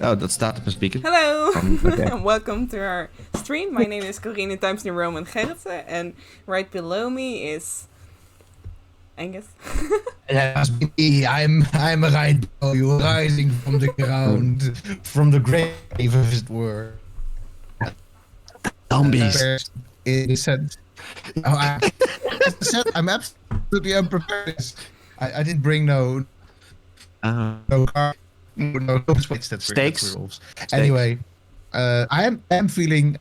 Oh, that's start speaking. Hello, Okay. and welcome to our stream. My name is Corine TimesnewRoman and Jaromirr, and right below me is Angus. Yes, me. I'm right below you, rising from the ground, from the grave, as it were. Zombies. In a sense. As I said, I'm absolutely unprepared. I didn't bring no car, no weights. That's Steaks. rules. Anyway, I'm feeling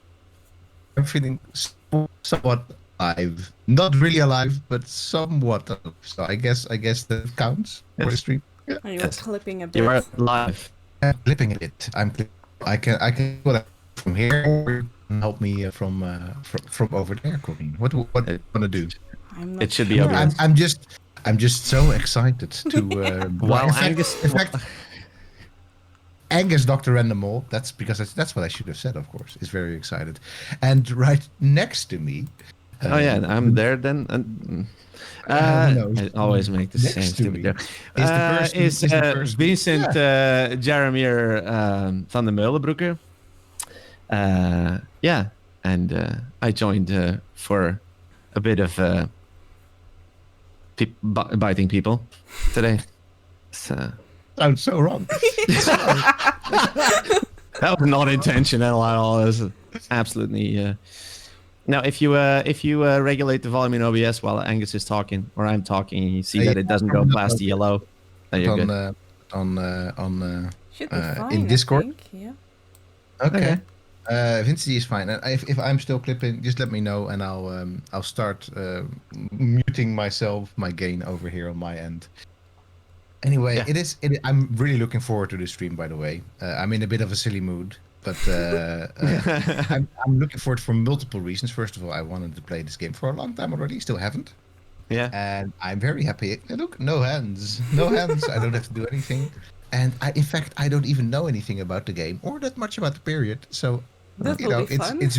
somewhat alive. Not really alive, but somewhat alive. So I guess that counts for the stream. Yeah. Are you Yes. clipping a bit? You are live. I'm clipping it. I can do that from here, or you can help me from over there, Corinne. What do you want to do? I'm not It should be sure. obvious. I'm just so excited to. Wow, in fact, Angus, Dr. Random, that's because that's what I should have said. Of course, is very excited, and right next to me. Oh yeah, I'm there then. Who knows? I always make the Next same to stupid me joke. is the person- Vincent Jaromirr van der Meulenbroeke. Yeah, and I joined for a bit of biting people today. So Sounds so wrong. that was not intentional at all. It was absolutely. Now, if you regulate the volume in OBS while Angus is talking or I'm talking, you see that it doesn't go past the yellow. Then you're good. Should be fine, in Discord. I think, yeah. Okay. Vincent is fine. And if I'm still clipping, just let me know, and I'll start muting my gain over here on my end. Anyway, Yeah. I'm really looking forward to this stream. By the way, I'm in a bit of a silly mood, but I'm looking forward for multiple reasons. First of all, I wanted to play this game for a long time already, still haven't, Yeah. and I'm very happy. Look, no hands. I don't have to do anything. And in fact, I don't even know anything about the game or that much about the period. So, That will be fun. it's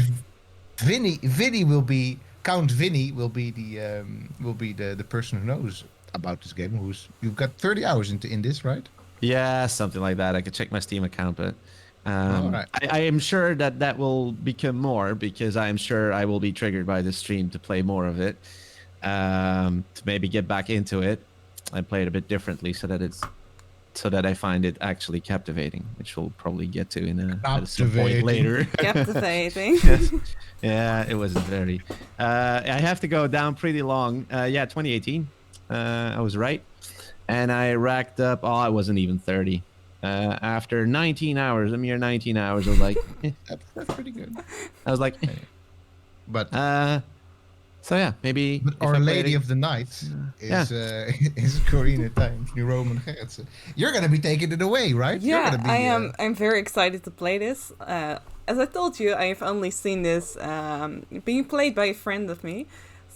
Vinny will be Count Vinny will be the person who knows about this game. You've got 30 hours in this, right? Yeah, something like that. I could check my Steam account, but All right. I am sure that will become more because I am sure I will be triggered by this stream to play more of it, to maybe get back into it and play it a bit differently so that I find it actually captivating, which we'll probably get to at some point later. Captivating. Yes. Yeah, it wasn't very. I have to go down pretty long. 2018. I was right, and I racked up. Oh, I wasn't even 30. After 19 hours, a mere 19 hours, I was like, That's pretty good. I was like, But so yeah, maybe. But if Our I play Lady it- of the Night Yeah. is Corine TimesnewRoman and Jaromirr. You're gonna be taking it away, right? You're Yeah, gonna be, I am. I'm very excited to play this. As I told you, I have only seen this being played by a friend of me,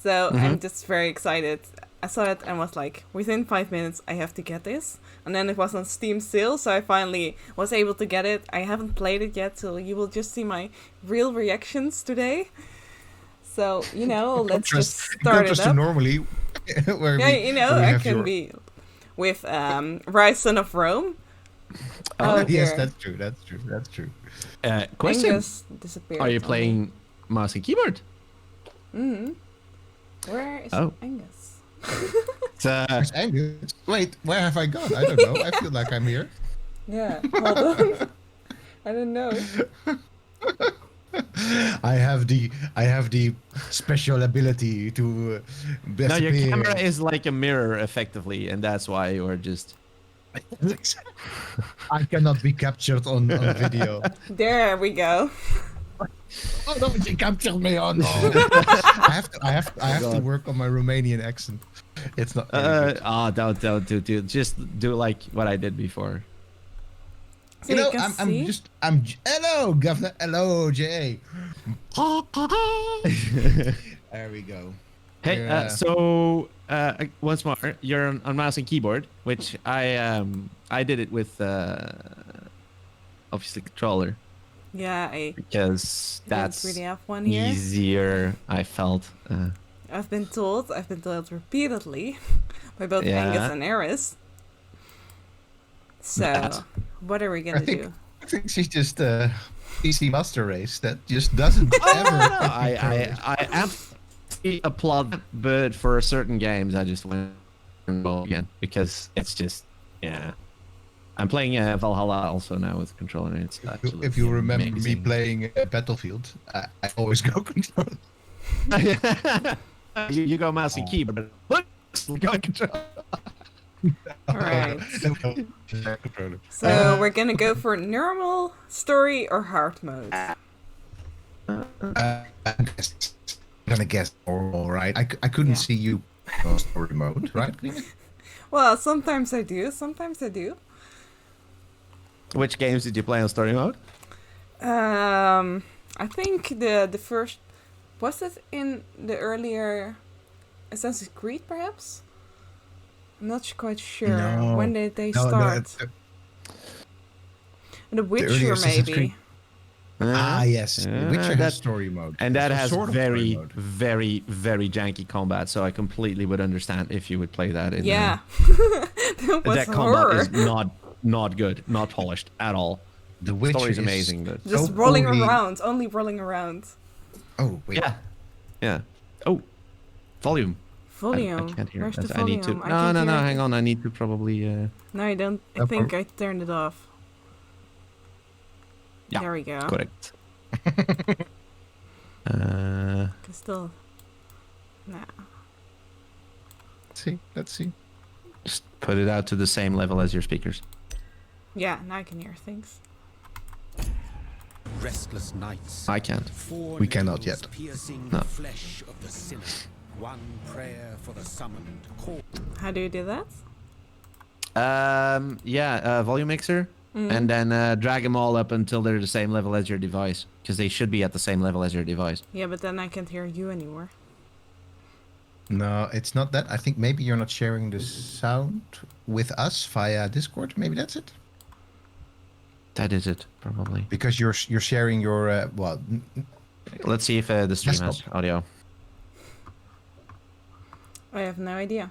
so I'm just very excited. I saw it and was like, within 5 minutes, I have to get this. And then it was on Steam sale, so I finally was able to get it. I haven't played it yet, so you will just see my real reactions today. So, let's just start it contrast to up. normally, where Yeah, where we I have can your- be with Rise Son of Rome. Oh, Yes, dear. that's true. Question: Angus disappeared. Are you on me. playing mouse and keyboard? Where is Oh. Angus? It's, Where's Angus? Wait, where have I gone? I don't know. I feel like I'm here. Yeah, hold on. I don't know. I have the special ability to no, your disappear. camera is like a mirror, effectively, and that's why you're just. I cannot be captured on video. There we go. Oh, don't you capture me on? No. I have to work on my Romanian accent. It's not. very good. Don't do. Just do like what I did before. So You know, can I'm see. hello, Governor. Hello, Jay. There we go. Hey, Yeah. so once more, you're on mouse and keyboard, which I did it with obviously controller Yeah, I because don't that's really have one here. easier. I felt. I've been told repeatedly by both Yeah. Angus and Eris. So, That. what are we gonna do? I think she's just a PC Master Race that just doesn't ever. I absolutely applaud that, but for certain games, I just went again because it's just I'm playing Valhalla also now with controller, and it's absolutely If you remember amazing. me playing Battlefield, I always go controller. you go mouse and keyboard, but look, go controller. Alright. Controller. So we're gonna go for normal, story, or hard mode. I'm gonna guess normal, right? I couldn't see you on story mode, right? Well, sometimes I do, sometimes I do. Which games did you play on story mode? I think the first, was it in the earlier Assassin's Creed, perhaps? I'm not quite sure. No. When did they No, start? The earlier Witcher, Assassin's maybe. Yes. Witcher has that- story mode. And that It's has sort of story very, mode. very, very janky combat. So I completely would understand if you would play that. In, Yeah. That was that combat horror. is not good, not polished at all. The Witcher Story's is amazing, but Just so rolling poorly- around, only rolling around. Oh wait. yeah. Oh, volume. Volume. I can't hear. Where's it. the I need volume? to. I No, can't no, hear no. it. Hang on. I need to probably. No, I don't. I think I turned it off. Yeah, There we go. Correct. Can still. Nah. Let's see. Just put it out to the same level as your speakers. Yeah, now I can hear things. Restless nights. I can't. Four We cannot nails yet. Piercing No. the flesh of the sinner. One prayer for the summoned. Call. How do you do that? Volume mixer, and then drag them all up until they're the same level as your device, because they should be at the same level as your device. Yeah, but then I can't hear you anymore. No, it's not that. I think maybe you're not sharing the sound with us via Discord. Maybe that's it. That is it, probably. Because you're sharing your Let's see if the stream has Desktop. audio. I have no idea.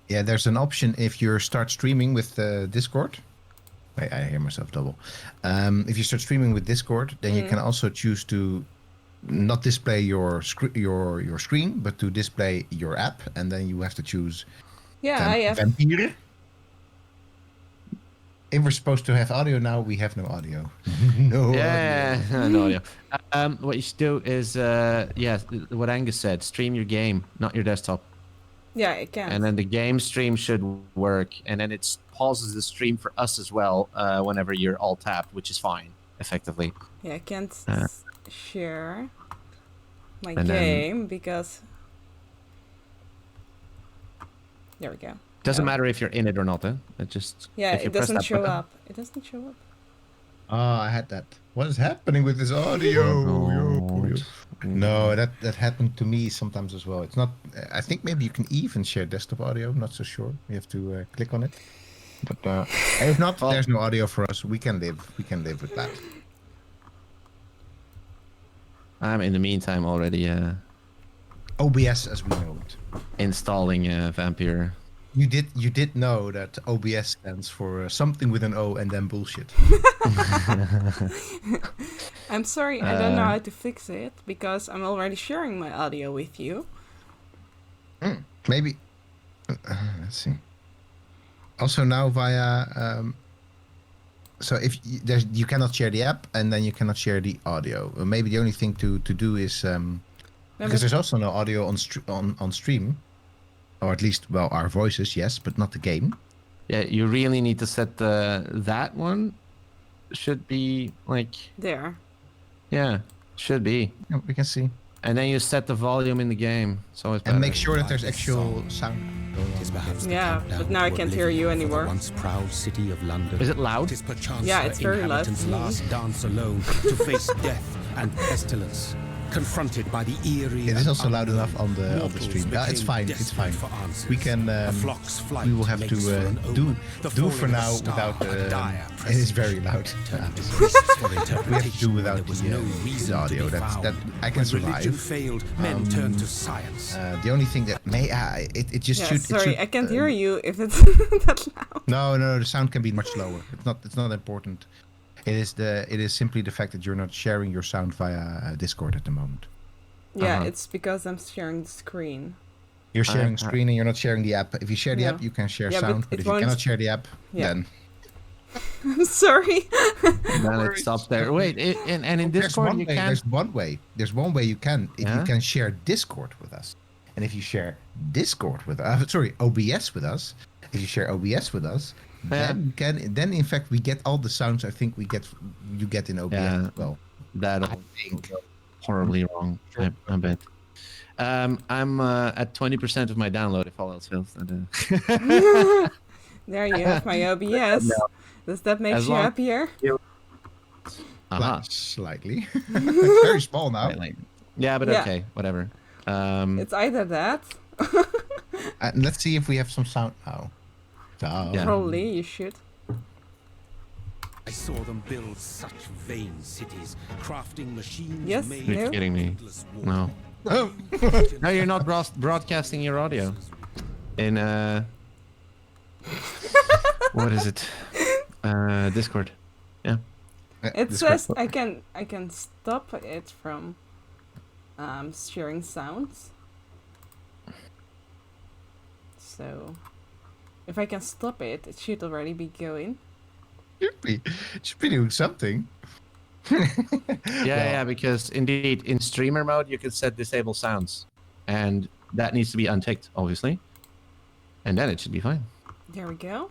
yeah. There's an option if you start streaming with Discord. Wait, I hear myself double. If you start streaming with Discord, then you can also choose to not display your screen, but to display your app, and then you have to choose Yeah, I have. Vampyr. If we're supposed to have audio now, we have no audio. no audio. Yeah, no audio. What you should do is, what Angus said, stream your game, not your desktop. Yeah, I can. And then the game stream should work, and then it pauses the stream for us as well whenever you're all tapped, which is fine, effectively. Yeah, I can't share my And then- game because. There we go. Doesn't Yeah. matter if you're in it or not, eh? It just Yeah, if you it press doesn't that show button- up. It doesn't show up. Ah, I had that. What is happening with this audio? No, that happened to me sometimes as well. It's not. I think maybe you can even share desktop audio. I'm not so sure. You have to click on it. But if not, Well- there's no audio for us. We can live. We can live with that. I'm in the meantime already OBS, as we know it. installing Vampyr. You did know that OBS stands for something with an O and then bullshit. I'm sorry, I don't know how to fix it because I'm already sharing my audio with you. Maybe. Let's see. Also now via. So if you cannot share the app and then you cannot share the audio. Maybe the only thing to do is because there's also no audio on stream, or at least our voices, yes, but not the game. Yeah, you really need to set that one. Should be like, There. yeah, should be. Yeah, we can see. And then you set the volume in the game, so it's better. And make sure that there's actual sound going Tis on. perhaps the Yeah, countdown but now I to can't hear you oblivion for the anymore. Once proud city of London. Is it loud? Tis perchance Yeah, her it's very loud inhabitants' to me. last dance alone to face death and pestilence. Confronted by the eerie. It is also loud unknown, enough on the mortals stream. Yeah, it's became fine. It's desperate fine. for answers. We can. A flock's flight We will have makes for to an do omen. The for falling of a now star, without. a dire It is very loud. Turning to priests for We have to interpretation do when without there was the, no the reason to audio. be That found. I can When religion survive. failed, men turned to science. The only thing that may it just Yeah, should. sorry, it should, I can't hear you if it's that loud. No, the sound can be much lower. It's not important. It is simply the fact that you're not sharing your sound via Discord at the moment. Yeah, it's because I'm sharing the screen. You're sharing screen and you're not sharing the app. If you share the Yeah. app, you can share Yeah, but sound. But it if you won't- cannot share the app, then I'm sorry. Then it stops there. Wait, and in Discord you can. There's one way. There's one way you can. If you Yeah? can share Discord with us, and if you share Discord with OBS with us. If you share OBS with us, then in fact we get all the sounds. I think you get in OBS as well. That I think. horribly wrong. Sure. I bet. I'm at 20% of my download if all else fails. There you have my OBS. Does that make As you long- happier? Slightly. It's very small now. Yeah, but Yeah. okay, whatever. It's either that. Let's see if we have some sound now. So, Yeah. Probably you should. I saw them build such vain cities, crafting machines Yes, made no. You're for kidding me. endless war. No. Oh. No, you're not broadcasting your audio. In what is it? Discord. Yeah. It says I can stop it from sharing sounds. So if I can stop it, it should already be going. Should be doing something. Yeah, because indeed in streamer mode you can set disable sounds, and that needs to be unticked, obviously, and then it should be fine. There we go.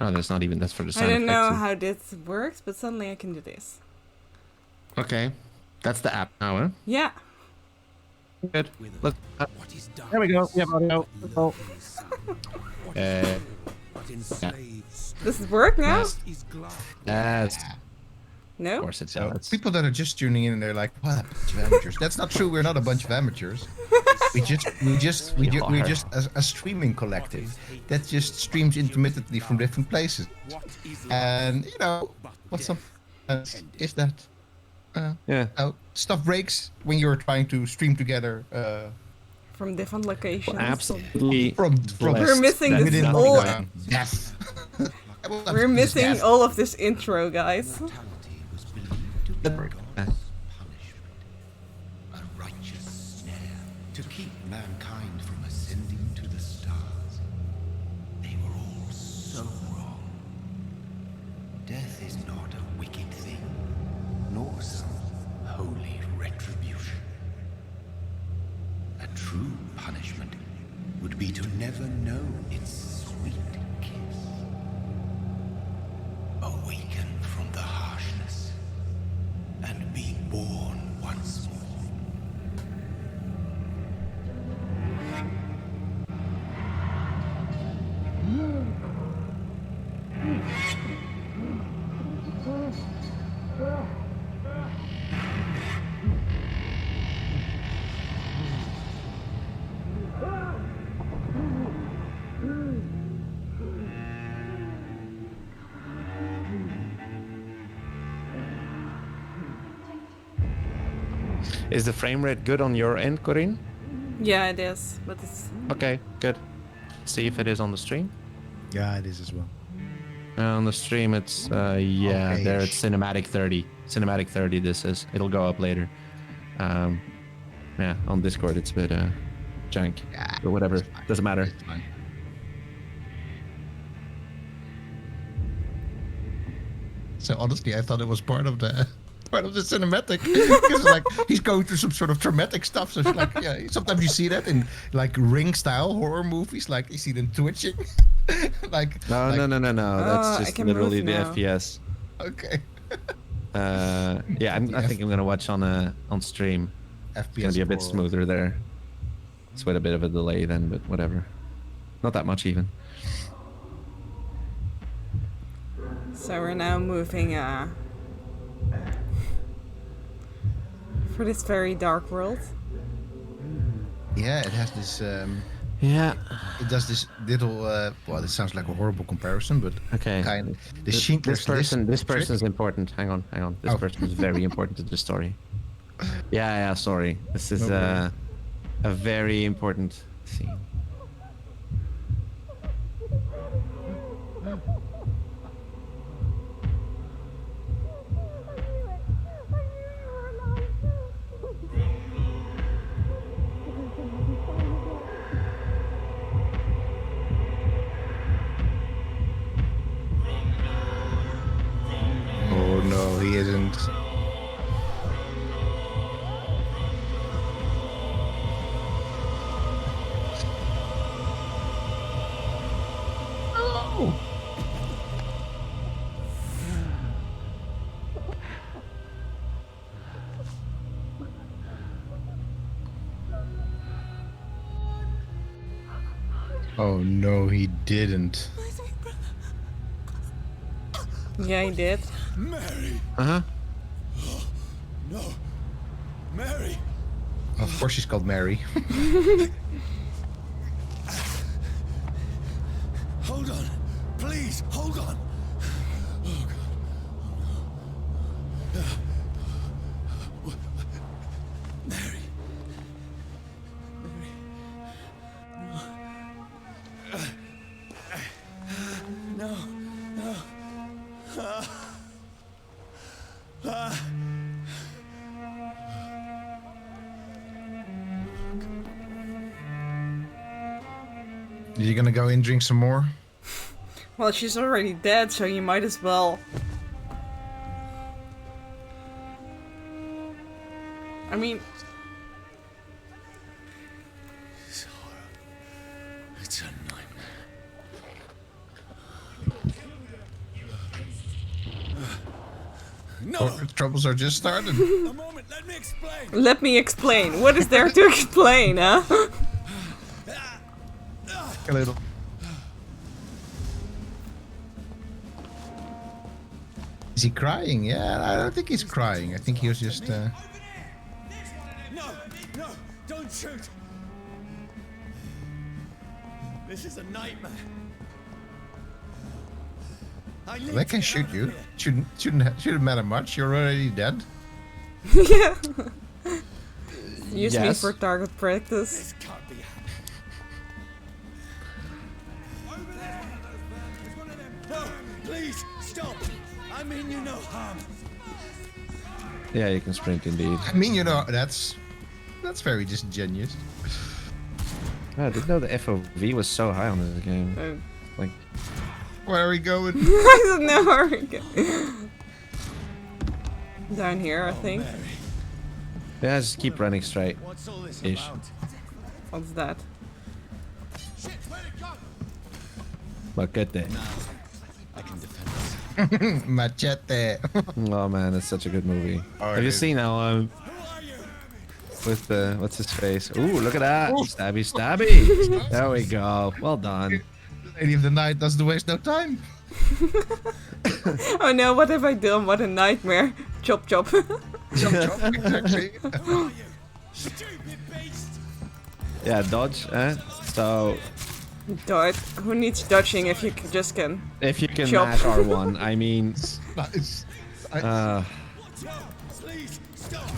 Oh, that's for the sound. I don't know effects. how this works, but suddenly I can do this. Okay, that's the app now, huh? Yeah. Good. Let's. What is dark? There we go. We have audio. Oh. What enslaves Does it work now? Yes. is glass. Yes. No? Of course it So does. people that are just tuning in and they're like, "What a bunch of amateurs?" That's not true. We're not a bunch of amateurs. We're just a streaming collective that just streams intermittently from different places. What is And you know, what's up? Is that Yeah. stuff breaks when you're trying to stream together. From different locations. Absolutely. From We're missing that this did not whole- go down. Yes. We're missing all of this intro, guys. Mortality was believed to be That- God's punishment, a righteous snare to keep mankind from ascending to the stars. They were all so wrong. Death is not a wicked thing, nor some holy retribution. A true punishment would be to never know its sweet kiss. Awaken from the harshness and be born once more. Is the frame rate good on your end, Corinne? Yeah, it is, but it's Okay, good. See if it is on the stream. Yeah, it is as well. On the stream, it's yeah, Okay. there it's cinematic 30. Cinematic 30. This is. It'll go up later. Yeah, on Discord it's a bit jank, Yeah, but whatever. it's fine. Doesn't matter. It's fine. So honestly, I thought it was part of the cinematic because like he's going through some sort of traumatic stuff. So it's like, yeah, sometimes you see that in like Ring style horror movies, like you see them twitching. like No, like, no. That's I just can literally move the now. FPS. Okay. Yeah, I think I'm gonna watch on stream. FPS It's gonna be a bit horror. smoother there. It's with a bit of a delay then, but whatever. Not that much even. so we're now moving For this very dark world. Yeah, it has this. Yeah. It does this little. Well, this sounds like a horrible comparison, but Okay. kind. The This Schindler's person List trick. is important. Hang on. This Oh. person is very important to the story. Yeah, sorry. This is No a very important scene. Oh no, he isn't. Oh. Oh no, he didn't. Yeah, he did. Mary! Uh-huh. No! Mary! Of course, she's called Mary. Hold on! Please, hold on! Oh, God. Mary. No. No. Are you gonna go in, drink some more? Well, she's already dead, so you might as well. I mean, It's horrible. It's a nightmare. No! Troubles are just started. A moment, let me explain! let me explain. What is there to explain, huh? A little. Is he crying? Yeah, I don't think he's crying. I think he was just. No! No! Don't shoot! This is a nightmare. They can shoot you. Shouldn't matter much. You're already dead. Yeah. Use me Yes. for target practice. This can't be happening. No! Please, stop! I mean you no harm. Yeah, you can sprint indeed. I mean, you know, that's very disingenuous. I didn't know the FOV was so high on this game. Like, Where are we going? I don't know where we go. Down here, I think. Mary, yeah, just keep running straight. what's all this Ish. about? What's that? Shit, where'd it go? Look at that. I can defend us. Machete. Oh man, it's such a good movie. Oh, Have it you is. seen how Who are you? with the what's his face? Ooh, look at that! Stabby, stabby. There we go. Well done. Lady of the Night doesn't waste no time. Oh no, what have I done? What a nightmare. Chop chop. Chop, chop, exactly. Who are you? Stupid beast! Yeah, dodge. So Dodge. Who needs dodging if you just can? if you can Chop. mash R1, I mean, Nice. Watch out! Please, stop!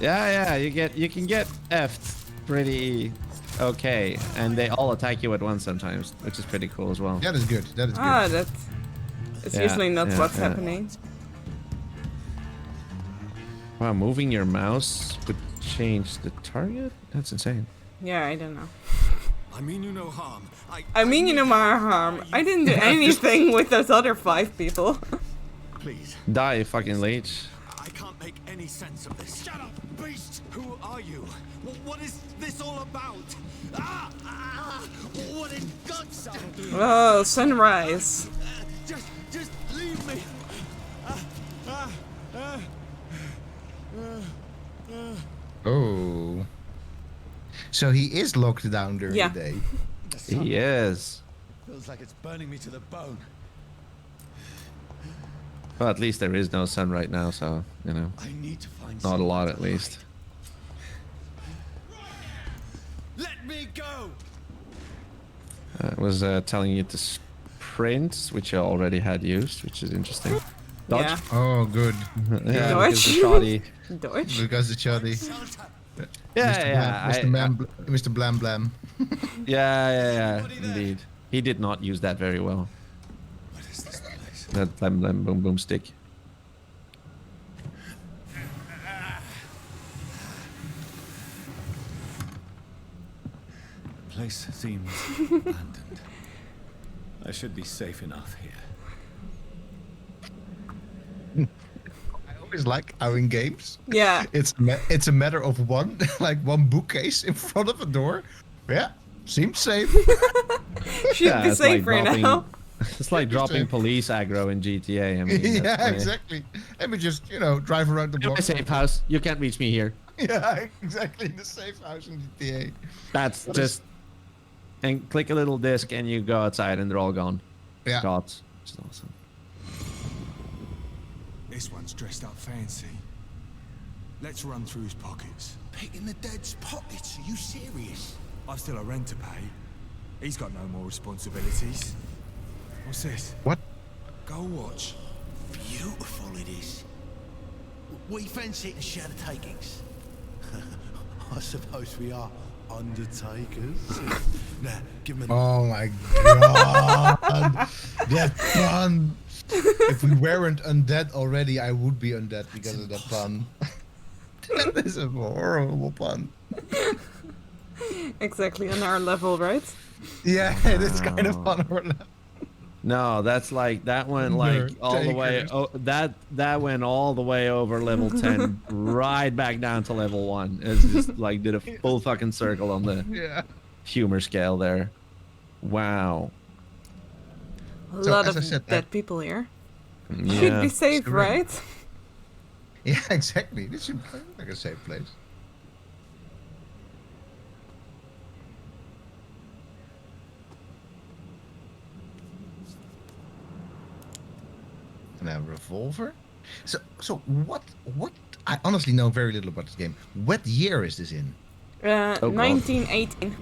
yeah, you can get F'd pretty okay, and they all attack you at once sometimes, which is pretty cool as well. That is good. That is good. Ah, that. It's Yeah, usually not yeah, what's yeah. happening. Wow, moving your mouse would change the target? That's insane. Yeah, I don't know. I mean you no harm. I mean, you know my harm. I didn't do anything with those other 5 people. Please, Die, you fucking leech. I can't make any sense of this. Shut up, beast! Who are you? What is this all about? What in God's name? Oh, sunrise. Just leave me. Oh. So he is locked down during Yeah. the day. He is. Feels like it's burning me to the bone. Well, at least there is no sun right now, so, you know, I need to find not a lot someone at to least. hide. Let me go. It was telling you to sprint, which I already had used, which is interesting. Dodge? Yeah. Oh, good. Yeah, Dodge. because the shoddy. Dodge. Because the shoddy. Yeah, Mr. Blam, Mr. Blam Blam. Yeah, indeed. He did not use that very well. What is this place? That blam blam boom boom stick. The place seems abandoned. I should be safe enough here. I always like how in games, Yeah. it's a matter of one one bookcase in front of a door. Yeah, seems safe. Should be it's like safer dropping, now. it's like dropping police aggro in GTA. I mean, Yeah, that's exactly. Let me just drive around the my block. safe house. You can't reach me here. Yeah, exactly. The safe house in GTA. That's just and click a little disc and you go outside and they're all gone. Yeah. Gods. Which is awesome. This one's dressed up fancy. Let's run through his pockets. Picking the dead's pockets? Are you serious? I've still a rent to pay. He's got no more responsibilities. What's this? What? Go watch. Beautiful it is. We fancy it and share the takings. I suppose we are undertakers. Now, give me. Oh my god, that pun! If we weren't undead already, I would be undead because of that pun. That is a horrible pun. Exactly on our level, right? Yeah, it is kind of on our level. No, that's like that went like all the way. Oh, that went all the way over level 10, right back down to level 1. It's just like did a full fucking circle on the Yeah. humor scale there. Wow. A So, lot as of I said, dead people here. Should Yeah. be safe, Surrender. right? Yeah, exactly. This should be like a safe place. And a revolver. So what? I honestly know very little about this game. What year is this in? Oh, God. 1918.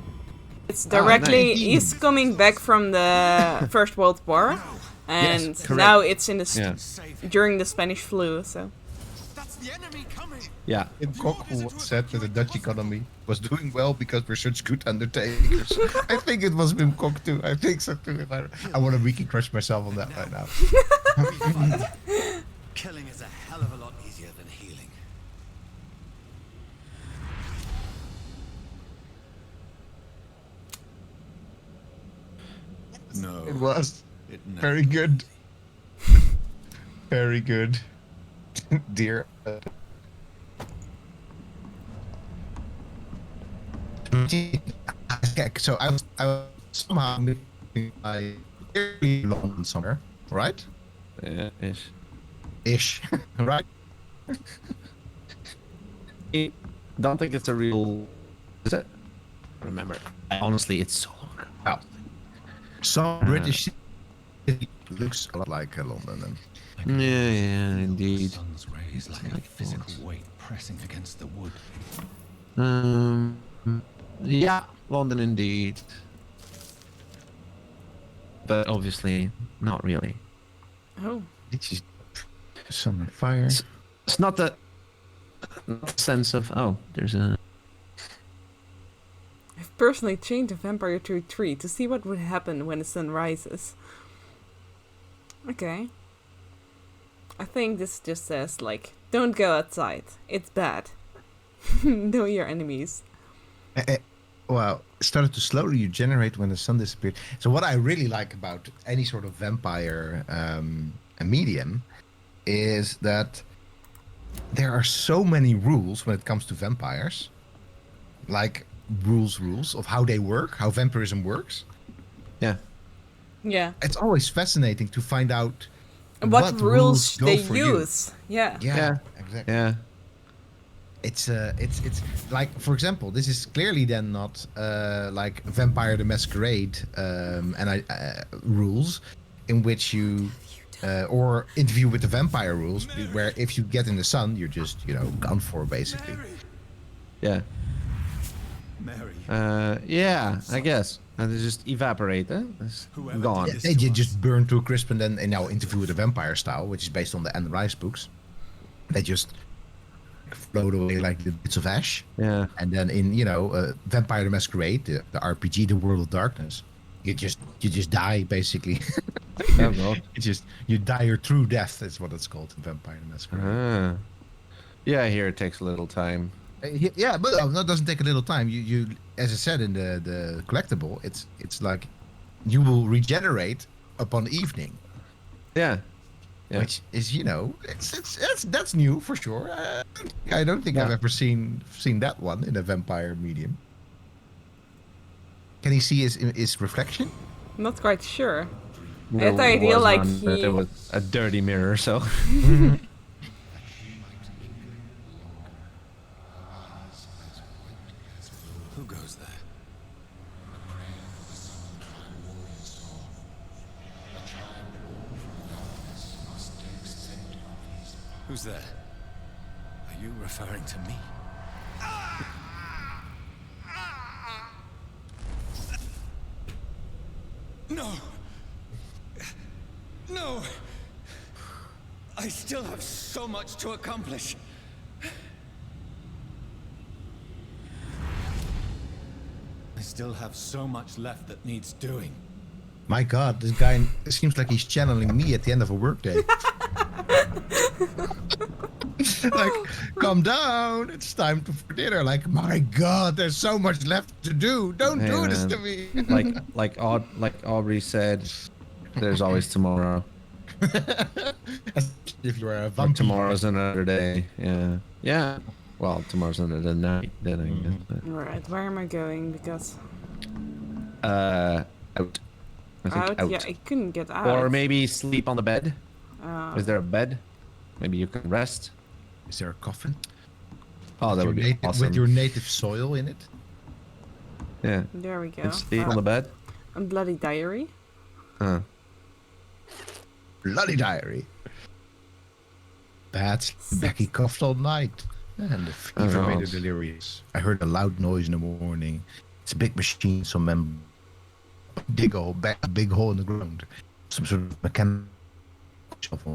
It's directly 19. he's coming back from the First World War, and correct. now it's in the Yeah. during the Spanish flu. So That's the enemy coming. Yeah. Tim Cook said that the Dutch economy was doing well because we're such good undertakers. I think it was Wim Kok too. I think so too. I want to wiki crush myself on that right now. Killing is a hell of a lot easier than healing. No. It was It never- very good. Very good. Dear. So I was somehow meeting my early London somewhere, right? Yeah, ish. Ish, right? I don't think it's a real. Is it? Remember, honestly, it's so long. Oh. Some British city looks a lot like London. Yeah, indeed. Sun's rays like a physical weight pressing against the wood. Yeah, London indeed. But obviously, not really. oh, It's just sun and fire. It's not the sense of there's a. I've personally chained a vampire to a tree to see what would happen when the sun rises. Okay. I think this just says like, don't go outside. It's bad. Know your enemies. Well, it started to slowly regenerate when the sun disappeared. So what I really like about any sort of vampire medium is that there are so many rules when it comes to vampires. Like rules of how they work, how vampirism works. Yeah. Yeah. It's always fascinating to find out What rules go they for you. use. Yeah. Yeah, exactly. Yeah. It's like, for example, this is clearly then not like Vampire the Masquerade rules in which you or Interview with the Vampire rules, where if you get in the sun, you're just gone for basically. Yeah. Mary. Yeah, I guess. And they just evaporate, eh? It's Whoever gone. did Yeah, this they to just us. burn to a crisp, and then now Interview with the Vampire style, which is based on the Anne Rice books. They just float away like the bits of ash. Yeah. And then in Vampire the Masquerade, the RPG, the World of Darkness, you just die basically. Oh, God. You die your true death. That's what it's called in Vampire the Masquerade. Ah. Yeah, here it takes a little time. Yeah, but that doesn't take a little time. You as I said in the collectible, it's like you will regenerate upon evening, Yeah. Yeah. which is that's new for sure. I don't think I've Yeah. ever seen that one in a vampire medium. Can he see his reflection? Not quite sure. I There had the idea was like none, but he. it was a dirty mirror, so. Who goes there? Who's there? Are you referring to me? No! No! I still have so much to accomplish. I still have so much left that needs doing. My God, this guy seems like he's channeling me at the end of a workday. Like, calm down, it's time for dinner. Like, my God, there's so much left to do. Don't Hey, do this man. to me. like Aubrey said, there's always tomorrow. As if you were a Or vampire. tomorrow's another day. Yeah. Yeah. Well, tomorrow's another night, then I guess. But, Alright, where am I going? Because out. I think out? out. Yeah, I couldn't get out. Or maybe sleep on the bed. Uh, Is there a bed? Maybe you can rest. Is there a coffin? Oh, that would be awesome. With your native soil in it? Yeah. there we go. And sleep on the bed. A bloody diary. Huh. Bloody diary. Bad. Becky coughed all night. And the fever made her God. delirious. I heard a loud noise in the morning. It's a big machine, some men dig a big hole in the ground. Some sort of mechanical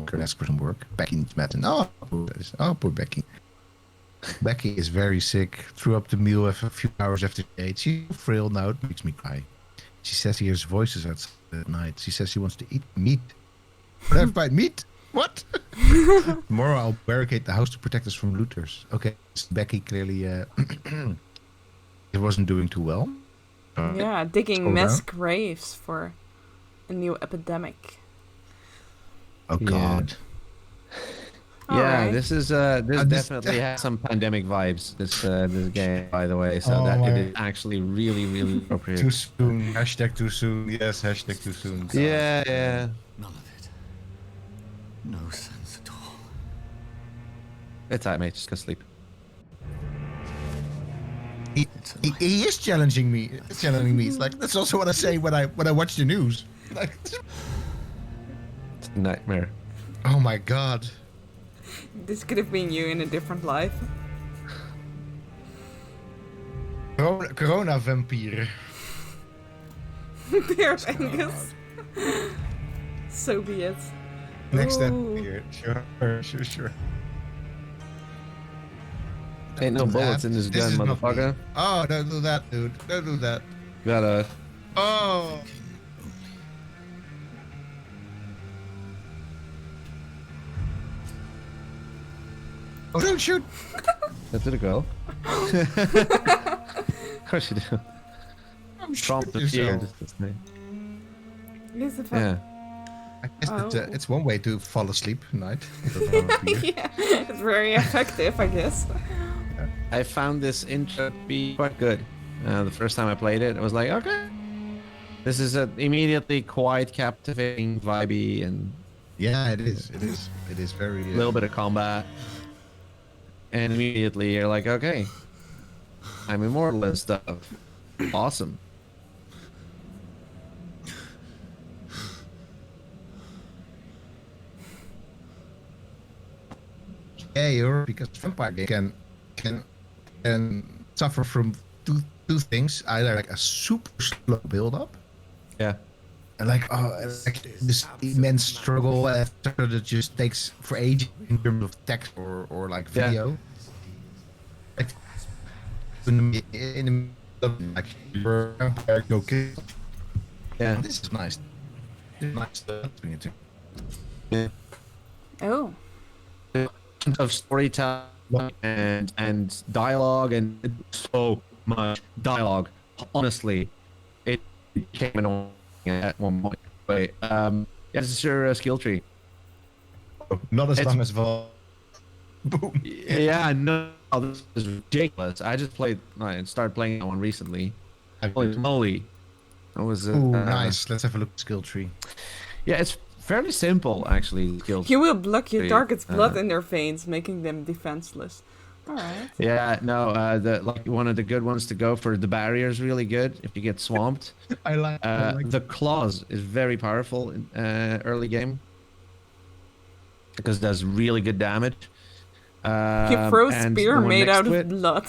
can ask for some work. Becky needs medicine. Oh, poor Becky. Becky is very sick. Threw up the meal a few hours after she ate. She's frail now. It makes me cry. She says he hears voices outside at night. She says she wants to eat meat. But I've bite meat. What? Tomorrow I'll barricade the house to protect us from looters. Okay, Becky clearly it wasn't doing too well. Yeah, digging scroll mass down. graves for a new epidemic. Oh Yeah. God. Yeah, Alright. this is this- definitely has some pandemic vibes. This game, by the way, so Oh that my- it is actually really appropriate. Too soon. Hashtag too soon. Yes, hashtag too soon. Yeah, yeah. None of it. No sense at all. It's alright, mate. Just go sleep. He is challenging me. It's challenging me. It's like that's also what I say when I watch the news. Like, It's a nightmare. oh my God. This could have been you in a different life. Corona Vampyr. There's Angus. So be it. Next step Ooh. here. Sure. Ain't no bullets in this gun, is not me. motherfucker. Oh, don't do that, dude. Don't do that. You gotta. Oh. Oh, don't shoot. That did a girl. Of course you do. Trump the fear. Lucifer. Yeah. I guess Oh. it's one way to fall asleep at night. Yeah, it's very effective, I guess. I found this intro to be quite good. The first time I played it, I was like, okay. This is immediately quite captivating, vibey, and Yeah, it is. It is very. a little bit of combat. And immediately you're like, okay, I'm immortal and stuff. Awesome. because vampire game can suffer from two things, either like a super slow build up, Yeah. and like this immense struggle that just takes for ages in terms of text or like Yeah. video. Like in the middle of like your vampire go kill. Yeah. This is nice. This is nice between the two. Yeah. Oh. Of storytelling and dialogue and so much dialogue. Honestly, it became annoying at one point. But yeah, this is your skill tree. Not as It's- long as Val. Boom. Yeah, no, this is ridiculous. I just started playing that one recently. Holy moly, that was Ooh, nice. Let's have a look at skill tree. Yeah, it's fairly simple actually. The skill You will block your tree. target's blood in their veins, making them defenseless. Alright. Yeah, no, one of the good ones to go for the barrier is really good if you get swamped. I like The claws is very powerful in early game because it does really good damage. You throw a and spear the one made next out to of it- blood.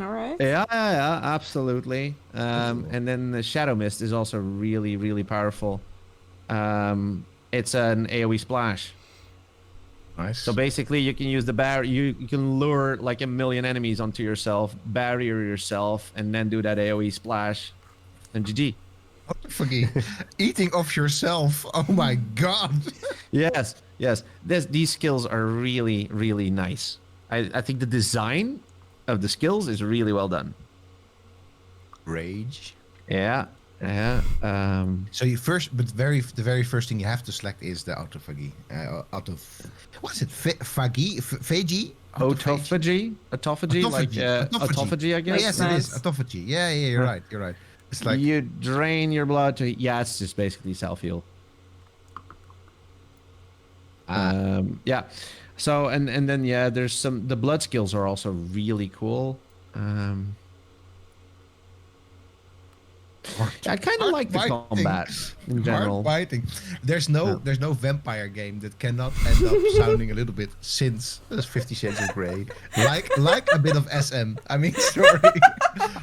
Alright. Yeah, absolutely. And then the Shadow Mist is also really, really powerful. It's an AoE splash. Nice. So basically, you can use the barrier. You can lure like a million enemies onto yourself, barrier yourself, and then do that AoE splash, and GG. Forget eating off yourself. Oh my god. Yes. These skills are really, really nice. I think the design of the skills is really well done. Rage. Yeah. So you the very first thing you have to select is the autophagy. What's it? Phagy? Phagy? Autophagy, like autophagy, I guess. Yes, it is autophagy. Yeah, you're right. It's like you drain your blood to. Yeah, it's just basically self heal. Yeah. So and then yeah, there's the blood skills are also really cool. I kind of like the combat in general. Hard fighting. There's no vampire game that cannot end up sounding a little bit since 50 Shades of Grey, like a bit of SM. I mean, sorry,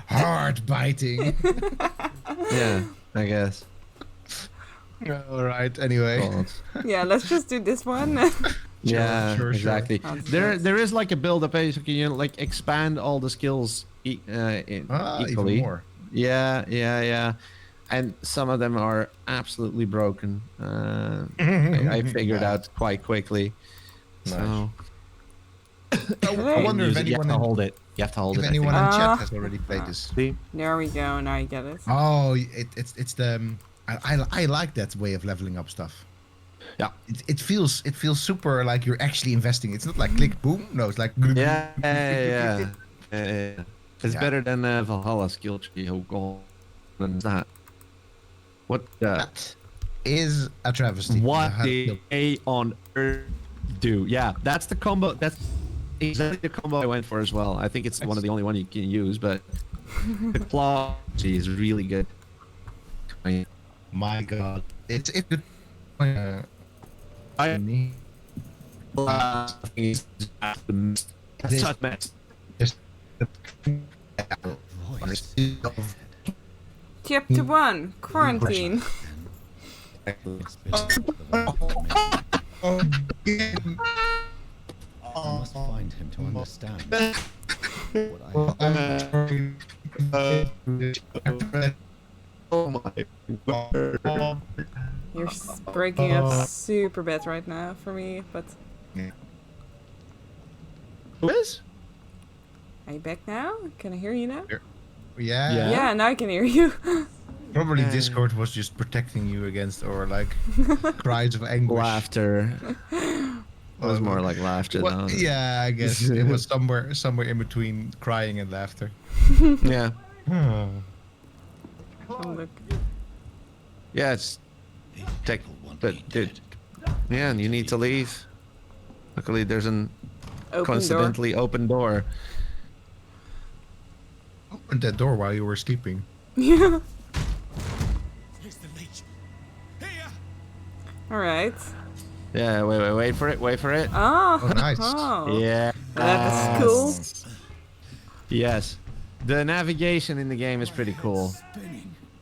hard biting. Yeah, I guess. All right. Anyway. Yeah, let's just do this one. Yeah, sure. exactly. Sounds There is like a build up page so you can like expand all the skills Even equally. more. Yeah. And some of them are absolutely broken. I figured Nice. out quite quickly. So I wonder if you have anyone to in, hold it. You have to hold if it. I anyone think. in chat has already played this. See? There we go, now I get it. Oh, it's the I like that way of leveling up stuff. Yeah. It feels super like you're actually investing. It's not like click boom. No, it's like Yeah. It's Yeah. better than Valhalla skill tree. Oh god, what is that? What the? That is a travesty. What I did they on earth do? Yeah, that's the combo. That's exactly the combo I went for as well. I think it's one of the only one you can use, but the claw is really good. My god, it's good. I that's such mess. Chapter 1, Quarantine. I must find him to understand what I Oh my word. You're breaking up super bad right now for me, but Who is? are you back now? Can I hear you now? Yeah. Yeah, now I can hear you. Probably Discord was just protecting you against or like cries of anguish. Laughter. It was more like laughter. Well, though. yeah, I guess it was somewhere in between crying and laughter. Yeah. Oh, look. Yeah, it's but dude, yeah, and you need to leave. Luckily, there's an Open coincidentally open door. Opened that door while you were sleeping. Yeah. Here's the leech. Here! Alright. Yeah, wait for it, wait for it. Oh, Oh, nice. oh. Yeah. That is cool. Yes. The navigation in the game is pretty cool.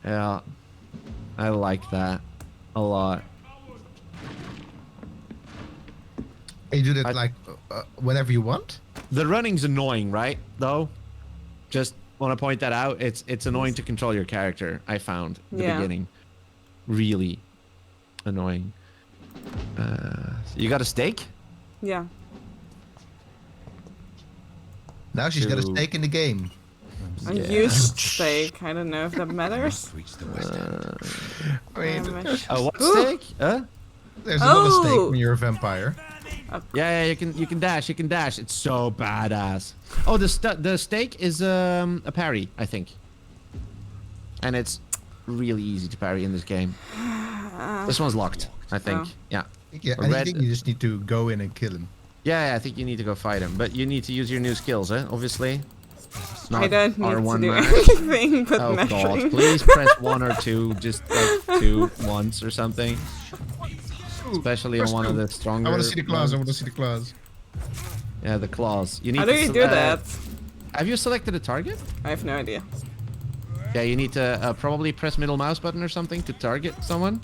Yeah. I like that a lot. You do that like whenever you want? The running's annoying, right? Though, just want to point that out. It's annoying to control your character. I found at the beginning, really annoying. You got a stake? Yeah. Now she's got a stake in the game. A used steak. I don't know if that matters. Reach the west end. I mean, What stake? there's a lot of stake Oh. when you're a vampire. Yeah, you can dash. You can dash. It's so badass. Oh, the stake is a parry, I think, and it's really easy to parry in this game. This one's locked, I think. Oh. Yeah. Yeah, A and I red- think you just need to go in and kill him. Yeah, I think you need to go fight him, but you need to use your new skills, obviously. I don't need R1 to do max. anything but Oh measuring. god, please press 1 or 2, just like 2 once or something. Especially on press one of 2. the stronger I want to see the claws. I ones. want to see the claws. Yeah, the claws. You need How do to you se- do that? Have you selected a target? I have no idea. Yeah, you need to probably press middle mouse button or something to target someone.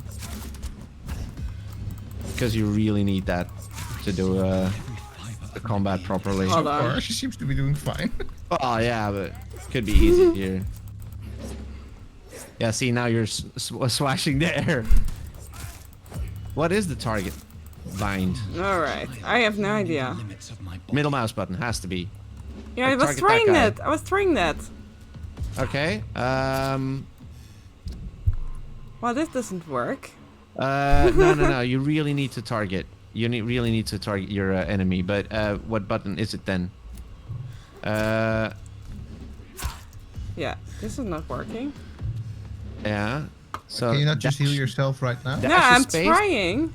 Because you really need that to do the combat properly. Hold on. Or she seems to be doing fine. Oh yeah, but could be easy here. Yeah, see, now you're swashing the air. What is the target? Bind. Alright. I have no idea. Limits of my body. Middle mouse button has to be. Yeah, I Like, was target trying that that. I was trying that. Okay. Well, this doesn't work. No. You really need to target. You really need to target your enemy. But what button is it then? Yeah, this is not working. Yeah. So Can you not just dash- heal yourself right now? Dash No, is I'm space? trying.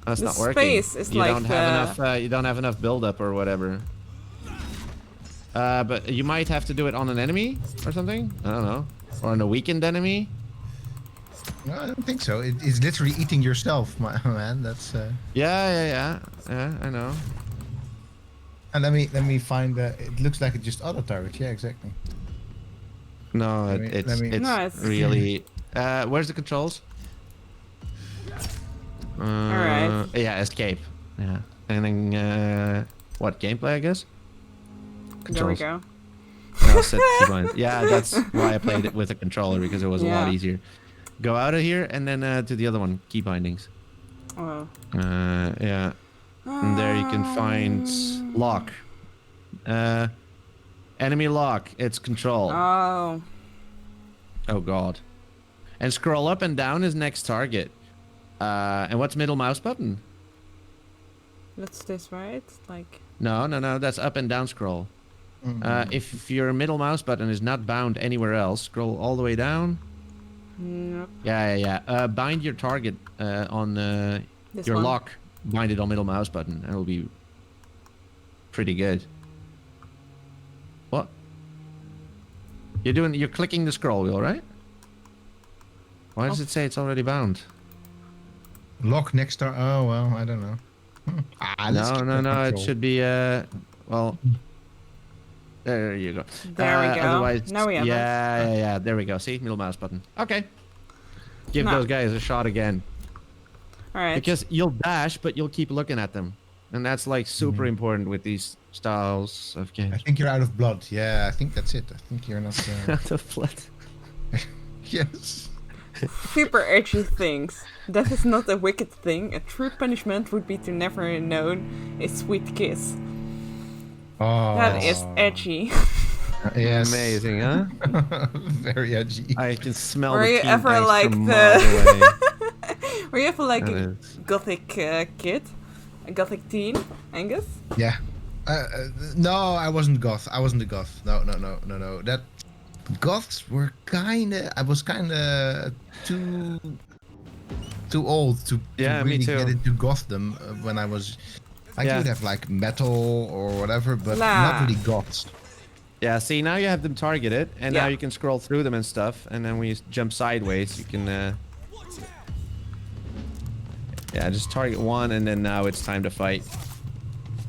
That's The not working. space is you like don't have enough. You don't have enough build up or whatever. But you might have to do it on an enemy or something. I don't know. Or on a weakened enemy. No, I don't think so. It's literally eating yourself, my man. That's. Yeah. I know. And let me find. It looks like it just auto targets. Yeah, exactly. No, Let me- it's let me- No, it's- really. Where's the controls? Alright. Yeah, escape. Yeah, and then what gameplay? I guess. There we Controls. go. No, set keybind. Yeah, that's why I played it with a controller because it was a lot Yeah. easier. Go out of here and then to the other one, key bindings. Oh. Yeah, and there you can find lock. Enemy lock. It's control. Oh. Oh god. And scroll up and down is next target. And what's middle mouse button? That's this, right? Like. No. That's up and down scroll. Mm. If your middle mouse button is not bound anywhere else, scroll all the way down. Nope. Yeah. Bind your target on This your one. lock. Bind it on middle mouse button. That will be pretty good. What? You're clicking the scroll wheel, right? Why does it say it's already bound? Lock next to. Oh well, I don't know. Let's keep No. that It control. should be well. There you go. There we go. Otherwise, Now we have it. yeah. There we go. See, middle mouse button. Okay. Give No. those guys a shot again Alright. because you'll dash, but you'll keep looking at them, and that's like super important with these styles of I games. think you're out of blood. Yeah, I think that's it. I think you're not. The flood. Yes. Super edgy things. That is not a wicked thing. A true punishment would be to never know a sweet kiss. Oh. That is edgy. Yes. Amazing, huh? Very edgy. I can smell Were the you teen ever angst like from the- miles away. Were you ever like That a is- gothic kid? A gothic teen, Angus? Yeah. No, I wasn't goth. I wasn't a goth. No. That goths were kinda. I was kinda too old to Yeah, me really too. get into gothdom when I was. I Yeah. could have like metal or whatever, but Nah. not really goths. Yeah, see, now you have them targeted, and now Yeah. you can scroll through them and stuff, and then when you jump sideways, you can Yeah, just target one, and then now it's time to fight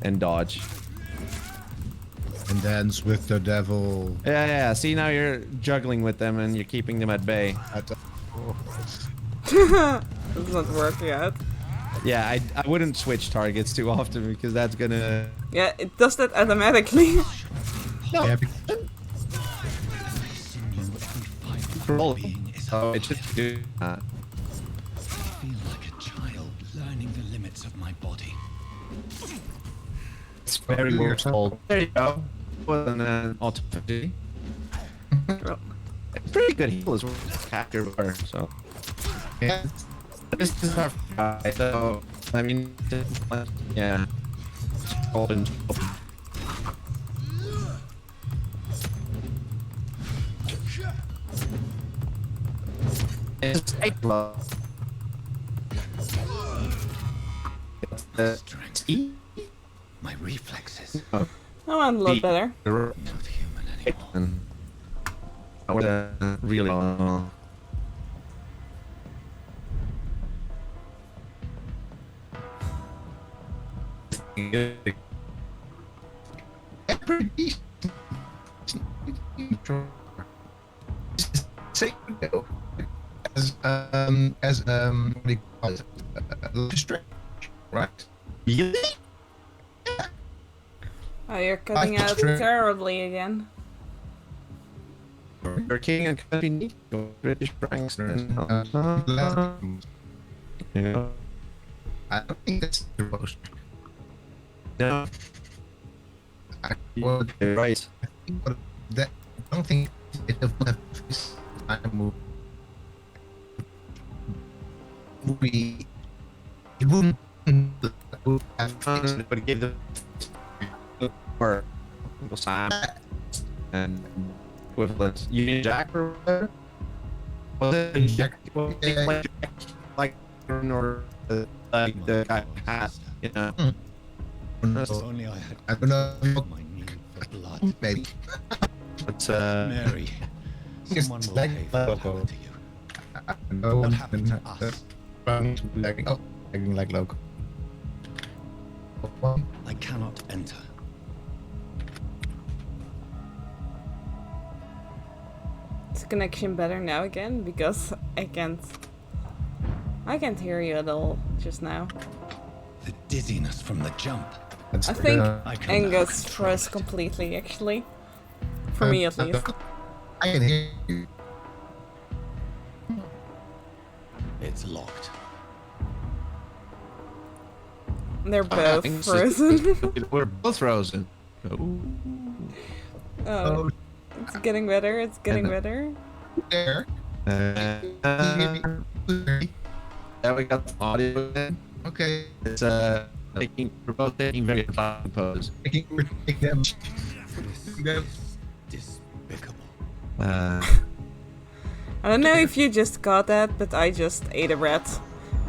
and dodge. And dance with the devil. Yeah, yeah. See, now you're juggling with them and you're keeping them at bay. Does not work yet. Yeah, I wouldn't switch targets too often because that's gonna. Yeah, it does that automatically. Yeah, Roll. So it should do. I feel like a child learning the limits of my body. It's very well. There you go. With an autophagy. It's pretty good heal as well. Capture bar, so. yeah. This is our guy, so I mean, yeah. Golden. It's low. Strength. My reflexes. I want a lot better. Not human anymore. Really. Pretty decent. Say no. What do you call it? Stretch, right? Really? Oh, you're cutting I've out tried- terribly again. Your king and country need British pranksters. Yeah. I don't think that's the most. No, Well, you're right. I don't think it would have this kind of movie. It wouldn't have But give them or Sam and equivalent Union Jack or whatever. Was it Jack? Like or like the guy hat, you know? If only I had I don't know. my need for blood. Maybe. But Mary, Just someone will like pay for what local. happened to you. I know What one happened to us? Acting like local. I cannot enter. Is the connection better now again? Because I can't hear you at all just now. The dizziness from the jump. I think I can Angus control froze it. completely, actually. For me at least. I can hear you. It's locked. They're both frozen. We're both frozen. Oh, it's getting better, it's getting better. There. Yeah, we got the audio in. Okay. It's we're both taking very fine pose. We're taking them. Despicable. I don't know if you just got that, but I just ate a rat.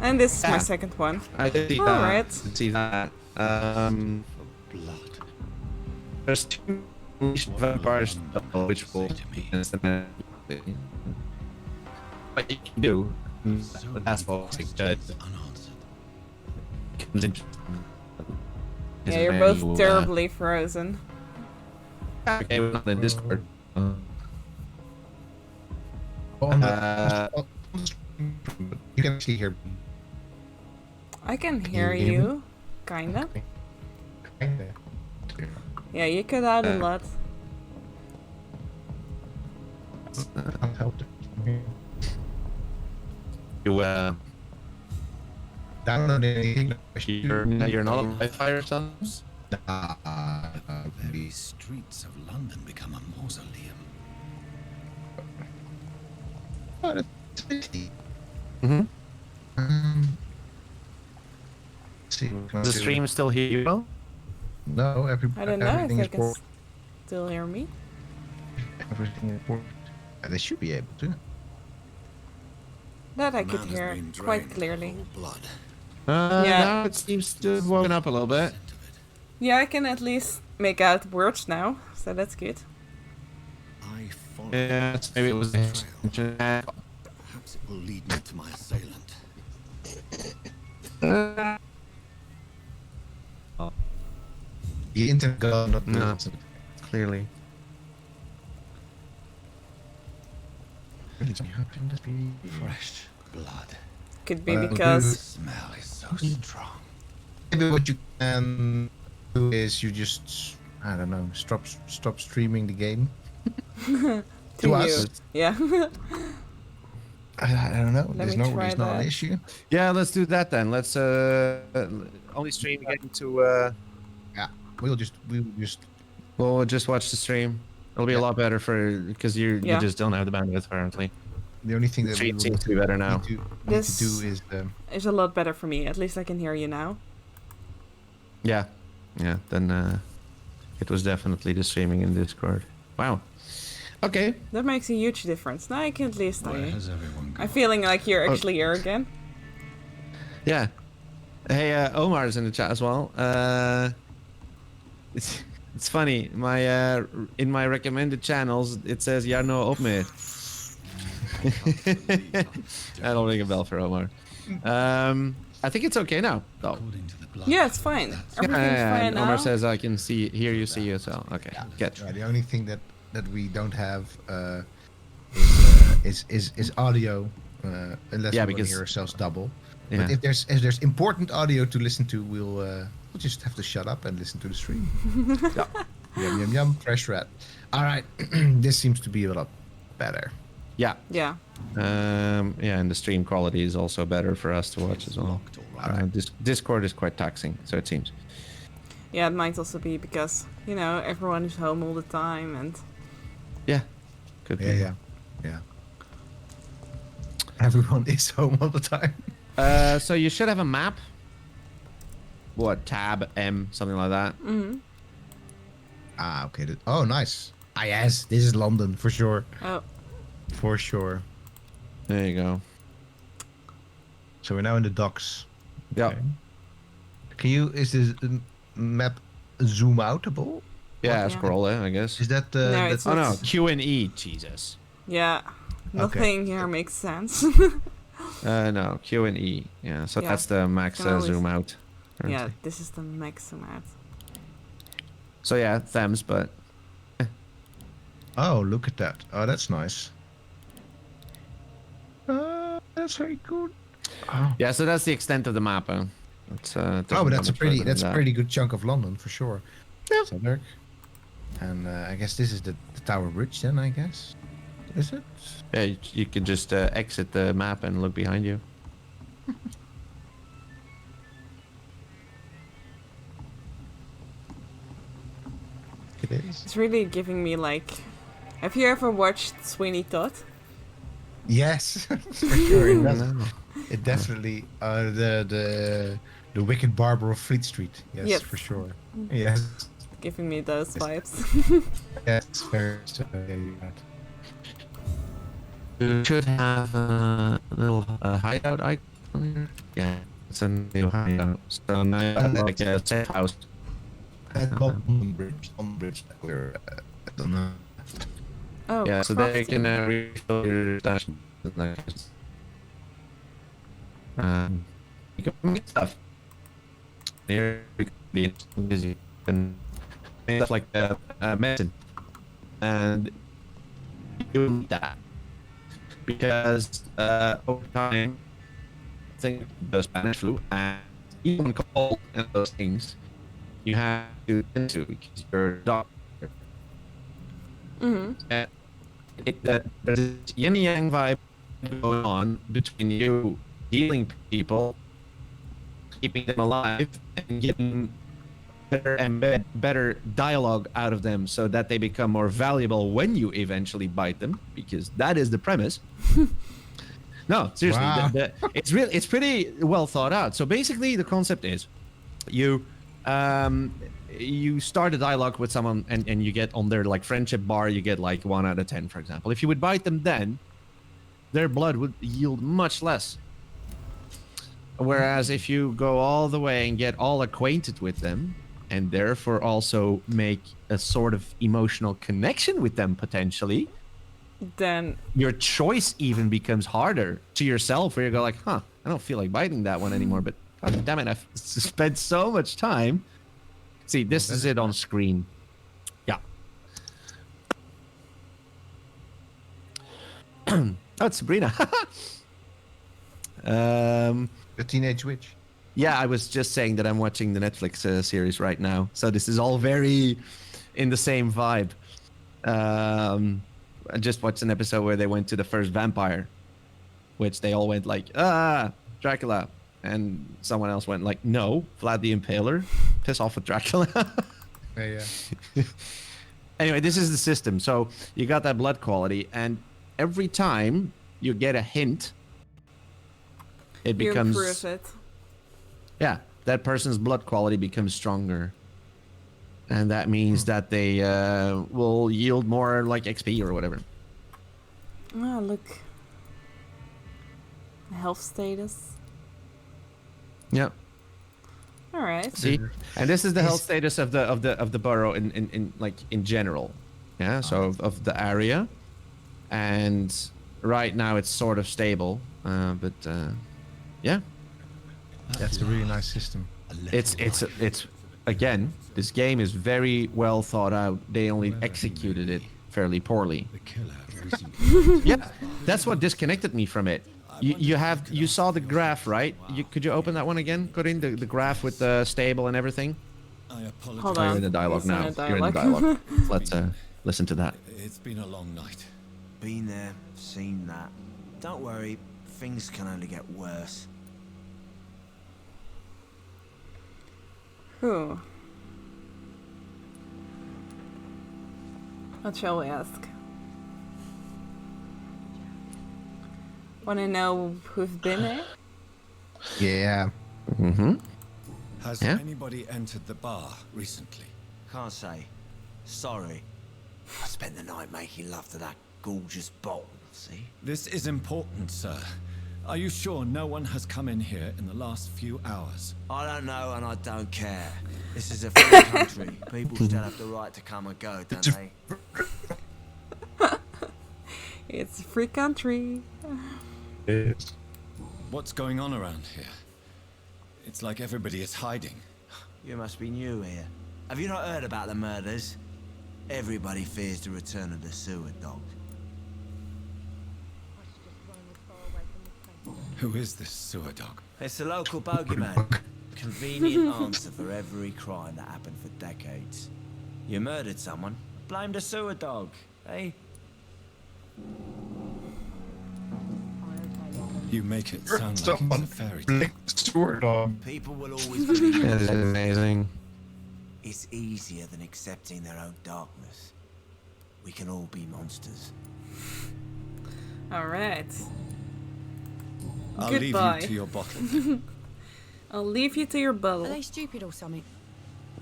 And this is my Yeah. second one. I did see that. Alright. I did see that. Blood. There's two vampires which will what you can do. But that's all like judge Unanswered. comes in. Yeah, you're both terribly frozen. Okay, we're not in Discord. You can see here. I can hear you hear me? you. Kinda. Yeah, you cut out a lot. You Download anything. you're not on Wi-Fi or something. The very streets of London become a mausoleum. Mm-hmm. See, The stream still hear you well? No, I don't know if everything they is can working. still hear me. Everything is working. They should be able to. That I could Man has hear been quite drained of clearly. all blood. Yeah. Now it seems to have woken up a little bit. Scent of it. Yeah, I can at least make out words now, so that's good. I follow Yes, maybe it was. Perhaps it will lead me to my assailant. The internet got not No. Clearly. How can this be? Fresh blood. Could be Well, because The smell is so strong. Maybe what you can do is you just, I don't know, stop streaming the game. to To you. us? Yeah. I don't know. Let There's me no, try it's not an that. issue. Yeah, let's do that then. Let's only stream again to Yeah, we'll just we'll just watch the stream. It'll be a Yeah. lot better for because you Yeah. just don't have the bandwidth apparently. the only thing The that we stream will seems need to be better now. need to This- do is It's a lot better for me. At least I can hear you now. Yeah, yeah. Then it was definitely the streaming in Discord. Wow. Okay. That makes a huge difference. Now I can at least Where hear you. has everyone gone? I'm feeling like you're Oh. actually here again. Yeah. Hey, Omar's in the chat as well. It's funny. My in my recommended channels it says Jarno Opmeer. I don't ring a bell for Omar. I think it's okay now, though. According to the blood. Yeah, it's fine. Everything's fine and now. Omar says I can hear you, see you. So okay, catch. the only thing that we don't have is audio, unless Yeah, we want because- to hear ourselves double. Yeah. But if there's important audio to listen to, we'll just have to shut up and listen to the stream. Yeah. Yum yum yum. Fresh rat. All right, this seems to be a lot better. Yeah. Yeah. Yeah, and the stream quality is also better for us to watch as well. Locked, all right. Discord is quite taxing, so it seems. Yeah, it might also be because, you know, everyone is home all the time and Yeah. Could be. Yeah. Everyone is home all the time. So you should have a map. What, tab M, something like that. Ah, okay. Oh, nice. Ah, yes. This is London for sure. oh, For sure. There you go. So we're now in the docks. Yeah. Okay. Is this map zoom outable? Yeah, Yeah. scroll I guess. Is that No, that's it's Oh no, not. Q and E, Jesus. yeah. Nothing here makes sense. No, Q and E. Yeah, so Yeah. that's the max Can always- zoom out. yeah, currently. this is the maximum out. So yeah, Thames, but Oh, look at that. Oh, that's nice. That's very good. Oh, yeah, so that's the extent of the map. It's, oh but that's a pretty good chunk of London for sure. Yeah. Southwark. And I guess this is the Tower Bridge then, I guess. Is it? Yeah, you can just exit the map and look behind you. It is. It's really giving me like. Have you ever watched Sweeney Todd? Yes, for sure. It, does. No. It definitely the Wicked Barber of Fleet Street. Yes, Yep. for sure. Yes, Giving me those vibes. yes, very. So, yeah, you're right. You should have a little hideout icon here. Yeah, it's a new hideout. So now you have like a safe house. At the bottom bridge that we're on the Oh, Yeah, so they crafting. can refill your stash. You can make stuff. Here you can be because you can make stuff like medicine, and you need that because over time, think the Spanish flu and even cold and those things, you have to tend to because you're a doctor. And there's this yin yang vibe going on between you healing people, keeping them alive, and getting better and better dialogue out of them so that they become more valuable when you eventually bite them, because that is the premise. No, seriously, Wow. it's pretty well thought out. So basically, the concept is you start a dialogue with someone and you get on their like friendship bar, you get like 1 out of 10, for example. If you would bite them then, their blood would yield much less. Whereas if you go all the way and get all acquainted with them and therefore also make a sort of emotional connection with them potentially, Then your choice even becomes harder to yourself, where you go like, huh, I don't feel like biting that one anymore, but God damn it! I've spent so much time. See, this is it on screen. Yeah. Oh, it's Sabrina. The Teenage Witch. Yeah, I was just saying that I'm watching the Netflix series right now, so this is all very in the same vibe. I just watched an episode where they went to the first vampire, which they all went like, Dracula, and someone else went like, no, Vlad the Impaler, piss off with Dracula. Yeah. Anyway, this is the system. So you got that blood quality, and every time you get a hint, it You becomes improve it. yeah, that person's blood quality becomes stronger, and that means that they will yield more like XP or whatever. Oh, look. Health status. Yeah. All right. See, and this is the health status of the borough in like in general, yeah. So of the area, and right now it's sort of stable, but yeah, That's a really nice system. it's again, this game is very well thought out. They only executed it fairly poorly. The killer. Yeah, that's what disconnected me from it. You saw the graph, right? Could you open that one again? Put in the graph with the stable and everything. I apologize. Hold Oh, on. you're in the dialogue It's in now. a You're in the dialogue. dialogue. Let's listen to that. It's been a long night. Been there, seen that. Don't worry, things can only get worse. Who? What shall we ask? Wanna know who's been there? Yeah. Mm-hmm. Has Yeah? anybody entered the bar recently? Can't say. Sorry. I spent the night making love to that gorgeous bottle, see? This is important, sir. Are you sure no one has come in here in the last few hours? I don't know and I don't care. This is a free country. People still have the right to come and go, don't they? It's a free country. Yes. What's going on around here? It's like everybody is hiding. You must be new here. Have you not heard about the murders? Everybody fears the return of the sewer dog. Who is this sewer dog? It's the local bogeyman. Convenient answer for every crime that happened for decades. You murdered someone, blame the sewer dog, eh? You make it sound like it's Someone a fairy tale. Blake Stewart on. People will always believe This is amazing. it's easier than accepting their own darkness. We can all be monsters. All right. I'll Goodbye. leave you to your bottle. then. I'll leave you to your Are bubble. they stupid or something?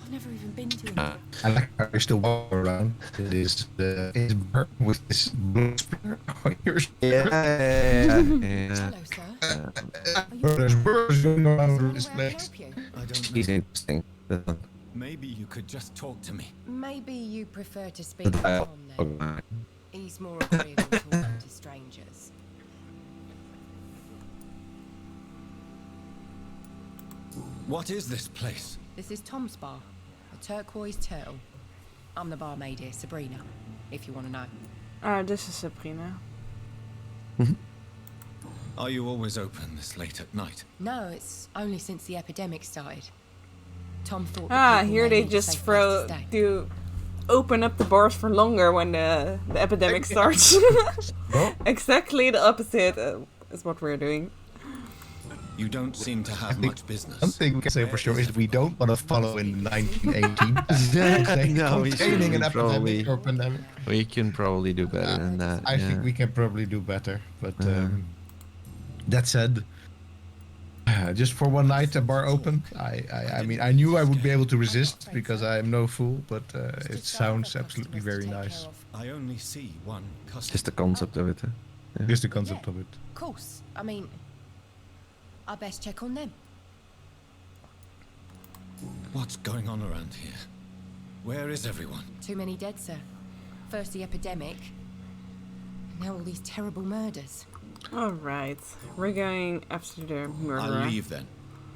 I've never even been to them. I like how you're still walking around. It is his bird with this blue spear on your shoulder. Yeah. Hello, sir. There's birds going around Is this there anywhere I can place. help you? I don't He's know. interesting. Maybe you could just talk to me. Maybe you prefer to speak to Tom then. Oh, He's more agreeable talking to strangers. What is this place? This is Tom's bar, a turquoise turtle. I'm the barmaid here, Sabrina, if you want to know. This is Sabrina. Are you always open this late at night? No, it's only since the epidemic started. Tom thought that people Here may they need a just safe place throw to stay. do open up the bars for longer when the epidemic starts. Exactly the opposite is what we're doing. You don't seem to have much business. One thing we can say for sure is we don't want to follow in 1918. No, we containing an should probably- epidemic or pandemic. We can probably do better than that. I think we can probably do better. But that said, just for one night, a bar open. I mean, I knew I would be able to resist because I am no fool. But it sounds absolutely very nice. I only see one customer. Just the concept of it. Huh? Yeah. Just the concept of it. Of course. I mean, I best check on them. What's going on around here? Where is everyone? Too many dead, sir. First the epidemic, and now all these terrible murders. All right, we're going after the murderer. I'll leave then.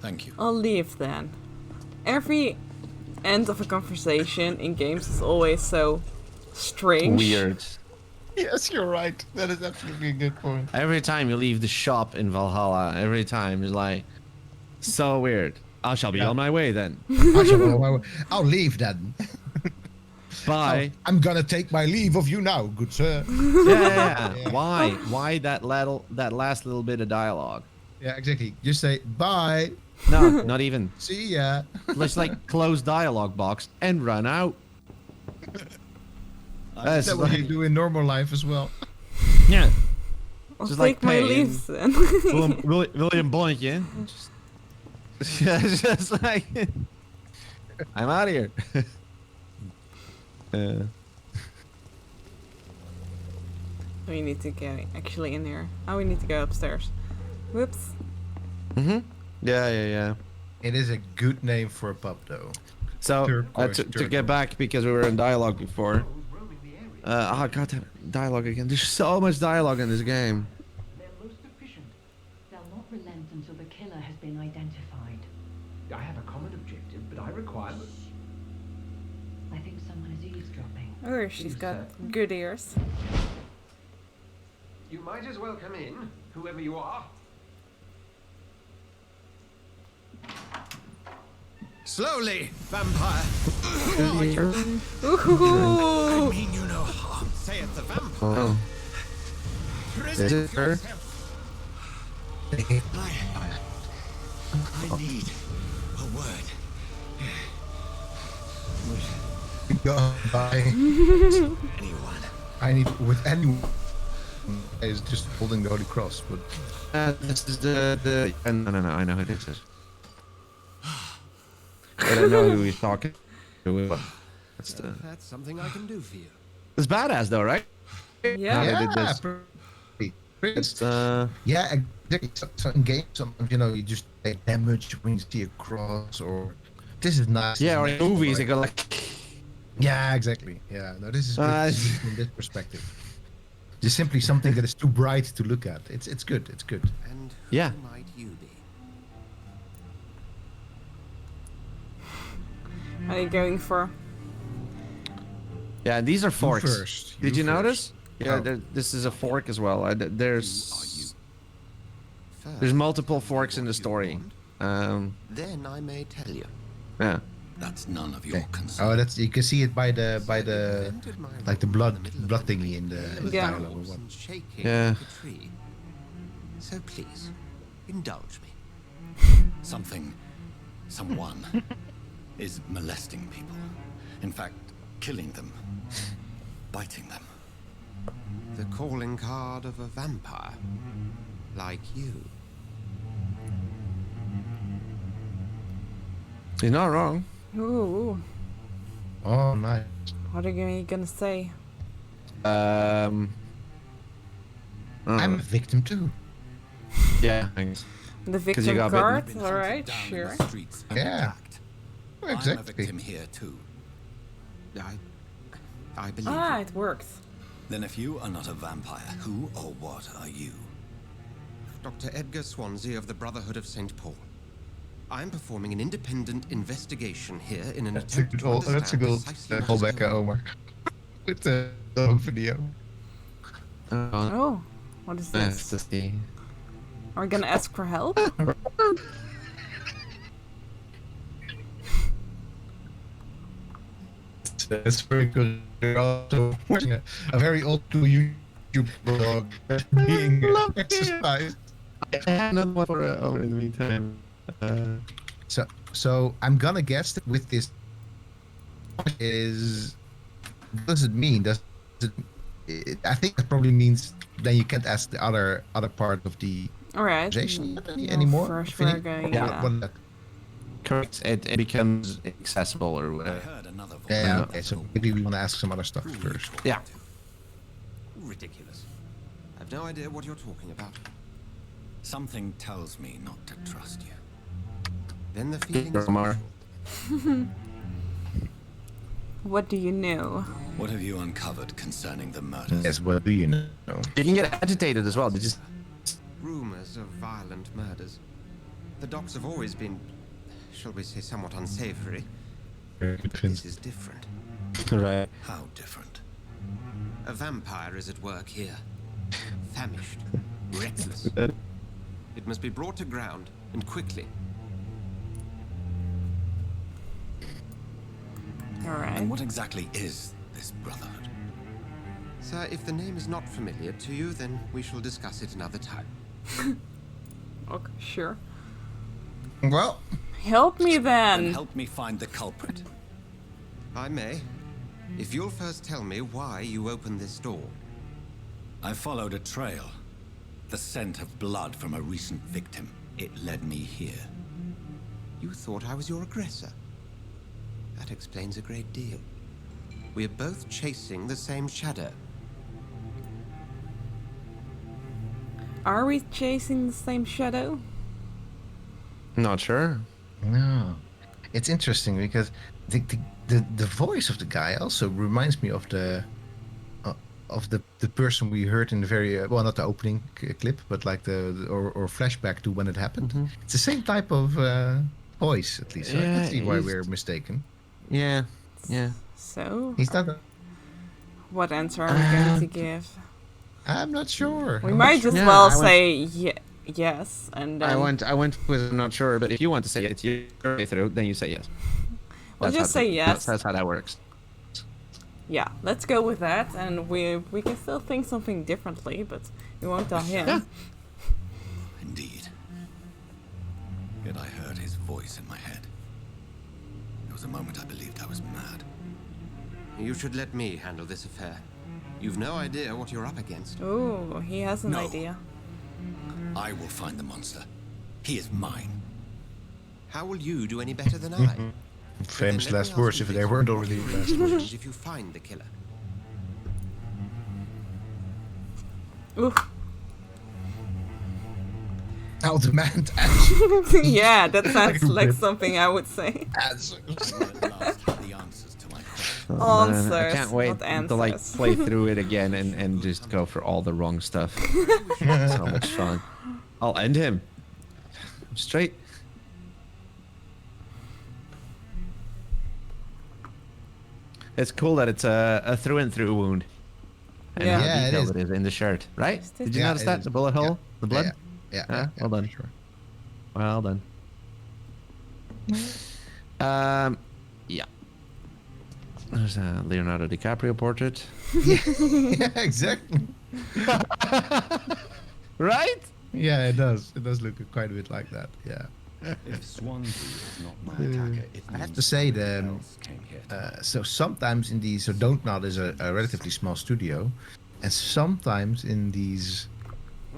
Thank you. I'll leave then. Every end of a conversation in games is always so strange. Weird. Yes, you're right. That is absolutely a good point. Every time you leave the shop in Valhalla, every time it's like so weird. I shall be on my way then. I'll leave then. Bye. I'm gonna take my leave of you now, good sir. Yeah. Why? Why that last little bit of dialogue? Yeah, exactly. Just say bye. No, not even. See ya. Let's like close dialogue box and run out. That's what you do in normal life as well. Yeah. I'll Just take like my pay leaves then. William Bonnetje. Just like I'm out of here. We need to go actually in here. Oh, we need to go upstairs. Whoops. Yeah. It is a good name for a pub, though. So Turquoise, to turquoise. get back because we were in dialogue before. Oh god, dialogue again. There's so much dialogue in this game. They're most efficient. They'll not relent until the killer has been identified. I have a common objective, but I require... I think someone is eavesdropping. Oh, she's got good ears. You might as well come in, whoever you are. Slowly, vampire. Ooh. I mean you no harm. Say it's a vampire. Oh. Present Is it her? yourself. I need a word. Bye. Anyone. I need with anyone. Is just holding the Holy Cross, but This is the no, I know who this is. But I know who he's talking to. That's something I can do for you. It's badass though, right? Yeah. They did this. pretty. It's Yeah, exactly. So in games, sometimes you just take damage when you see a cross, or this is nice. yeah, or in movies they like, go like. yeah, exactly. Yeah, no, this is good from this perspective. Just simply something that is too bright to look at. It's good. It's good. And Yeah. who might you be? What are you going for? Yeah, these are forks. first, Did you you notice? first. Yeah, Oh. this is a fork as well. There's multiple forks in the story. Then I may tell you. Yeah. That's none of your Okay. concern. Oh, that's you can see it by the like the blood thingy in the Yeah. dialogue or what. Shaking Yeah. like a tree. So please, indulge me. Someone is molesting people. In fact, killing them, biting them. The calling card of a vampire, like you. You're not wrong. Ooh. Oh, nice. What are you gonna say? I'm a victim too. Yeah. Thanks. The 'Cause you victim got card? Been Alright, hunted down sure. in the streets and Yeah. attacked. I'm a Exactly. victim here too. I believe Ah, you. it worked. Then if you are not a vampire, who or what are you? Dr. Edgar Swansea of the Brotherhood of St. Paul. I'm performing an independent investigation here in an That's a attempt good, to understand that's a good precisely what is callback, going on. Omar. With the dog video. Oh, what is Nice this? to see. Are we gonna ask for help? That's very good. They're also watching a very old school YouTube blog being exercised. I have another one for in the meantime. So I'm gonna guess that with this is what does it mean? I think it probably means then you can't ask the other part of the Alright. organization No, anymore. First Vinny? we're going, Or yeah. what is that? Correct. It becomes accessible or I whatever. heard another voice. Yeah, okay, so maybe we want to ask some other stuff first. Yeah. Ridiculous. I've no idea what you're talking about. Something tells me not to trust you. Then the feeling is Jaromirr. mutual. What do you know? What have you uncovered concerning the murders? Yes, what do you know? You can get agitated as well. Did you? Rumors of violent murders. The docks have always been, shall we say, somewhat unsavory. Good This is different. Right. How different? A vampire is at work here. Famished. Reckless. It must be brought to ground, and quickly. Alright. And what exactly is this brotherhood? Sir, if the name is not familiar to you, then we shall discuss it another time. Okay, sure. Well, Help me Then then. help me find the culprit. I may. If you'll first tell me why you opened this door. I followed a trail. The scent of blood from a recent victim. It led me here. You thought I was your aggressor. That explains a great deal. We're both chasing the same shadow. Are we chasing the same shadow? Not sure. no. It's interesting because the voice of the guy also reminds me of the person we heard in the very well, not the opening clip, but like or flashback to when it happened. It's the same type of voice, at least. So I Yeah, can see why he's- we're mistaken. Yeah. Yeah. So, He's not. what answer are we going to give? I'm not sure. We I'm might not sure. just Yeah, well I went- say yes, and then I went with not sure, but if you want to say it's your way through, then you say yes. we'll That's just how say the- yes. That's how that works. Yeah, let's go with that, and we can still think something differently, but we won't tell him. Yeah. Indeed. Yet I heard his voice in my head. There was a moment I believed I was mad. You should let me handle this affair. You've no idea what you're up against. Oh, he has an No. idea. I will find the monster. He is mine. How will you do any better than I? Famous Then let last me words, ask if you they this. weren't already What last happens words. if you find the killer? Oof. I'll demand answers. Yeah, that sounds like bit. something I would say. I will at last have the answers to my questions. Oh, man, I Answers, can't wait not to like answers. play through it again and just go for all the wrong stuff. So much fun. I'll end him. Straight. It's cool that it's a through and through wound. And Yeah. how Yeah, it detailed is. it is in the shirt, right? Is it? Did you Yeah, notice it that? is. The bullet hole? The blood? Yeah, well done. for sure. Well done. Yeah. There's a Leonardo DiCaprio portrait. Yeah, exactly. Right? Yeah, it does. It does look quite a bit like that. Yeah. If Swansea is not my attacker, it I have means to say someone the else came here. so sometimes in these, so Don't Nod is a relatively small studio, and sometimes in these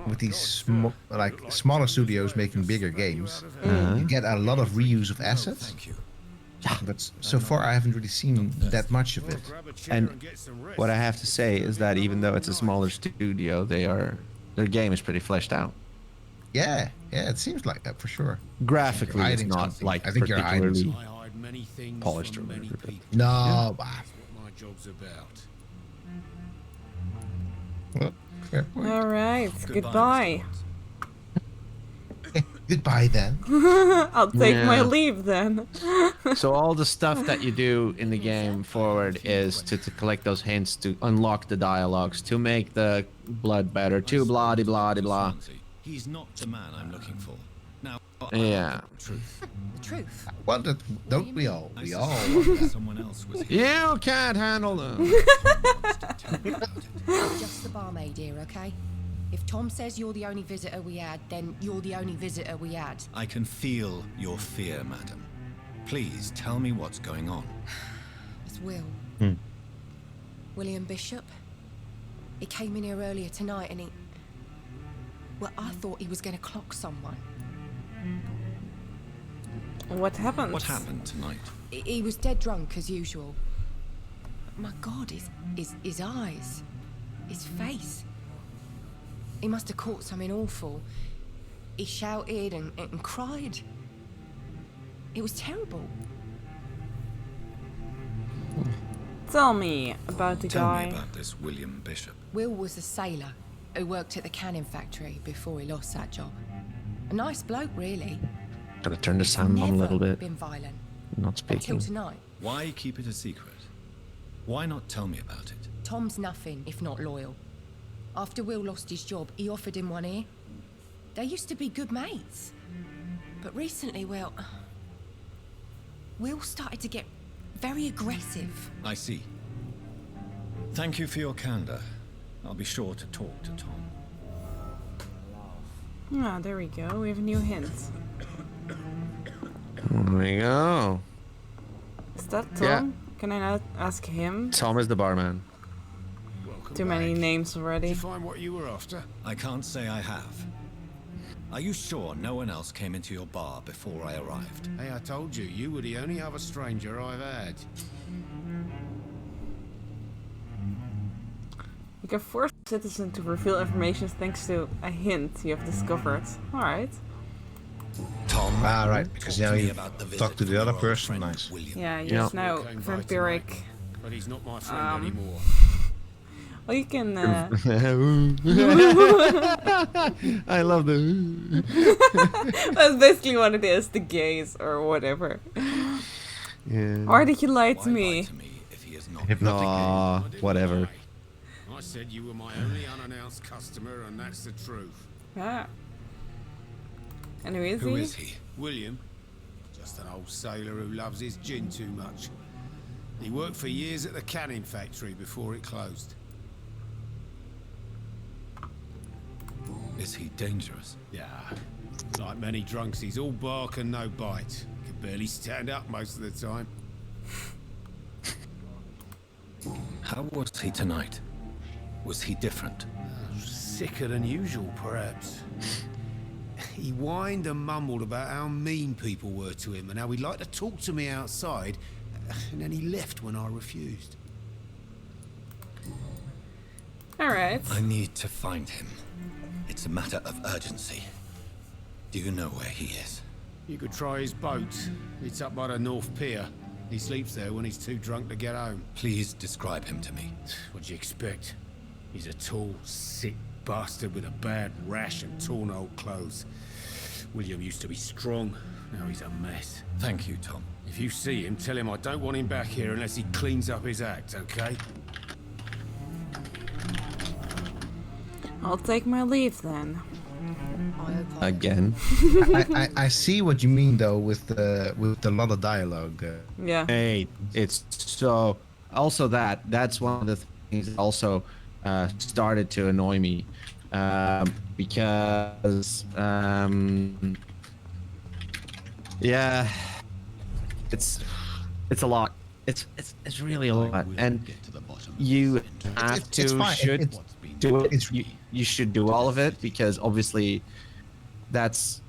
with these smaller studios making bigger games, you get a lot of reuse of assets. Thank you. But so far I haven't really seen that much of it. And what I have to say is that even though it's a smaller studio, their game is pretty fleshed out. Yeah, it seems like that for sure. Graphically, it's hiding not something. like I think you're hiding particularly I hide many things polished or from many whatever. people. No, That's what my job's about. well, fair point. All right, goodbye. Goodbye then. I'll take my Yeah. leave then. So all the stuff that you do in the game forward is to collect those hints, to unlock the dialogues, to make the blood better, to blah de blah de blah. Swansea. He's not the man I'm looking for. Now, Yeah. truth. The truth. Want it? Don't we all? I We all suspect want that. someone else was here. You can't handle them. Just the barmaid here, okay? If Tom says you're the only visitor we had, then you're the only visitor we had. I can feel your fear, madam. Please tell me what's going on. It's Will. William Bishop. He came in here earlier tonight and he... Well, I thought he was going to clock someone. What happened? What happened tonight? He was dead drunk as usual. My God, his eyes, his face. He must have caught something awful. He shouted and cried. It was terrible. Tell me about the Tell guy. me about this William Bishop. Will was a sailor who worked at the canning factory before he lost that job. A nice bloke, really. Gotta turn the He's sound on a never little bit. been violent. Not Until speaking. tonight. Why keep it a secret? Why not tell me about it? Tom's nothing if not loyal. After Will lost his job, he offered him one ear. They used to be good mates. But recently, well, Will started to get very aggressive. I see. Thank you for your candor. I'll be sure to talk to Tom. Ah, there we go. We have a new hint. There we go. Is that Tom? Yeah. Can I not ask him? Tom is the barman. Welcome Too many back. names Did already. you find what you were after? I can't say I have. Are you sure no one else came into your bar before I arrived? Hey, I told you, you were the only other stranger I've had. You can force a citizen to reveal information thanks to a hint you have discovered. Alright. Tom. Ah, right, because talk now to me you about the talk to visit the from other your old person. friend, Nice. William. Yeah, Yeah. he's now Came by vampiric. tonight, but he's not my friend anymore. Well, you can. I love the. That's basically what it is, the gays or whatever. Yeah. Why did you lie to Why me? lie to me if he is not? Hypnotic. Aw, whatever. I said you were my only unannounced customer, and that's the truth. Ah. And who is Who he? is he? William, just an old sailor who loves his gin too much. He worked for years at the canning factory before it closed. Is he dangerous? Yeah, like many drunks, he's all bark and no bite. Can barely stand up most of the time. How was he tonight? Was he different? Sicker than usual, perhaps. He whined and mumbled about how mean people were to him and how he'd like to talk to me outside, and then he left when I refused. Alright. I need to find him. It's a matter of urgency. Do you know where he is? You could try his boat. It's up by the North Pier. He sleeps there when he's too drunk to get home. Please describe him to me. What'd you expect? He's a tall, sick bastard with a bad rash and torn old clothes. William used to be strong. Now he's a mess. Thank you, Tom. If you see him, tell him I don't want him back here unless he cleans up his act, okay? I'll take my leave then. Again. I see what you mean though with the lot of dialogue. Yeah. Hey, it's so. Also, that's one of the things that also started to annoy me, because yeah, it's a lot. It's really a lot, and you have to should do it. You should do all of it because obviously that's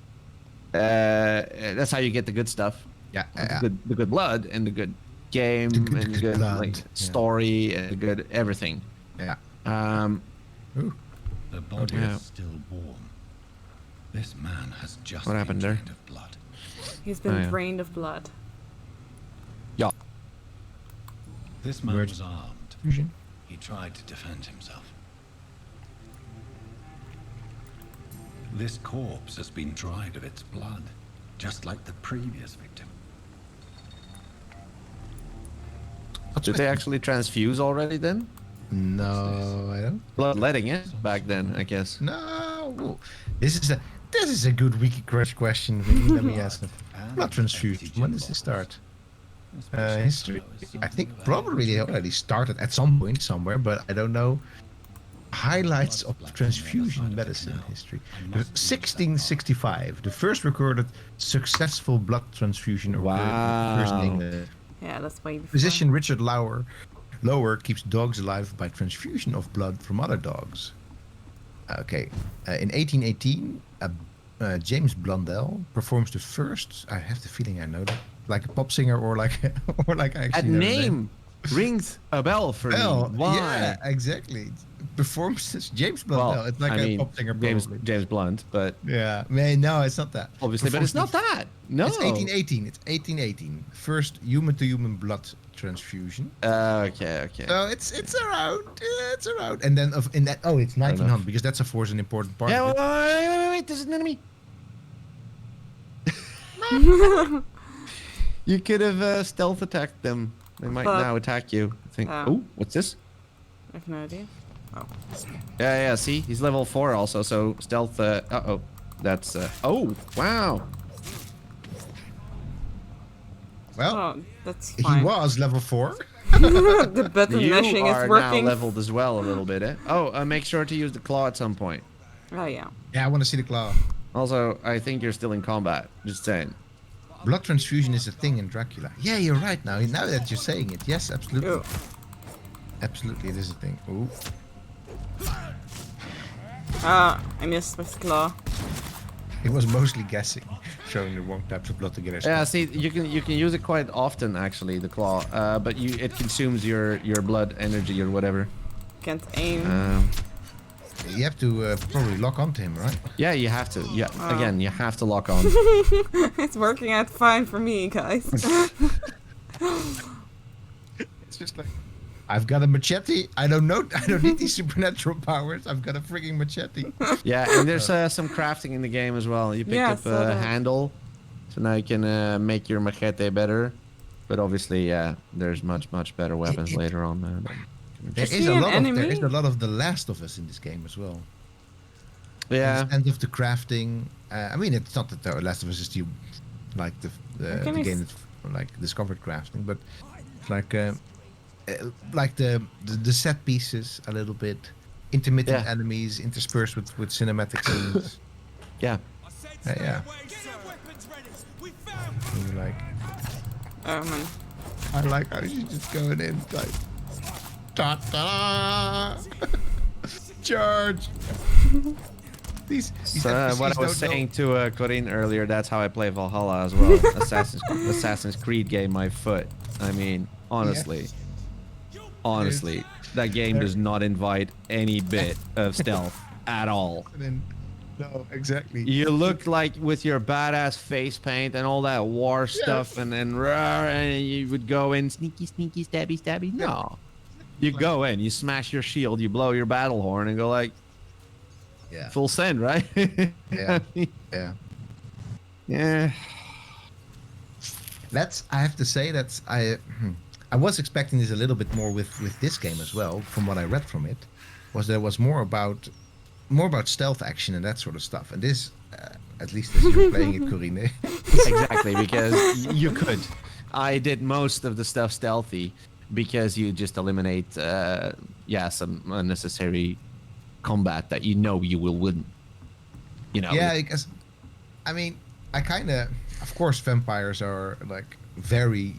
how you get the good stuff. Yeah, the good blood and the good game and the good blood, like yeah. story and the good everything. Yeah. The body yeah. is still warm. This man has just What been happened there? drained of blood. He's been Oh, yeah. drained of blood. Yeah. This man Word. was armed. Fusion. He tried to defend himself. This corpse has been dried of its blood, just like the previous victim. Did they actually transfuse already then? No, I don't. Bloodletting it back then, I guess. No. This is a good wiki crush question. Let me ask it. Blood transfusion. When does it start? History. I think probably they already started at some point somewhere, but I don't know. Highlights of transfusion medicine history. 1665, the first recorded successful blood transfusion occurred first in England. Yeah, that's way before. Physician Richard Lower keeps dogs alive by transfusion of blood from other dogs. Okay, in 1818, James Blundell performs the first. I have the feeling I know that, like a pop singer or like I actually That know the name rings a bell for me. Why? Yeah, exactly. Performs this James Blundell. Well, It's like I a mean, pop singer, probably. James Blunt, but Yeah, man, no, it's not that. obviously, but it's not that. No. It's 1818. It's 1818. First human-to-human blood transfusion. Okay. So it's around. It's around. And then it's 1900 because that's of course an important part. Yeah, of it. wait, this is an enemy. You could have stealth attacked them. They might But- now attack you. I think. Oh. Oh, what's this? I have no idea. Oh. Yeah, see, he's level 4 also, so stealth. Uh-oh, that's. Oh, wow. Well, Oh, that's he fine. was level 4. The button You mashing are is now working. leveled as well a little bit. Oh, make sure to use the claw at some point. Oh yeah. Yeah, I want to see the claw. Also, I think you're still in combat. Just saying. Blood transfusion is a thing in Dracula. Yeah, you're right now. Now that you're saying it. Yes, absolutely. Ew. Absolutely, it is a thing. Ooh. Ah, I missed with claw. It was mostly guessing, showing the wrong types of blood to get us. Yeah, see, you can use it quite often actually, the claw. But it consumes your blood energy or whatever. Can't aim. You have to probably lock onto him, right? Yeah, you have to. Yeah, Oh. again, you have to lock on. It's working out fine for me, guys. It's just like, I've got a machete. I don't need these supernatural powers. I've got a freaking machete. Yeah, and there's some crafting in the game as well. You pick Yeah, I up saw a that. handle, so now you can make your machete better. But obviously, yeah, there's much better weapons later on. There you is see a an lot enemy? there is a lot of The Last of Us in this game as well. Yeah. And of the crafting. I mean, it's not that The Last of Us is the can I game that like discovered crafting, but like the set pieces a little bit, intermittent Yeah. enemies interspersed with cinematic scenes. Yeah. Yeah. And you're like, Oh man. I like how she's just going in like, ta ta, charge. These So NPCs what I was don't know- saying to Corinne earlier, that's how I play Valhalla as well. Assassin's Creed game my foot. I mean, honestly, that game does not invite any bit of stealth at all. No, exactly. You look like with your badass face paint and all that war stuff, and you would go in sneaky, stabby. No, you go in, you smash your shield, you blow your battle horn, and go like, Yeah. full send, right? Yeah. Yeah. Yeah. I have to say I was expecting this a little bit more with this game as well. From what I read from it, there was more about stealth action and that sort of stuff. And this, at least as you're playing it, Corinne. Exactly, because you could. I did most of the stuff stealthy because you just eliminate, some unnecessary combat that you know you will win. You know. Yeah, because I mean, of course, vampires are like very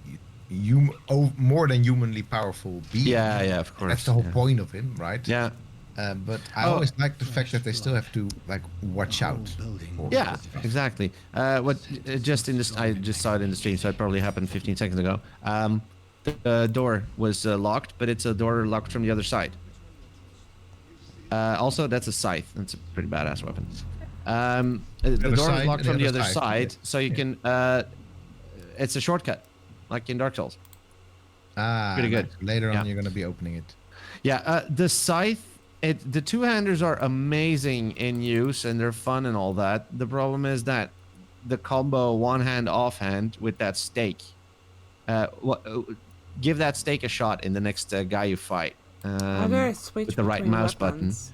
more than humanly powerful beings. Yeah, of course. That's the whole point of him, right? Yeah. But I always like the fact that they still have to like watch out. Yeah, exactly. I just saw it in the stream, so it probably happened 15 seconds ago. The door was locked, but it's a door locked from the other side. Also, that's a scythe. That's a pretty badass weapon. The door is locked from the other side, so you can. It's a shortcut, like in Dark Souls. Pretty good. Later on, Yeah. you're gonna be opening it. Yeah, the scythe. The two-handers are amazing in use and they're fun and all that. The problem is that the combo one-hand offhand with that stake. Give that stake a shot in the next guy you fight. How do I switch with the right between mouse weapons?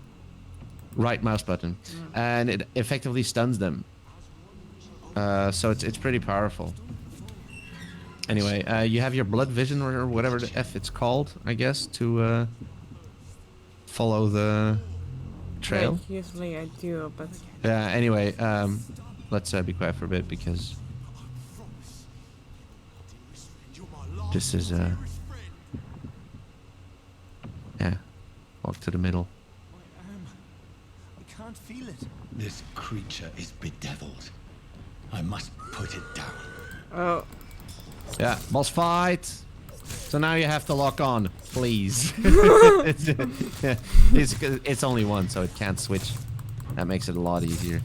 button. Right mouse button, and it effectively stuns them. So it's pretty powerful. Anyway, you have your blood vision or whatever the F it's called, I guess, to follow the trail. Like, usually I do, but Anyway, let's be quiet for a bit because this is walk to the middle. I can't feel it. This creature is bedeviled. I must put it down. oh, Yeah, boss fight. So now you have to lock on, please. it's only one, so it can't switch. That makes it a lot easier.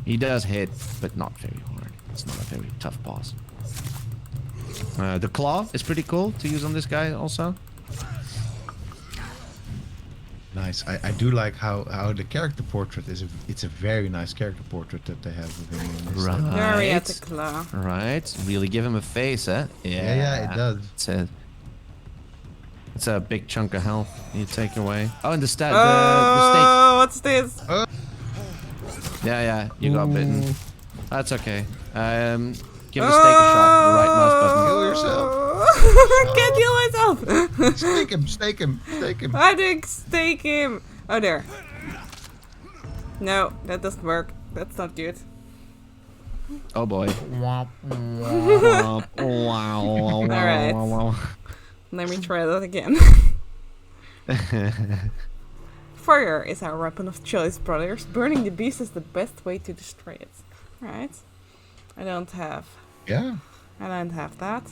He does hit, but not very hard. It's not a very tough boss. The claw is pretty cool to use on this guy also. Nice. I do like how the character portrait is. It's a very nice character portrait that they have of him. In this Right. Very at the claw. Right. Really give him a face, eh? Yeah, it does. It's a big chunk of health you take away. Oh, and the steak. Oh, what's this? Yeah, you got bitten. That's okay. Give the steak a shot. The right mouse button. Kill yourself. I can't heal myself. Stake him. I didn't stake him. Oh, there. No, that doesn't work. That's not good. Oh boy. Alright. Let me try that again. Fire is our weapon of choice, brothers. Burning the beast is the best way to destroy it. Right. I don't have that.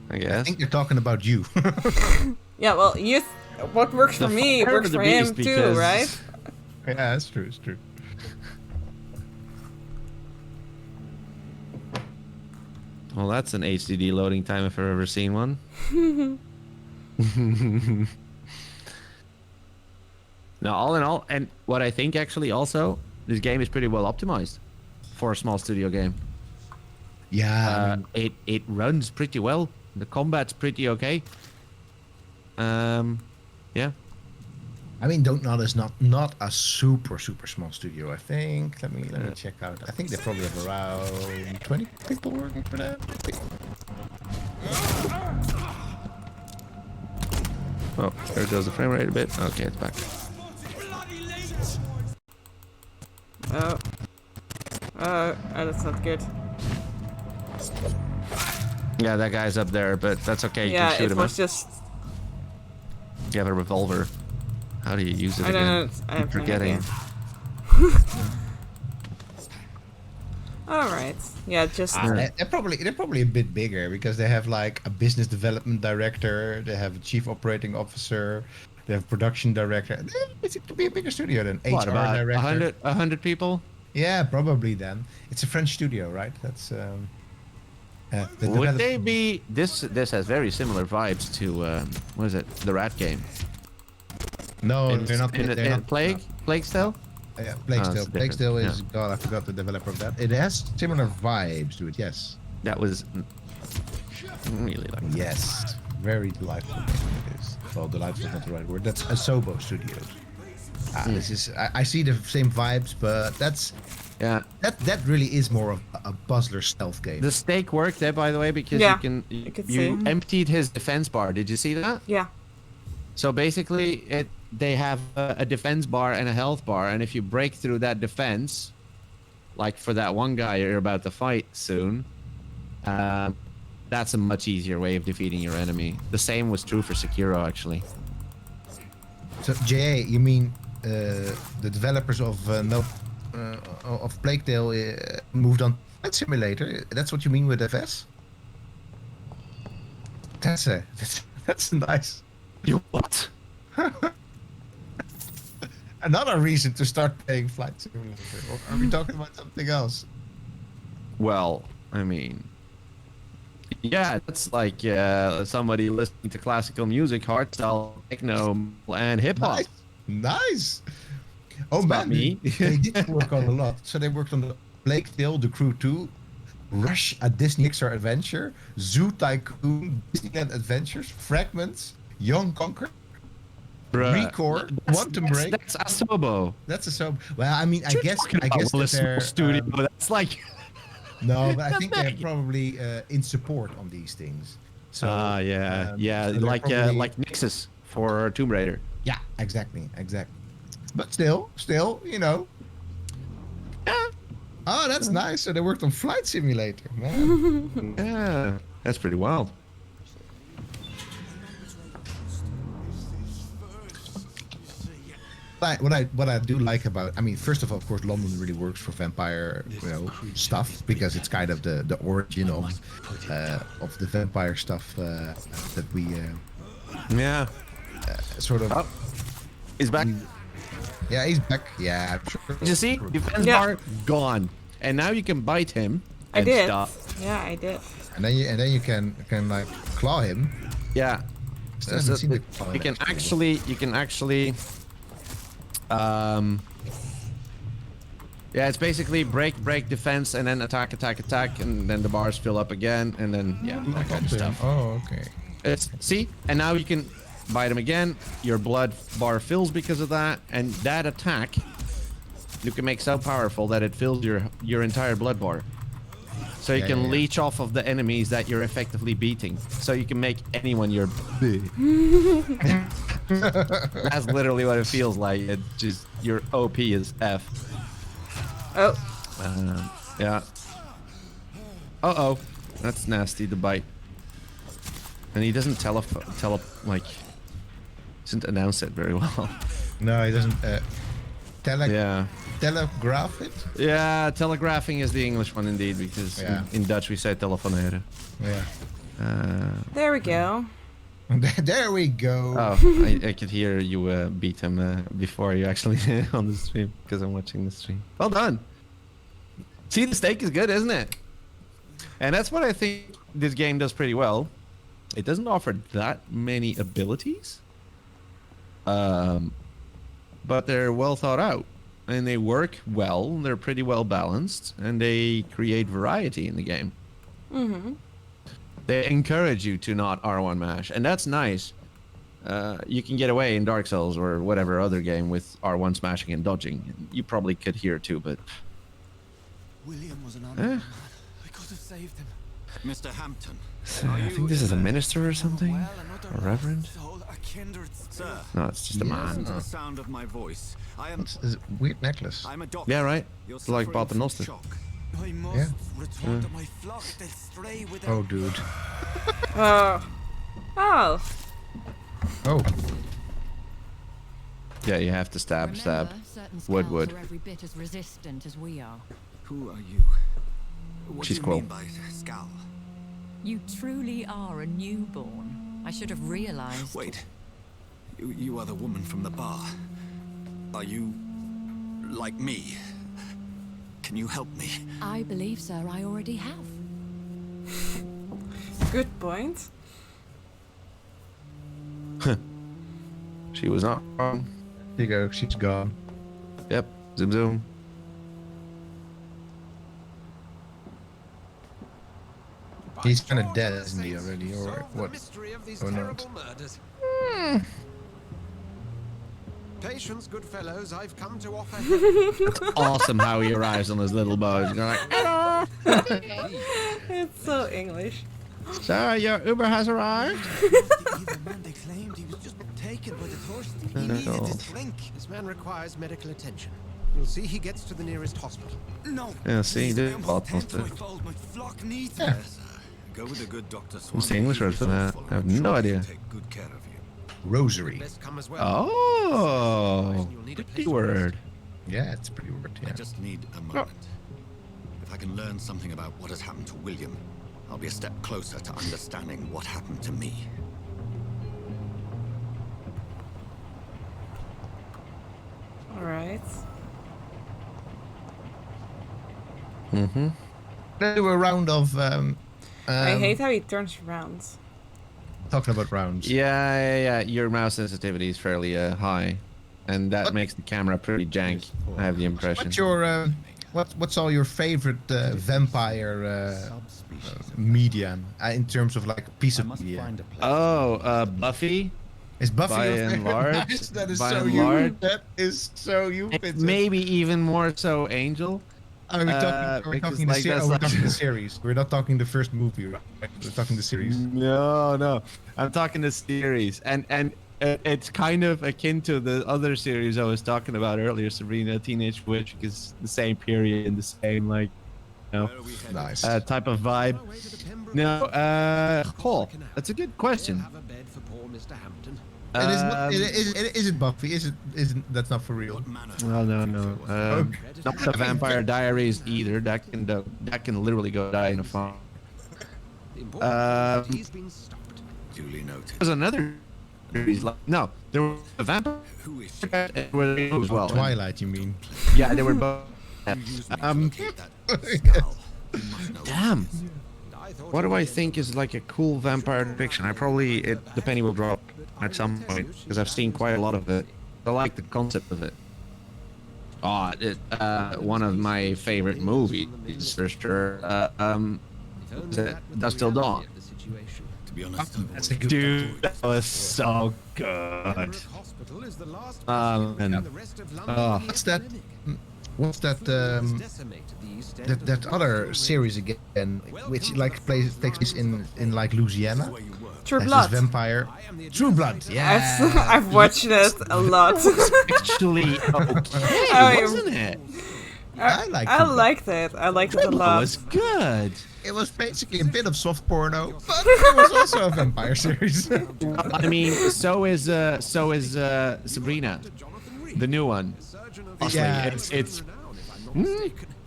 I guess. I think you're talking about you. Yeah, well, what works for me works for him too, right? Yeah, that's true. It's true. Well, that's an HDD loading time if I've ever seen one. Now, all in all, and what I think actually also, this game is pretty well optimized for a small studio game. Yeah, it runs pretty well. The combat's pretty okay. Yeah. I mean, Don't is not a super small studio. I think. Let me check out. I think they probably have around 20 people working for that. Oh, there goes the frame rate a bit. Okay, it's back. Oh, that's not good. Yeah, that guy's up there, but that's okay. You can shoot him. Yeah, it was just. You have a revolver. How do you use it I again? don't know. I have forgetting. All right. Yeah, just. They're probably a bit bigger because they have like a business development director. They have a chief operating officer. They have production director. It seems to be a bigger studio than What, HR about director. 100 people? Yeah, probably then. It's a French studio, right? That's. Would they be? This has very similar vibes to what is it? The Rat game. No, they're not. They're not Plague. Plague Tale. Yeah, Plague Tale. Plague Tale is yeah. God. I forgot the developer of that. It has similar vibes to it. Yes. That was really like. Yes, very delightful. It is. Well, delightful is not the right word. That's Asobo Studios. This is. I see the same vibes, but that's. Yeah. That really is more of a puzzler stealth game. The stake worked there, by the way, because you emptied his defense bar. Did you see that? Yeah. So basically, they have a defense bar and a health bar, and if you break through that defense, like for that one guy you're about to fight soon, that's a much easier way of defeating your enemy. The same was true for Sekiro, actually. So, JA, you mean the developers of Plague Tale moved on Flight Simulator? That's what you mean with FS? That's nice. You what? Another reason to start playing Flight Simulator. Or are we talking about something else? Well, I mean, yeah, that's like somebody listening to classical music, hardstyle, techno, and hip hop. Nice. Oh it's man, me. They did work on a lot. So they worked on the Plague Tale, The Crew 2, Rush, a Disney Pixar adventure, Zoo Tycoon, Disneyland Adventures, Fragments, Young Conquer, Recore, Quantum Break. That's Asobo. That's Asobo. Well, I mean, I guess that they're studio. That's like. No, but I think they're probably in support on these things. So. Yeah, so like probably... like Nixus for Tomb Raider. Yeah, exactly. But still, you know. Yeah. Oh, that's nice. So they worked on Flight Simulator, man. Yeah, that's pretty wild. What I do like about, I mean, first of all, of course, London really works for vampire, stuff because it's kind of the origin of the vampire stuff that we sort of. Oh, he's back. Yeah, he's back. Yeah, I'm sure. Did you see? Defense bar gone, and now you can bite him. I and did. Stuff. Yeah, I did. And then you can like claw him. Yeah. I haven't seen the you can actually yeah, it's basically break, defense, and then attack, and then the bars fill up again, and then yeah, that kind of stuff. Oh, okay. See, and now you can bite him again. Your blood bar fills because of that, and that attack you can make so powerful that it fills your entire blood bar. So you can leech off of the enemies that you're effectively beating. So you can make anyone your. That's literally what it feels like. It just your OP is F. Oh. Yeah. Uh-oh. That's nasty to bite. And he doesn't doesn't announce it very well. No, he doesn't. Yeah. Telegraph it? Yeah, telegraphing is the English one indeed, because in Dutch we say telefoneren. Yeah. There we go. There we go. Oh, I could hear you beat him before you actually on the stream, because I'm watching the stream. Well done. See, the steak is good, isn't it? And that's what I think this game does pretty well. It doesn't offer that many abilities, but they're well thought out, and they work well. They're pretty well balanced, and they create variety in the game. Mm-hmm. They encourage you to not R1 mash, and that's nice. You can get away in Dark Souls or whatever other game with R1 smashing and dodging. You probably could here too, but... William was an honorable man. I could have saved him. Mr. Hampton. So, I think this is a minister or something? A reverend? Sir. No, it's just a man. Listen to the sound of my voice. I am... It's a weird necklace. I'm a doctor. Yeah, right. You're It's like suffering from Paternoster. shock. I must return to my flock. They'll stray without... Oh, dude. Oh. Oh. Yeah, you have to stab. Wood. Are every bit as resistant as we are. Who are you? What She's do you cool. mean by Scal? You truly are a newborn. I should have realized. Wait. You are the woman from the bar. Are you... like me? Can you help me? I believe, sir, I already have. Good point. She was not wrong. There you go, she's gone. Yep. Zoom. He's kind of dead, isn't he, already, or what? Or not? Patience, good fellows, I've come to offer It's awesome how he arrives on his little boat. You're like, hello! It's so English. Sir, your Uber has arrived. The man they claimed he was just taken by the thirst. He needed to drink. This man requires medical attention. We'll see he gets to the nearest hospital. No. Yeah, see, please, he I did. am Well, content to my fault. My flock needs me. Go with a good Dr. Swan. What's the English word for that? I have no idea. Take good care of you. Rosary. Best come as well. Oh, pretty word. Yeah, it's a pretty word, I yeah. just need a moment. If I can learn something about what has happened to William, I'll be a step closer to understanding what happened to me. Alright. Mm-hmm. Let's do a round of... I hate how he turns around. Talking about rounds. Yeah. Your mouse sensitivity is fairly high, and that makes the camera pretty jank. I have the impression. What's your... what's all your favorite vampire media in terms of like piece of media? Oh, Buffy. Is Buffy by your and favorite? large? Nice. That is by so and you. large. That is so you. Maybe even more so Angel. Are we talking the series? We're talking the series. We're not talking the first movie, right? We're talking the series. No. I'm talking the series, and it's kind of akin to the other series I was talking about earlier, Sabrina, Teenage Witch, because the same period and the same Nice. type of vibe. No, Paul, that's a good question. Have a bed for poor Mr. Hampton. It is not, is it Buffy? Isn't that's not for real? No. Not the Vampire Diaries either. That can literally go die in a farm. He's been stopped. Duly noted. There's another series. No, there was a Vampire. Who is she? As well. Twilight, you mean? Yeah, they were both. Damn. What do I think is like a cool vampire depiction? The penny will drop. at some point because I've seen quite a lot of it. I like the concept of it. Oh, one of my favorite movies for sure. Dusk Till Dawn. To be honest, That's a good Dude, that was so good. And What's that? What's that? That other series again, which like takes place in like Louisiana. True As Blood. this vampire. True Blood. Yeah. I've watched it a lot. Actually, okay, I- wasn't it? I like. I liked it. I liked it a It lot. was good. It was basically a bit of soft porno, but it was also a vampire series. I mean, so is Sabrina, the new one. Honestly, Yeah. it's.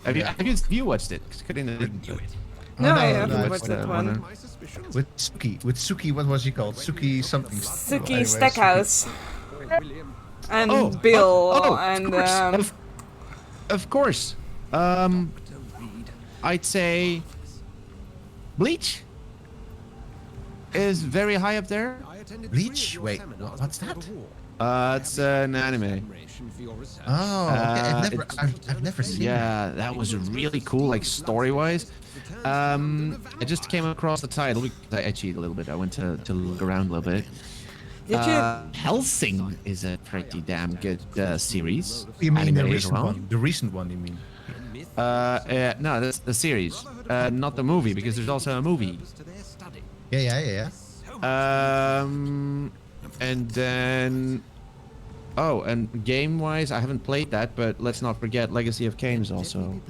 Have you watched it? 'Cause Karina didn't do it. No, I no, haven't no, watched it's that one. With Suki, what was she called? Suki something. Suki Anyway, Stackhouse. And Oh, Bill oh, and of course. I'd say Bleach is very high up there. Bleach? Wait, what's that? It's an anime. Oh, okay. I've never seen it. Yeah, that was really cool, like story-wise. I just came across the title because I cheated a little bit. I went to look around a little bit. Did you? Helsing is a pretty damn good series. You mean the Anime as recent well. one? The recent one, you mean? No, that's the series, not the movie, because there's also a movie. Yeah. And then, and game-wise, I haven't played that, but let's not forget Legacy of Kain is also.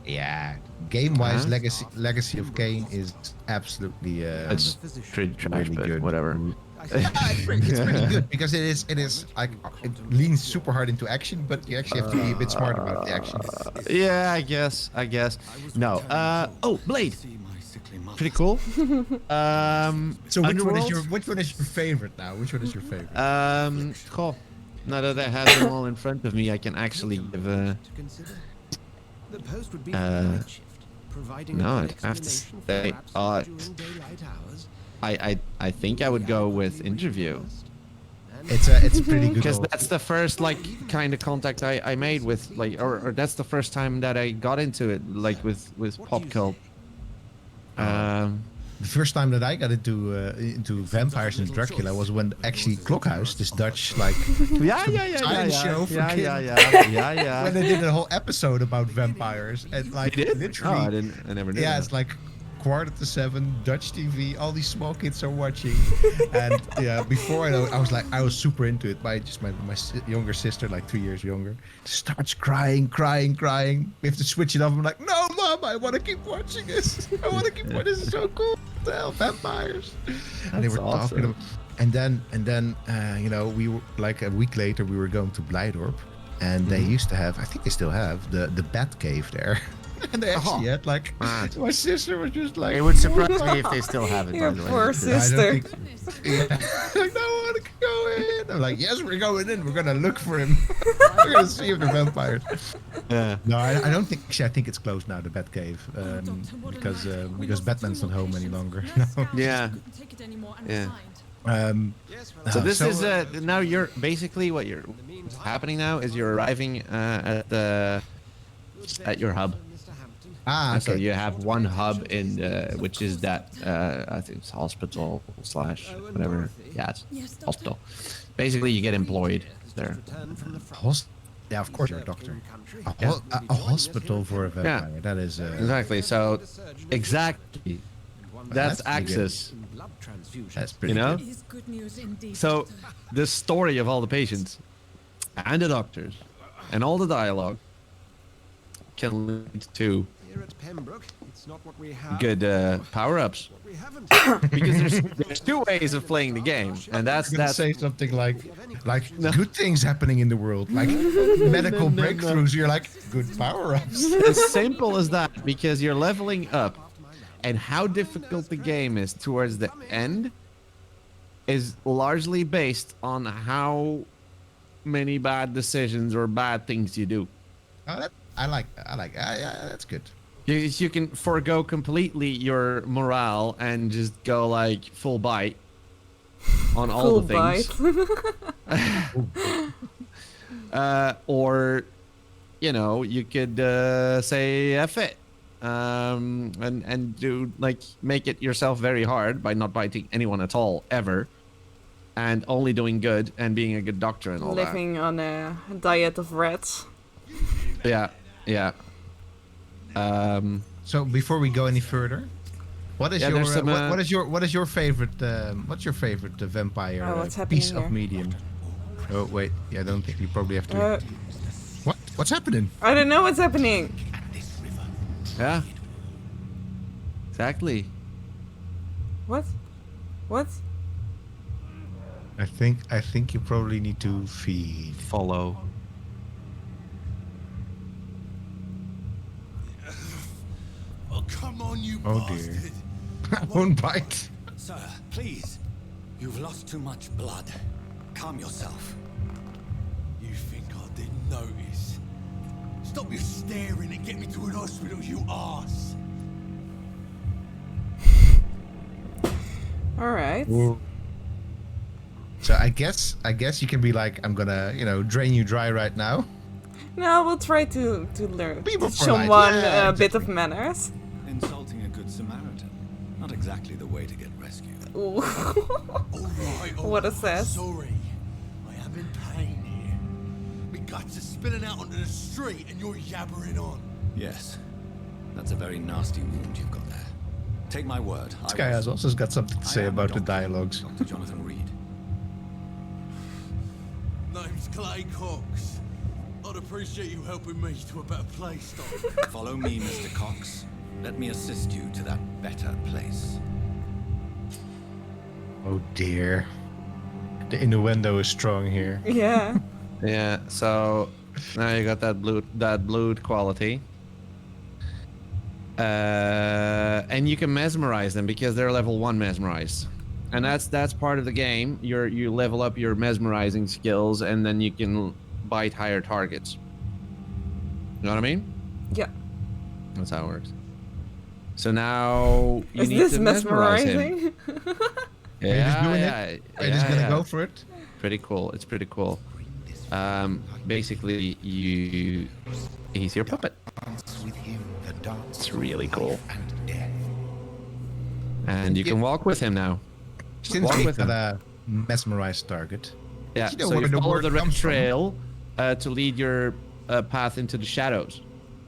Yeah. Game-wise, Huh? Legacy of Kain is absolutely. It's pretty trash, really but good. whatever. It's pretty good because it is like it leans super hard into action, but you actually have to be a bit smart about the action. Yeah, I guess. No. Blade. Pretty cool. So which Underworld? one is your favorite now? Which one is your favorite? Cool. Now that I have them all in front of me, I can actually give a. No, I'd have to say. I think I would go with Interview. It's pretty good. Because that's the first like kind of contact I made with like, or that's the first time that I got into it, like with pop cult. The first time that I got into vampires and Dracula was when actually Klokhuis, this Dutch like science show, yeah. when they did a whole episode about vampires and like You did? literally. I never knew. Yeah, that. it's like 6:45 Dutch TV. All these small kids are watching, and yeah, before I know, I was super into it. My younger sister, like 2 years younger, starts crying. We have to switch it off. I'm like, no, mom, I want to keep watching this. I want to keep watching. This is so cool. What the hell, vampires. And they were talking about, and then we were like a week later we were going to Blijdorp, and they used to have, I think they still have the Bat Cave there. And they actually had like my sister was just like, It would surprise me if they still have it. Your by the way. poor sister. like, no, I want to go in. I'm like, yes, we're going in. We're gonna look for him. We're gonna see if they're vampires. Yeah. No, I don't think. Actually, I think it's closed now, the Bat Cave, because Batman's not home any longer. No. Yeah. Yeah. So this is now you're basically what's happening now is you're arriving at your hub. Okay. So you have one hub in which is that I think it's hospital / whatever. Yeah, it's hospital. Basically, you get employed there. Yeah, of course you're a doctor. A hospital for a vampire. Yeah. That is Exactly. So exactly. That's access. That's pretty. You know. It is good news indeed. So the story of all the patients and the doctors and all the dialogue can lead to good power-ups. Because there's two ways of playing the game, and that's Say something like good things happening in the world, like medical breakthroughs. You're like good power-ups. as simple as that, because you're leveling up, and how difficult the game is towards the end is largely based on how many bad decisions or bad things you do. I like that. Yeah, that's good. You can forego completely your morale and just go like full bite on all Full the things. Or, you know, you could say F it. And do like make it yourself very hard by not biting anyone at all ever, and only doing good and being a good doctor and all Living on a diet of rats. that. Yeah. So before we go any further, what is Yeah, your there's some, what is your favorite what's your favorite vampire what's happening piece here? of medium? Oh wait, yeah, I don't think you probably have to. What's happening? I don't know what's happening. Yeah. Exactly. What? What? I think you probably need to feed. Follow. Oh, come on, you Oh bastard. dear. I won't bite. Sir, please. You've lost too much blood. Calm yourself. You think I didn't notice? Stop your staring and get me to an hospital, you arse. Alright. So I guess you can be like, I'm gonna, you know, drain you dry right now. No, we'll try to learn. Be more Teach polite. someone Yeah, a bit of manners. Insulting a good Samaritan. Not exactly the way to get rescued. Ooh. Alright, What a sass. Sorry. I am in pain here. My guts are spilling out onto the street and you're yabbering on. Yes. That's a very nasty wound you've got there. Take my word. This guy has also got something to say about the dialogues. Dr. Jonathan Reed. Name's Clay Cox. I'd appreciate you helping me to a better place, Doc. Follow me, Mr. Cox. Let me assist you to that better place. Oh dear. The innuendo is strong here. Yeah. Yeah. So now you got that blood quality. And you can mesmerize them because they're level 1 mesmerized, and that's part of the game. You level up your mesmerizing skills, and then you can bite higher targets. You know what I mean? Yeah. That's how it works. So now you Is need this to mesmerize him. mesmerizing? Yeah. Are you just gonna go for it? Pretty cool. It's pretty cool. Basically, he's your puppet. It's really cool. And you can walk with him now. Since Walk we with him. got a mesmerized target. Yeah, You know so where you the follow word the red comes from. trail to lead your path into the shadows.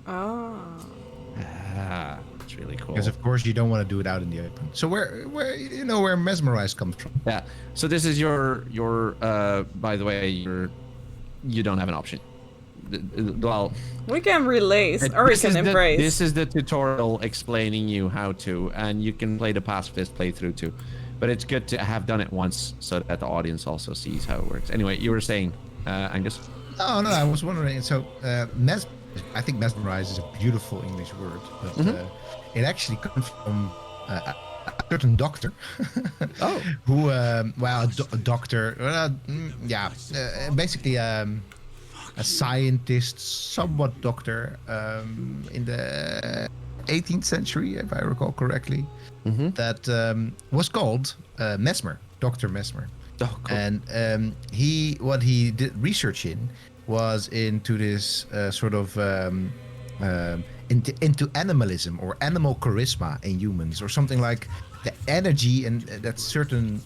Oh. Ah, it's really cool. Because of course you don't want to do it out in the open. So where you know where mesmerized comes from? Yeah. So this is your by the way, you don't have an option. Well, We can release, or we can embrace. This is the tutorial explaining you how to, and you can play the pacifist playthrough too. But it's good to have done it once so that the audience also sees how it works. Anyway, you were saying, Angus? No, I was wondering. So I think mesmerize is a beautiful English word, but it actually comes from a certain doctor. Oh. Who, well, a doctor. Basically. A scientist, somewhat doctor, in the 18th century, if I recall correctly, that was called Mesmer, Dr. Mesmer. Oh, cool. And what he did research in was into this sort of into animalism or animal charisma in humans, or something like the energy and that certain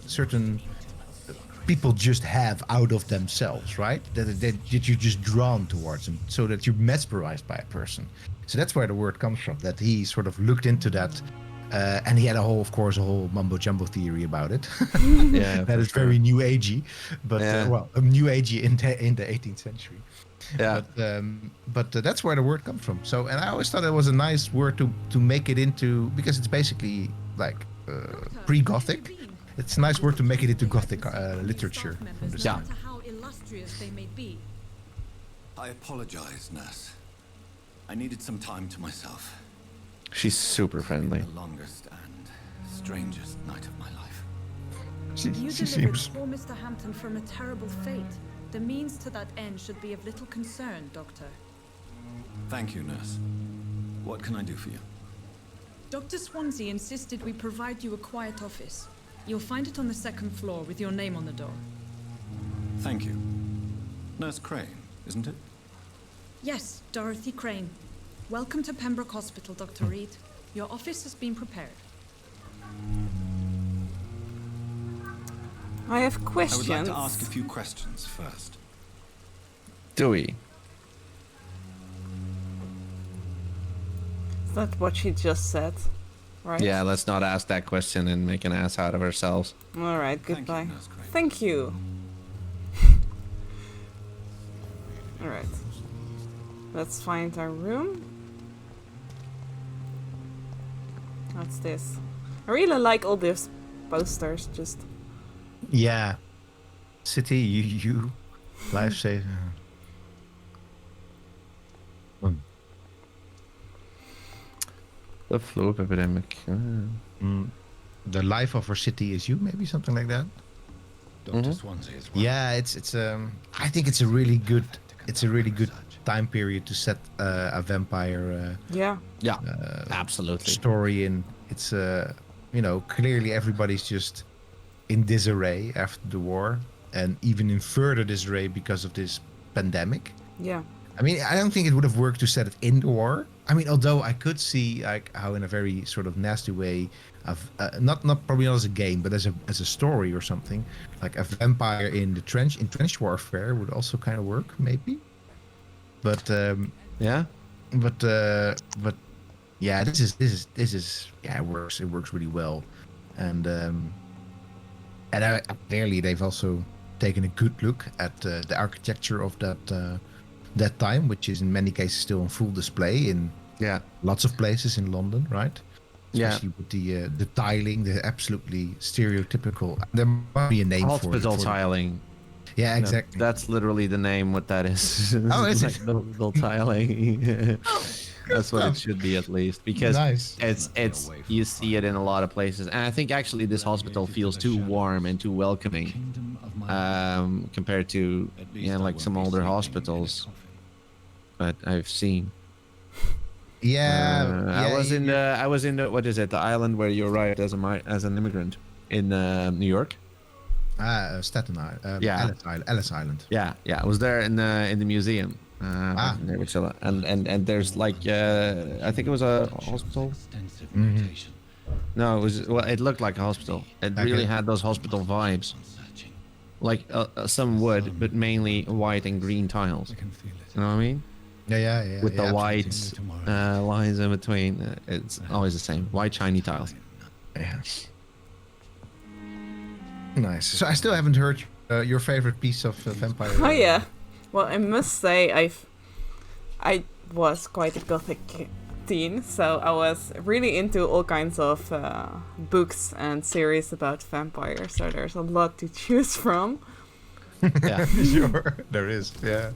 people just have out of themselves, right? That you're just drawn towards them, so that you're mesmerized by a person. So that's where the word comes from. That he sort of looked into that, and he had a whole mumbo jumbo theory about it. Yeah, that is very new agey, but new agey in the 18th century. Yeah. But that's where the word comes from. So, and I always thought it was a nice word to make it into, because it's basically like pre-Gothic. It's a nice word to make it into Gothic literature from this time. How illustrious they may be. I apologize, nurse. I needed some time to myself. She's super friendly. The longest and strangest night of my life. She You delivered seems. poor Mr. Hampton from a terrible fate. The means to that end should be of little concern, Doctor. Thank you, nurse. What can I do for you? Dr. Swansea insisted we provide you a quiet office. You'll find it on the second floor with your name on the door. Thank you. Nurse Crane, isn't it? Yes, Dorothy Crane. Welcome to Pembroke Hospital, Dr. Reed. Your office has been prepared. I have I questions. would like to ask a few questions first. Do we? Is that what she just said? Right? Yeah, let's not ask that question and make an ass out of ourselves. All right, goodbye. Thank you. All right. Let's find our room. What's this? I really like all these posters. Just Yeah. City, you, lifesaver. The flu epidemic. The life of our city is you, maybe something like that. Dr. Swansea as well. Yeah, it's I think it's a really good time period to set a vampire yeah. Absolutely. story in. It's you know, clearly everybody's just in disarray after the war, and even in further disarray because of this pandemic. Yeah. I mean, I don't think it would have worked to set it in the war. I mean, although I could see like how in a very sort of nasty way of not probably not as a game, but as a story or something, like a vampire in trench warfare would also kind of work maybe. But yeah, but yeah, this is yeah, it works really well, and clearly they've also taken a good look at the architecture of that time, which is in many cases still on full display in lots of places in London, right? Especially with the tiling, the absolutely stereotypical. There might be a name for it. Hospital tiling. Yeah, exactly. That's literally the name. What that is. Oh, is like it? Hospital tiling. That's what it should be at least, because it's you see it in a lot of places, and I think actually this hospital feels too warm and too welcoming compared to like some older hospitals that I've seen. I was in the what is it, the island where you arrived as an immigrant in New York. Staten Island. Yeah. Ellis Island. Yeah, I was there in the museum. And there's like I think it was a hospital. No, it looked like a hospital. It really had those hospital vibes, like some wood, but mainly white and green tiles. You know what I mean? Yeah. With the white lines in between, it's always the same white shiny tiles. Yeah. Nice. So I still haven't heard your favorite piece of vampire. Oh yeah. Well, I must say I was quite a gothic teen, so I was really into all kinds of books and series about vampires. So there's a lot to choose from. Yeah, sure, there is. Yeah.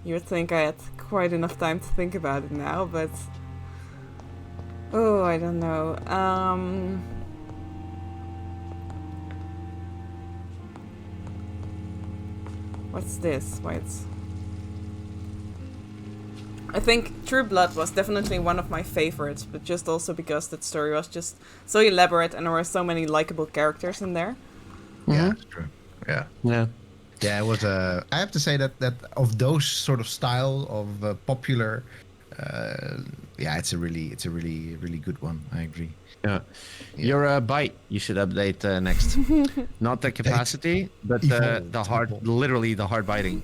You would think I had quite enough time to think about it now, but oh, I don't know. What's this? I think True Blood was definitely one of my favorites, but just also because that story was just so elaborate and there were so many likable characters in there. Yeah, that's true. Yeah. Yeah, it was I have to say that of those sort of style of popular, it's a really good one. I agree. Yeah. Your bite, you should update next. Not the capacity, but the hard, literally the hard biting.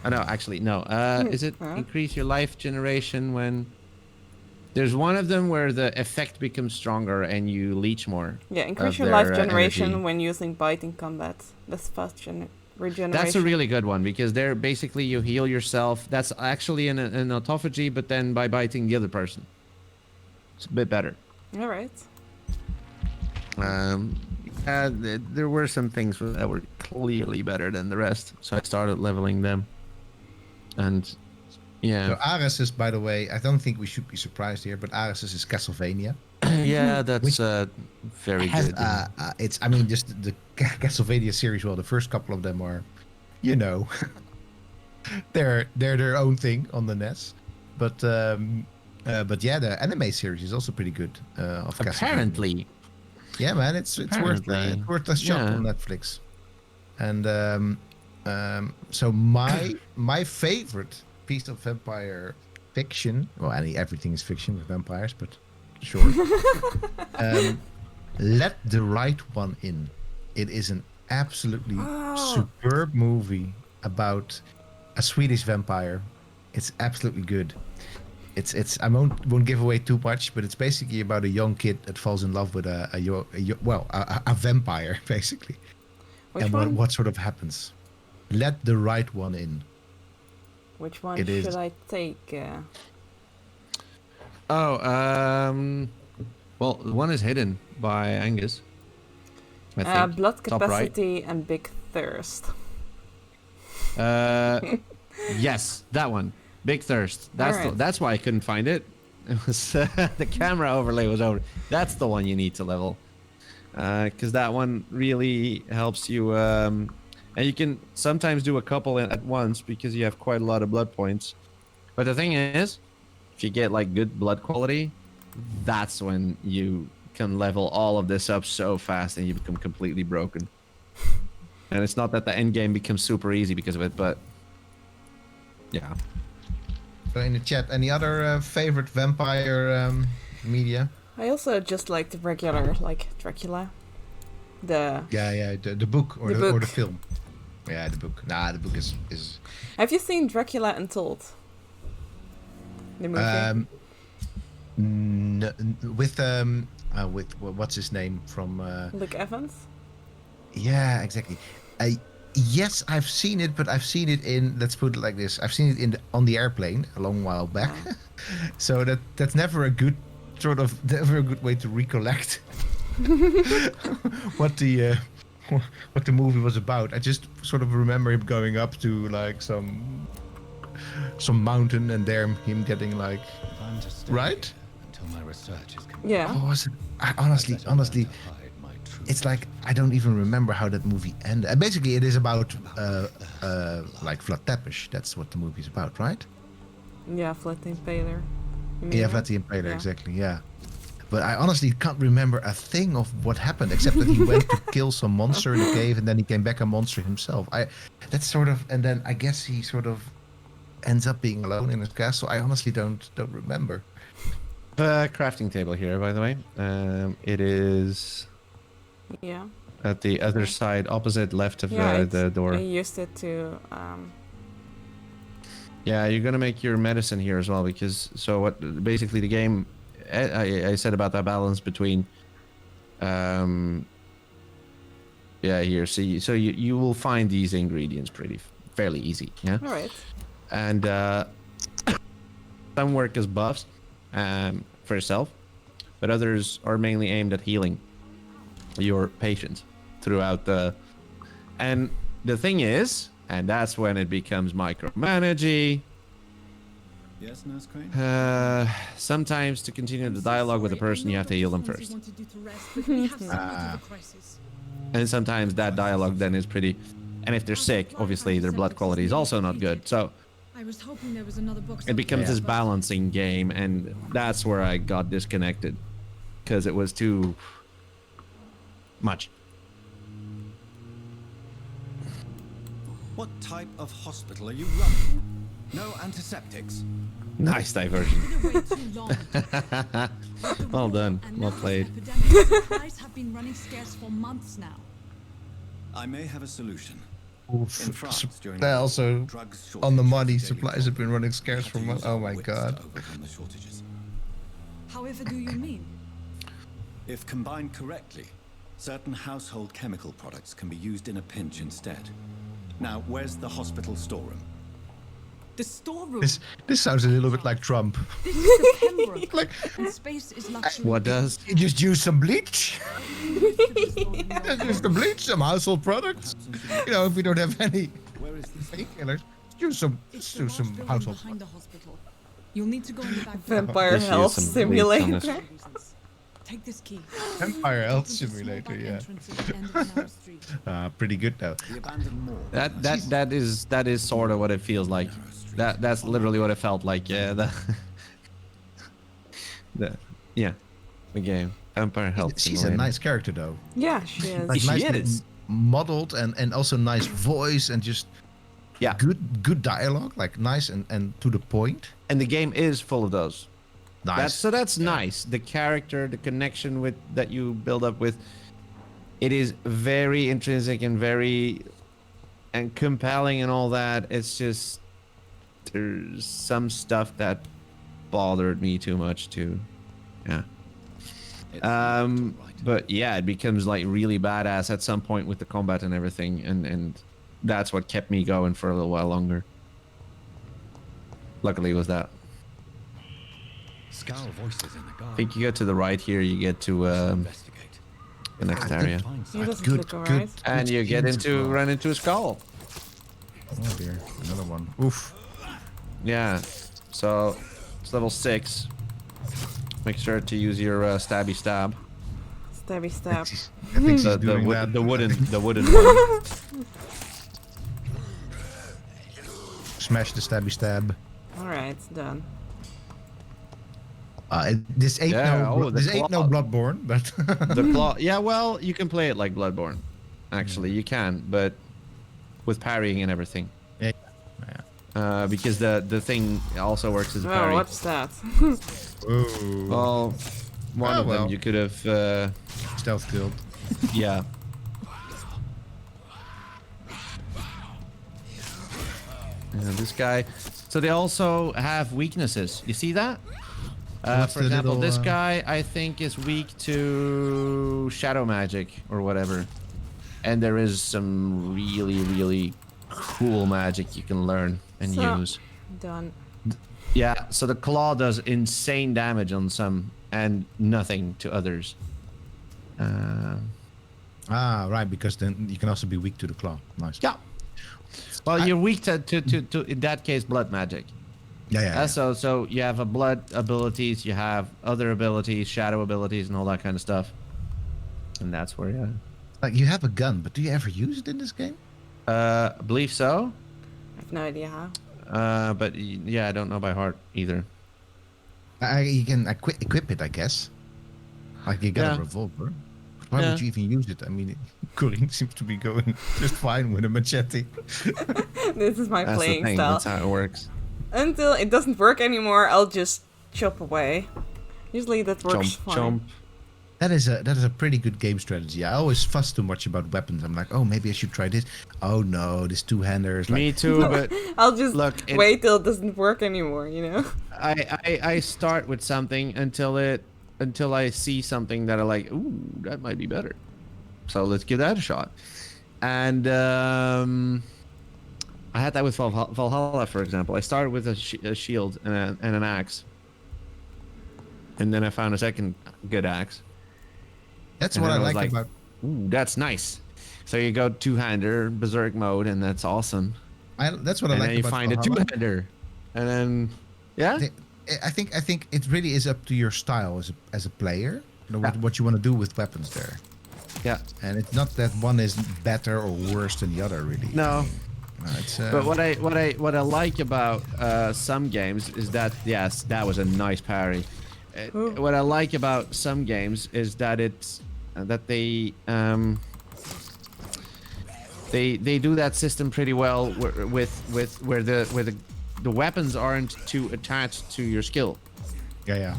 Oh, no, actually, no. Is it increase your life generation when... There's one of them where the effect becomes stronger and you leech more. Yeah, increase your life generation energy. when using bite in combat. That's fast regeneration. That's a really good one, because there basically you heal yourself. That's actually an autophagy, but then by biting the other person. It's a bit better. All right. There were some things that were clearly better than the rest, so I started leveling them. And yeah. So Ares is, by the way, I don't think we should be surprised here, but Ares is Castlevania. Yeah, that's very good. It's, I mean, just the Castlevania series. Well, the first couple of them are, you know, they're their own thing on the NES, but But yeah, the anime series is also pretty good. Of Castlevania. Apparently. Yeah, man, it's worth a shot on Netflix. And so my favorite piece of vampire fiction, well, everything is fiction with vampires, but sure. Let the Right One In. It is an absolutely superb movie about a Swedish vampire. It's absolutely good. It's I won't give away too much, but it's basically about a young kid that falls in love with a vampire basically. Which one? What sort of happens? Let the Right One In. Which one should I take? Well, one is hidden by Angus. I think. Blood Top capacity right. and big thirst. Yes, that one. Big thirst. That's why I couldn't find it. It was the camera overlay was over. That's the one you need to level, because that one really helps you. And you can sometimes do a couple at once because you have quite a lot of blood points. But the thing is, if you get like good blood quality, that's when you can level all of this up so fast and you become completely broken. And it's not that the end game becomes super easy because of it, but yeah. So in the chat, any other favorite vampire media? I also just like the regular, like Dracula. The book or book. Or the film. Yeah, the book. Nah, the book is. Have you seen Dracula Untold? The movie. With what's his name from? Luke Evans. Yeah, exactly. Yes, I've seen it, but I've seen it in. Let's put it like this: I've seen it on the airplane a long while back. So that's never a good way to recollect what the movie was about. I just sort of remember him going up to like some mountain and there him getting like right. Until my research is complete. Yeah. Oh, was it? Honestly, it's like I don't even remember how that movie ended. Basically, it is about like Vlad Tepes. That's what the movie's about, right? Yeah, Vlad the Impaler. Yeah, Vlad the Impaler, exactly. Yeah. But I honestly can't remember a thing of what happened, except that he went to kill some monster in the cave, and then he came back a monster himself. That's sort of, and then I guess he sort of ends up being alone in his castle. I honestly don't remember. Crafting table here, by the way. It is. Yeah. At the other side, opposite left of the door. I used it to. Yeah, you're gonna make your medicine here as well because basically the game. I said about that balance between. Yeah, here. See, so you will find these ingredients fairly easy. Yeah. All right. And some work as buffs for yourself, but others are mainly aimed at healing your patients throughout and the thing is, and that's when it becomes micromanaging. Yes, Nurse Crane? Sometimes to continue the dialogue with the person, you have to heal them first. And sometimes that dialogue then is pretty, and if they're sick, obviously their blood quality is also not good. So I was hoping there was another book. It becomes this balancing game, and that's where I got disconnected because it was too much. What type of hospital are you running? No antiseptics. Nice diversion. Well done. Well played. Supplies have been running scarce for months now. I may have a solution. In France, also on the money, supplies have been running scarce for months. Oh my god. However, do you mean? If combined correctly, certain household chemical products can be used in a pinch instead. Now, where's the hospital storeroom? The storeroom. This sounds a little bit like Trump. This is the Pembroke. Like, and space is luxury. What does? You just use some bleach. Just use some bleach, some household products. You know, if we don't have any painkillers, use some household. Behind the hospital. You'll need to go in the back. Vampire health simulator. Take this key. Vampire health simulator, yeah. Pretty good though. That is sort of what it feels like. That's literally what it felt like. Yeah. the game. Vampire Health She's Simulator. a nice character though. Yeah, she is. Like She nicely is. modeled and also nice voice and just good dialogue, like nice and to the point. And the game is full of those. Nice. That's nice. The character, the connection with that you build up with, it is very intrinsic and very compelling and all that. It's just there's some stuff that bothered me too much too. Yeah. But yeah, it becomes like really badass at some point with the combat and everything, and that's what kept me going for a little while longer. Luckily, it was that. Scowl voices in the garden. I think you get to the right here, you get to the next area, You just Good, click all good. right. and you get into run into a skull. Oh dear, another one. Oof. Yeah, so it's level 6. Make sure to use your stabby stab. Stabby stab. I think she's The doing that. the wooden one. Smash the stabby stab. Alright, done. This ain't no Bloodborne, but The claw. Yeah, well, you can play it like Bloodborne. Actually, you can, but with parrying and everything. Yeah. Because the thing also works as a parry. Oh, what's that? Ooh. Well, one of them well. you could have. Stealth killed. Yeah. This guy. So they also have weaknesses. You see that? What's For the example, little, this guy I think is weak to shadow magic or whatever. And there is some really, really cool magic you can learn and use. Done. Yeah, so the claw does insane damage on some and nothing to others. Right, because then you can also be weak to the claw. Nice. Yeah. Well, you're weak to in that case blood magic. Yeah. So you have a blood abilities, you have other abilities, shadow abilities, and all that kind of stuff. And that's where Like you have a gun, but do you ever use it in this game? I believe so. I have no idea how. But yeah, I don't know by heart either. You can equip it, I guess. Like you got a revolver. Why would you even use it? I mean, Corinne seems to be going just fine with a machete. This is my That's playing the thing. style. That's how it works. Until it doesn't work anymore, I'll just chop away. Usually that works fine. Chomp. That is a pretty good game strategy. I always fuss too much about weapons. I'm like, oh, maybe I should try this. Oh no, this two-hander is like... Me too, but I'll just look, wait till it doesn't work anymore, you know? I start with something until I see something that I like, ooh, that might be better. So let's give that a shot. And I had that with Valhalla, for example. I started with a shield and an axe. And then I found a second good axe. That's what I like about... Ooh, that's nice. So you go two-hander, berserk mode, and that's awesome. That's what I like about And then you find a two-hander. And then, yeah? I think it really is up to your style as a player, what you want to do with weapons there. Yeah. And it's not that one is better or worse than the other, really. No. It's, but what I like about some games is that, yes, that was a nice parry. What I like about some games is that it's that they do that system pretty well with where the weapons aren't too attached to your skill. Yeah.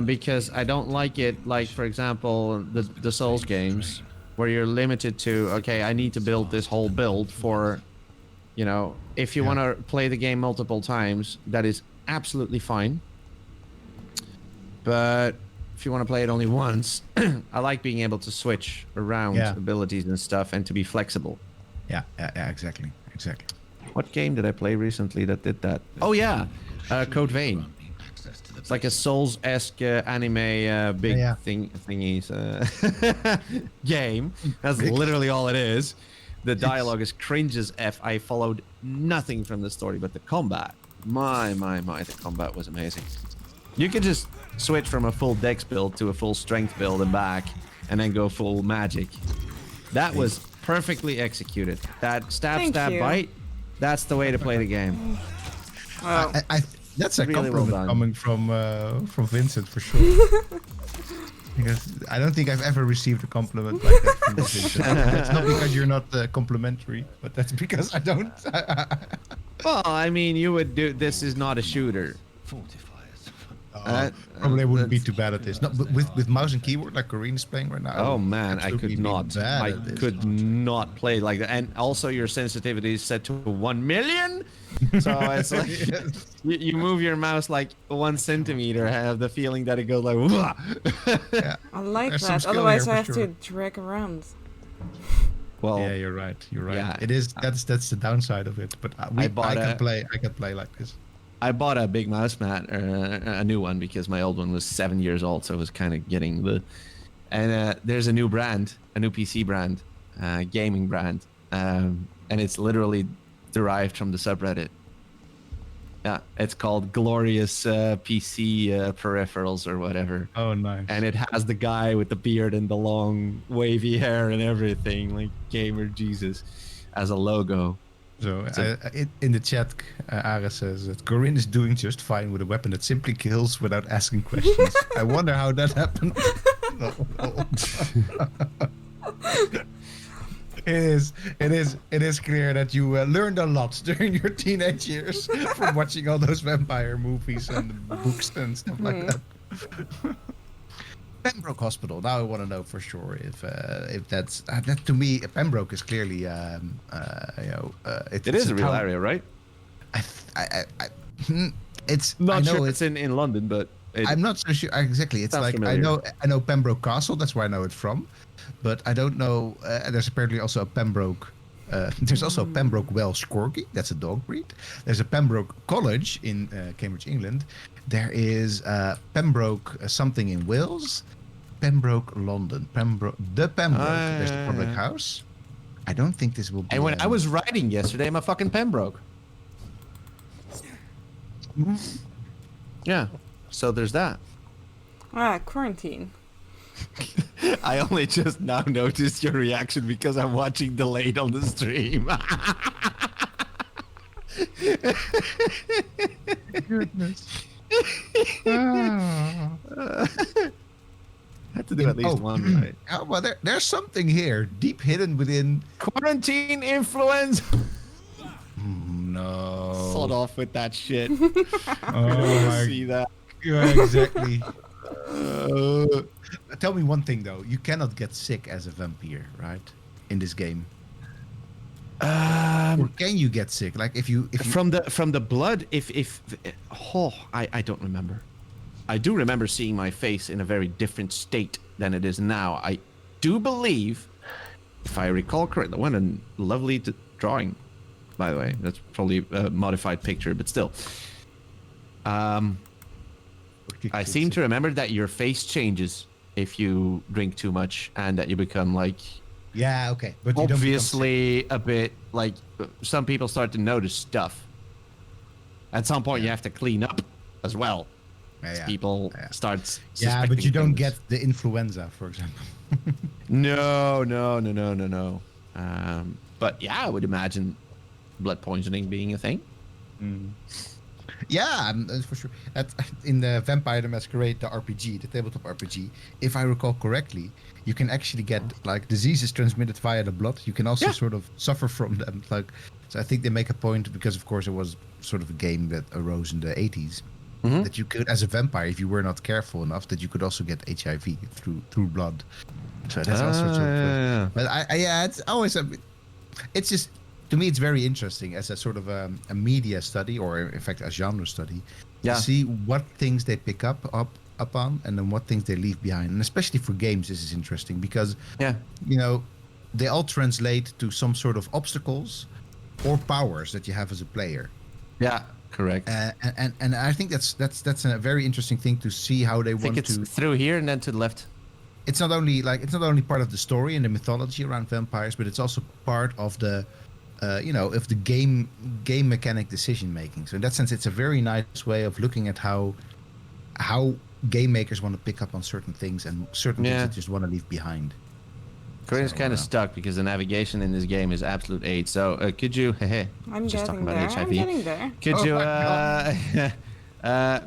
Because I don't like it, like for example the Souls games where you're limited to, okay, I need to build this whole build for, you know, if you want to play the game multiple times, that is absolutely fine. But if you want to play it only once, I like being able to switch around abilities and stuff and to be flexible. Yeah, exactly. What game did I play recently that did that? Oh yeah, Code Vein. It's like a Souls-esque anime big thingies game. That's literally all it is. The dialogue is cringe as F. I followed nothing from the story, but the combat, my, the combat was amazing. You could just switch from a full dex build to a full strength build and back, and then go full magic. That was perfectly executed. That stab, bite, that's the way to play the game. Well, That's a really well compliment done. coming from Vincent for sure. Because I don't think I've ever received a compliment like that from Vincent. That's not because you're not complimentary, but that's because I don't. Well, I mean, you would do. This is not a shooter. Probably wouldn't be too bad at this. Not with mouse and keyboard like Corinne is playing right now. Oh man, I absolutely could be not. bad I at this. could not play like that. And also, your sensitivity is set to 1 million. So it's like you move your mouse like 1 centimeter. I have the feeling that it goes like. Yeah. I like There's some that. skill Otherwise, here I for have sure. to drag around. Well, Yeah, you're right. You're right. Yeah. It is. That's the downside of it. But I can play like this. I bought a big mouse mat, a new one, because my old one was 7 years old, so I was kind of getting the. And there's a new brand, a new PC brand, gaming brand, and it's literally derived from the subreddit. Yeah, it's called Glorious PC Peripherals or whatever. Oh, nice. And it has the guy with the beard and the long wavy hair and everything, like Gamer Jesus, as a logo. So in the chat, Ara says that Corinne is doing just fine with a weapon that simply kills without asking questions. I wonder how that happened. It is clear that you learned a lot during your teenage years from watching all those vampire movies and books and stuff like that. Pembroke Hospital. Now I want to know for sure if that's that to me. Pembroke is clearly It is a real area, right? It's not sure it's in London, but I'm not so sure exactly. It's like familiar. I know Pembroke Castle. That's where I know it from, but I don't know. There's apparently also a Pembroke. There's also a Pembroke Welsh Corgi. That's a dog breed. There's a Pembroke College in Cambridge, England. There is Pembroke something in Wales. Pembroke, London. Pembroke. There's the public house. I don't think this will be. And when I was riding yesterday, I'm a fucking Pembroke. Yeah. So there's that. Quarantine. I only just now noticed your reaction because I'm watching delayed on the stream. Goodness. Had to do at least one, right? Oh, well, there's something here, deep hidden within quarantine influence. No. Sod off with that shit. Oh, I see that. Yeah, exactly. Tell me one thing though: you cannot get sick as a vampire, right? In this game. Or can you get sick? Like if you from the blood? I don't remember. I do remember seeing my face in a very different state than it is now. I do believe, if I recall correctly, what a lovely drawing, by the way. That's probably a modified picture, but still. I seem to remember that your face changes if you drink too much, and that you become like. Yeah, okay. But you obviously a bit like some people start to notice stuff. At some point, you have to clean up as well. Yeah. People start. Yeah, but you don't get the influenza, for example. No. But yeah, I would imagine blood poisoning being a thing. Yeah, for sure. In the Vampire the Masquerade, the RPG, the tabletop RPG, if I recall correctly, you can actually get like diseases transmitted via the blood. You can also sort of suffer from them. Like, so I think they make a point because, of course, it was sort of a game that arose in the 80s. That you could, as a vampire, if you were not careful enough, that you could also get HIV through blood. So that's all sorts of. But it's always it's just. To me, it's very interesting as a sort of a media study, or in fact a genre study, to see what things they pick up on, and then what things they leave behind. And especially for games, this is interesting because they all translate to some sort of obstacles or powers that you have as a player. Yeah, correct. And I think that's a very interesting thing to see how they want to. Through here and then to the left. It's not only part of the story and the mythology around vampires, but it's also part of the. Of the game mechanic decision making. So in that sense, it's a very nice way of looking at how game makers want to pick up on certain things and certain things they just want to leave behind. Corinne's kind of stuck because the navigation in this game is absolute 8. So could you? I'm just getting talking about there. HIV. I'm getting there. Could you?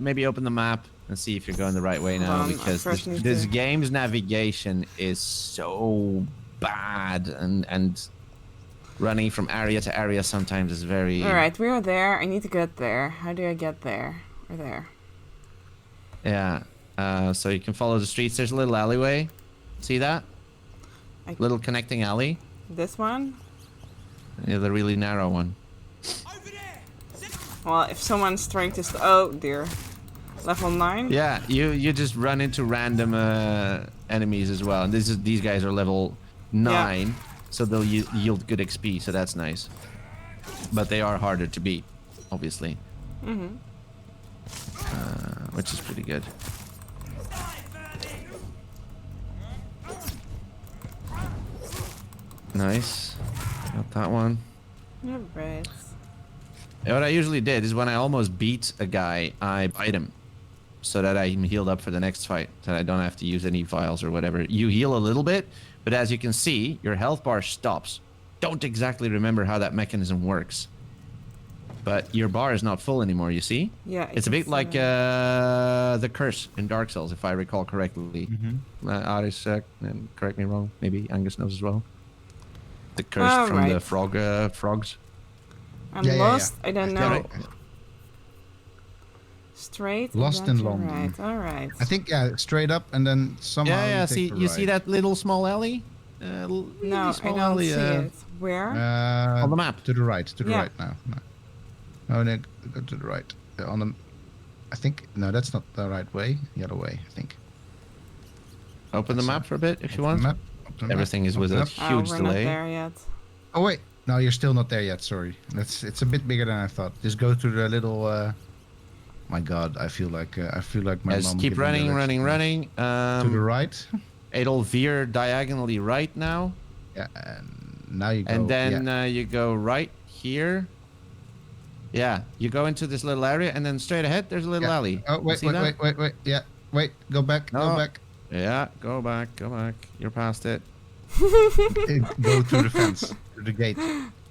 maybe open the map and see if you're going the right way now, because this game's navigation is so bad, and running from area to area sometimes is very... Alright, we are there. I need to get there. How do I get there? We're there. Yeah. So you can follow the streets. There's a little alleyway. See that? Little connecting alley. This one? Yeah, the really narrow one. Well, if someone's trying to... oh, dear. Level 9? Yeah, you just run into random enemies as well. And these guys are level 9, yeah. So they'll yield good XP, so that's nice. But they are harder to beat, obviously. Mm-hmm. Which is pretty good. Nice. Got that one. Alright. What I usually did is when I almost beat a guy, I bite him. So that I'm healed up for the next fight. So that I don't have to use any vials or whatever. You heal a little bit, but as you can see, your health bar stops. Don't exactly remember how that mechanism works. But your bar is not full anymore, you see? Yeah. It's a bit like the curse in Dark Souls, if I recall correctly. Mm-hmm. Aris, correct me wrong. Maybe Angus knows as well. The curse from the frogs. I'm lost. I don't know. Right. Straight. Lost in London. Right. All right. I think straight up and then somehow. Yeah. See, you see that little small alley? No, I don't see it. Where? On the map. To the right. To the right now. No. Oh, no, go to the right. On the. I think no, that's not the right way. The other way, I think. Open the map for a bit if you want. Everything is with a huge delay. We're not there yet. Oh wait, no, you're still not there yet. Sorry, it's a bit bigger than I thought. Just go to the little. My God, I feel like my mom. Keep running. To the right. It'll veer diagonally right now. Yeah, and now you go. And then you go right here. Yeah, you go into this little area, and then straight ahead, there's a little alley. Oh wait. Yeah, wait. Go back. Go back. Yeah, go back. You're past it. Go to the fence, to the gate.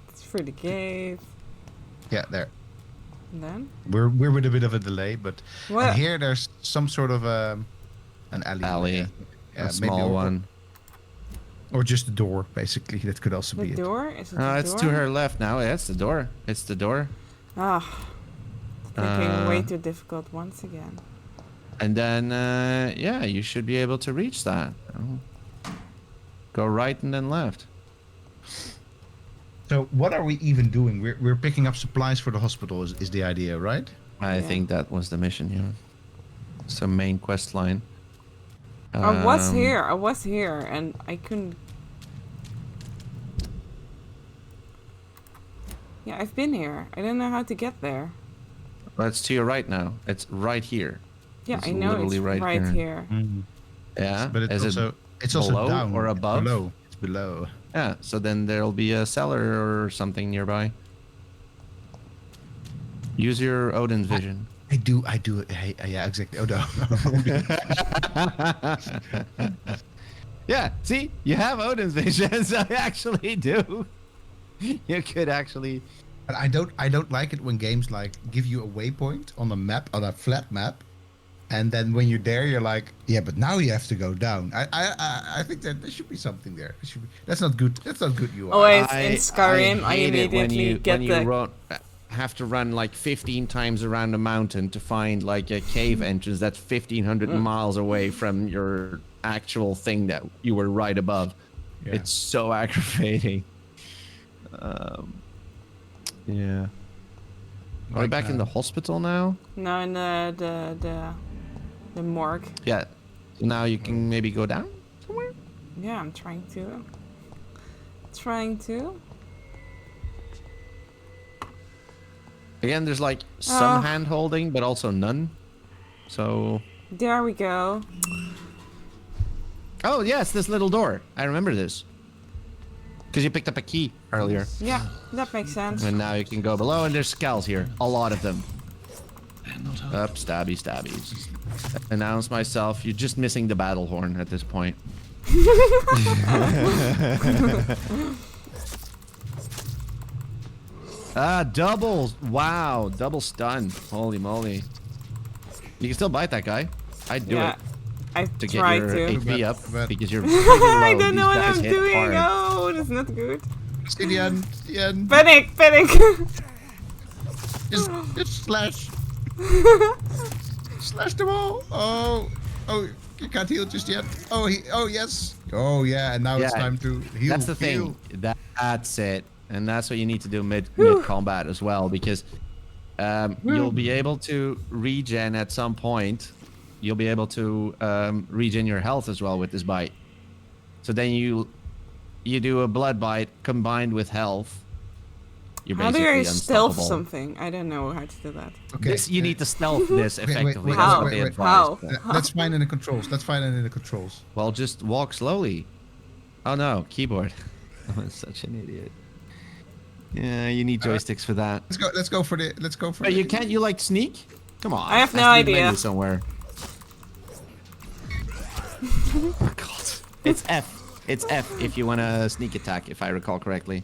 It's for the gate. Yeah, there. And then? We're with a bit of a delay, but and here there's some sort of an alley. Yeah, a small one. Or just a door, basically. That could also be it. The door? Is it the door? It's to her left now. Yeah, it's the door. It's the door. Ah. Thinking way too difficult once again. And then, yeah, you should be able to reach that. Go right and then left. So what are we even doing? We're picking up supplies for the hospital is the idea, right? I think that was the mission, yeah. Some main quest line. I was here, and I couldn't... Yeah, I've been here. I don't know how to get there. Well, it's to your right now. It's right here. Yeah, I know it's right here. Mm-hmm. Yeah, but it's also below down or above. It's below. Yeah, so then there'll be a cellar or something nearby. Use your Odin's vision. I do. Yeah, exactly. Oh no. Yeah, see, you have Odin's vision, so I actually do. You could actually. But I don't like it when games like give you a waypoint on a map, on a flat map, and then when you're there, you're like, yeah, but now you have to go down. I think that there should be something there. That's not good. That's not good UI. Oh, it's in Skyrim. I immediately get the. Have to run like 15 times around a mountain to find like a cave entrance that's 1,500 miles away from your actual thing that you were right above. Yeah. It's so aggravating. Yeah. Are we back in the hospital now? No, in the morgue. Yeah. So now you can maybe go down somewhere? Yeah, I'm trying to. Again, there's like some hand holding, but also none. So. There we go. Oh, yes, this little door. I remember this. Because you picked up a key earlier. Yeah, that makes sense. And now you can go below, and there's skulls here. A lot of them. Up, stabbies. Announce myself. You're just missing the battle horn at this point. Ah, doubles. Wow, double stun. Holy moly. You can still bite that guy. I'd do it. I to get try your to. HP up because you're I don't know These what guys I'm hit doing. hard. Oh, that's not good. See the end. The end. Panic! Panic! Just slash. Slash them all. Oh, you can't heal just yet. Oh, yes. Oh, yeah, and now it's time to heal. That's the heal. thing. That's it. And that's what you need to do mid combat as well, because you'll be able to regen at some point. You'll be able to regen your health as well with this bite. So then you do a blood bite combined with health. You're how do basically I stealth unstoppable. something? I don't know how to do that. Okay. This, you need to stealth this effectively. Wait, That's what wait, they wait. advise. Let's find in the controls. Let's find it in the controls. Well, just walk slowly. Oh no, keyboard. I'm such an idiot. Yeah, you need joysticks for that. Let's go for the. But you can't. You like sneak? Come on. I have no has to be idea. menu somewhere. Oh God. It's F. It's F if you want to sneak attack, if I recall correctly.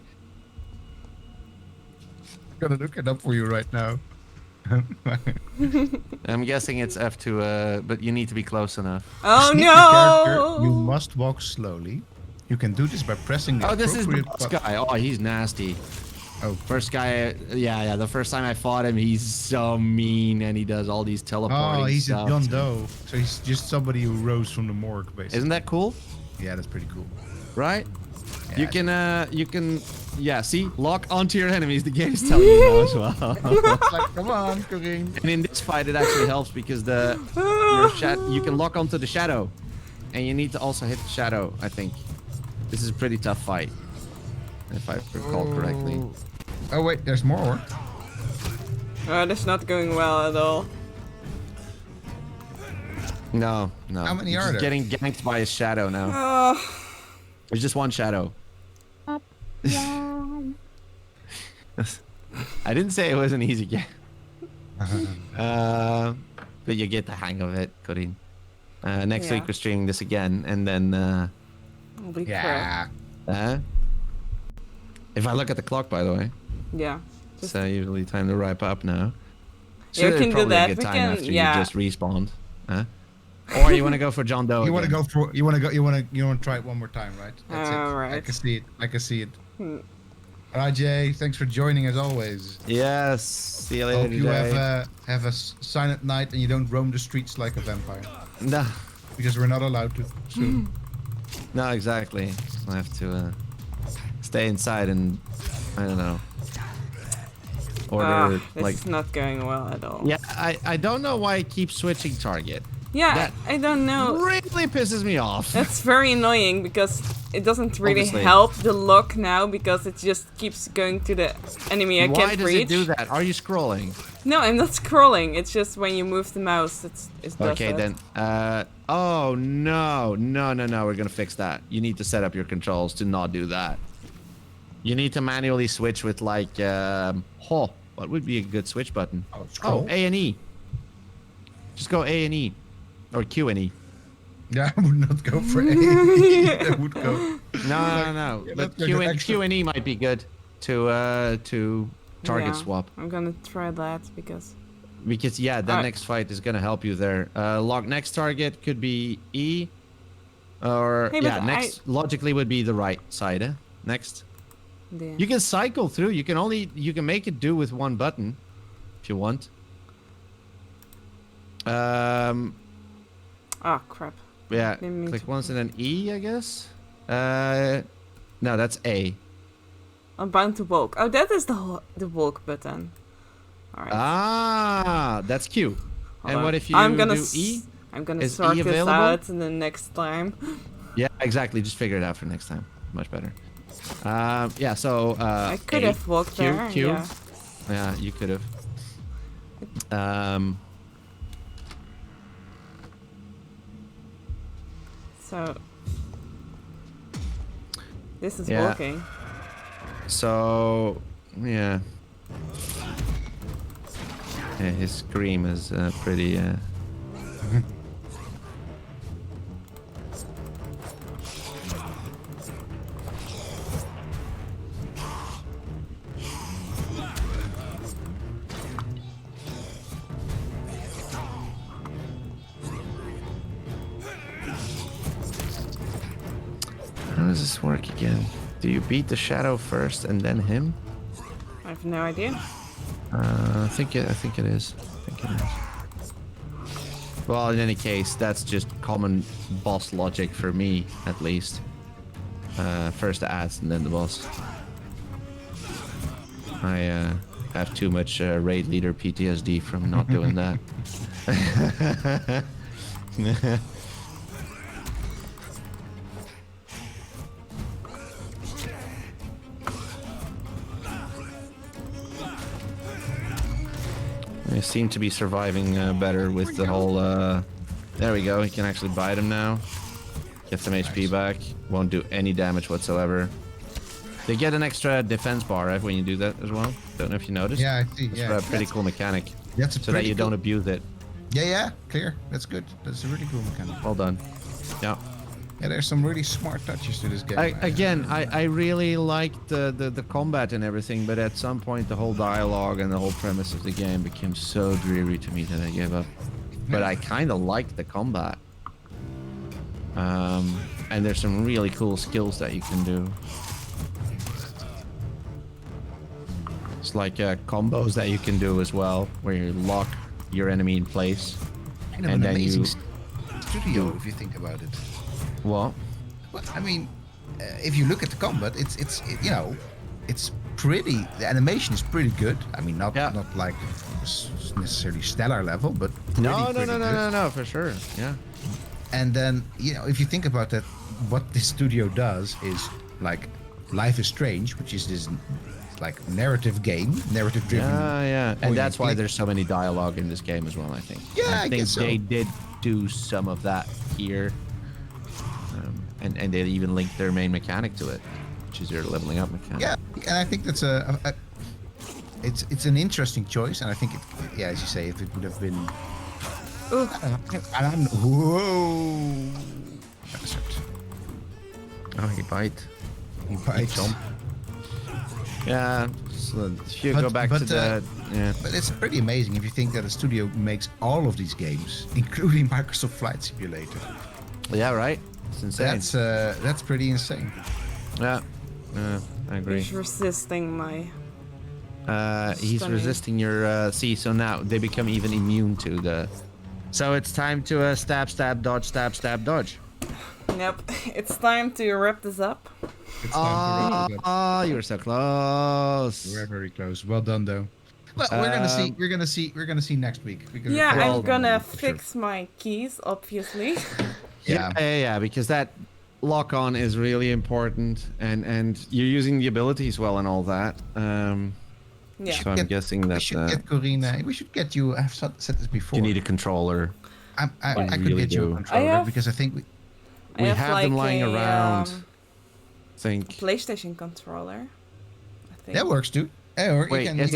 I'm gonna look it up for you right now. I'm guessing it's F to, but you need to be close enough. Oh Sneak the no! character, you must walk slowly. You can do this by pressing the Oh, this is the appropriate boss guy. Oh, he's nasty. Oh, first guy. Yeah. The first time I fought him, he's so mean, and he does all these teleporting Oh, he's stuff. a John Doe. So he's just somebody who rose from the morgue, basically. Isn't that cool? Yeah, that's pretty cool. Right? Yeah, you can, yeah, see? Lock onto your enemies, the game is telling you now as well. Like, come on, Corinne. And in this fight, it actually helps because you can lock onto the shadow. And you need to also hit the shadow, I think. This is a pretty tough fight, if I recall correctly. Oh, wait, there's more. Oh, that's not going well at all. No. How many You're are just there? getting ganked by a shadow now. There's just one shadow. I didn't say it was an easy game. But you get the hang of it, Corinne. Next week we're streaming this again, and then Holy crap. if I look at the clock, by the way, Yeah. it's usually time to wrap up now. Yeah, we can do probably that. A good We time can, after yeah. you just respawned, huh? Or you want to go for John Doe? You want to again? go for? You want to try it one more time, right? That's it. Alright. I can see it. Alright, Jay. Thanks for joining as always. Yes. See you later. Hope you Jay. have a silent night and you don't roam the streets like a vampire. No. Because we're not allowed to soon. No, exactly. I have to stay inside and I don't know. Order This like. is not going well at all. Yeah, I don't know why I keep switching target. Yeah, That I don't know. really pisses me off. That's very annoying because it doesn't really Obviously. help the lock now because it just keeps going to the enemy I Why can't does reach. it do that? Are you scrolling? No, I'm not scrolling. It's just when you move the mouse, it does Okay, that. then. Oh no. We're gonna fix that. You need to set up your controls to not do that. You need to manually switch with like, what would be a good switch button? Scroll. A and E. Just go A and E, or Q and E. Yeah, I would not go for A. I would go. No. Yeah, But that's like an extra- Q and E might be good to target Yeah, swap. I'm gonna try that because. Because the next fight is gonna help you there. Lock next target could be E, or Hey, but next logically would be the right side. Next, Yeah. you can cycle through. You can make it do with one button, if you want. Oh crap. Yeah, Didn't mean click to- once and then E, I guess. No, that's A. I'm bound to walk. Oh, that is the walk button. Alright. Ah, that's Q. Hold And on. what if you I'm gonna do E? I'm gonna Is sort E this available? out in the next time. Yeah, exactly. Just figure it out for next time. Much better. Yeah, so I could A, have walked Q, there. Q. Yeah. Yeah, you could have. So this is Yeah. walking. So yeah. Yeah, his scream is pretty. does this work again? Do you beat the shadow first and then him? I have no idea. I think it is. Well, in any case, that's just common boss logic for me, at least. First the ads and then the boss. I have too much raid leader PTSD from not doing that. I seem to be surviving better with the whole... There we go, he can actually bite him now. Get some HP back. Won't do any damage whatsoever. They get an extra defense bar, right, when you do that as well. Don't know if you noticed. Yeah, I see. It's Yeah, a pretty cool mechanic. That's a so that you don't abuse it. Yeah, clear. That's good. That's a really cool mechanic. Well done. Yeah. Yeah, there's some really smart touches to this game. I really liked the combat and everything, but at some point the whole dialogue and the whole premise of the game became so dreary to me that I gave up. But I kind of liked the combat. And there's some really cool skills that you can do. It's like combos that you can do as well, where you lock your enemy in place. Kind of and an then amazing you studio, if you think about it. What? Well, I mean, if you look at the combat, it's you know, it's pretty. The animation is pretty good. I mean, not like necessarily stellar level, but no, for sure. Yeah. And then if you think about that, what this studio does is like Life is Strange, which is this like narrative game, narrative driven. Yeah. And that's why there's so many dialogue in this game as well, I think. Yeah, I think guess so. they did do some of that here. And they even linked their main mechanic to it, which is your leveling up mechanic. Yeah, and I think that's it's an interesting choice, and I think as you say, if it would have been. Whoa! Oh, he bite. He bites. Jump. Yeah. So if you go back to that, But it's pretty amazing if you think that a studio makes all of these games, including Microsoft Flight Simulator. Yeah, right. It's insane. That's pretty insane. Yeah, I agree. He's resisting my. He's stunning. resisting your. So now they become even immune to the. So it's time to stab, dodge. Nope. It's time to wrap this up. It's time to wrap it up. You were so close. You were very close. Well done, though. Well, we're gonna see next week. Because Yeah, I'm gonna fix my keys, obviously. Yeah, because that lock on is really important, and you're using the abilities well and all that. Yeah. So I'm guessing that we should get Corina. We should get you. I've said this before. You need a controller. I could really get you a controller because I think we have them lying around. Think PlayStation controller. I think. That works too. Wait, is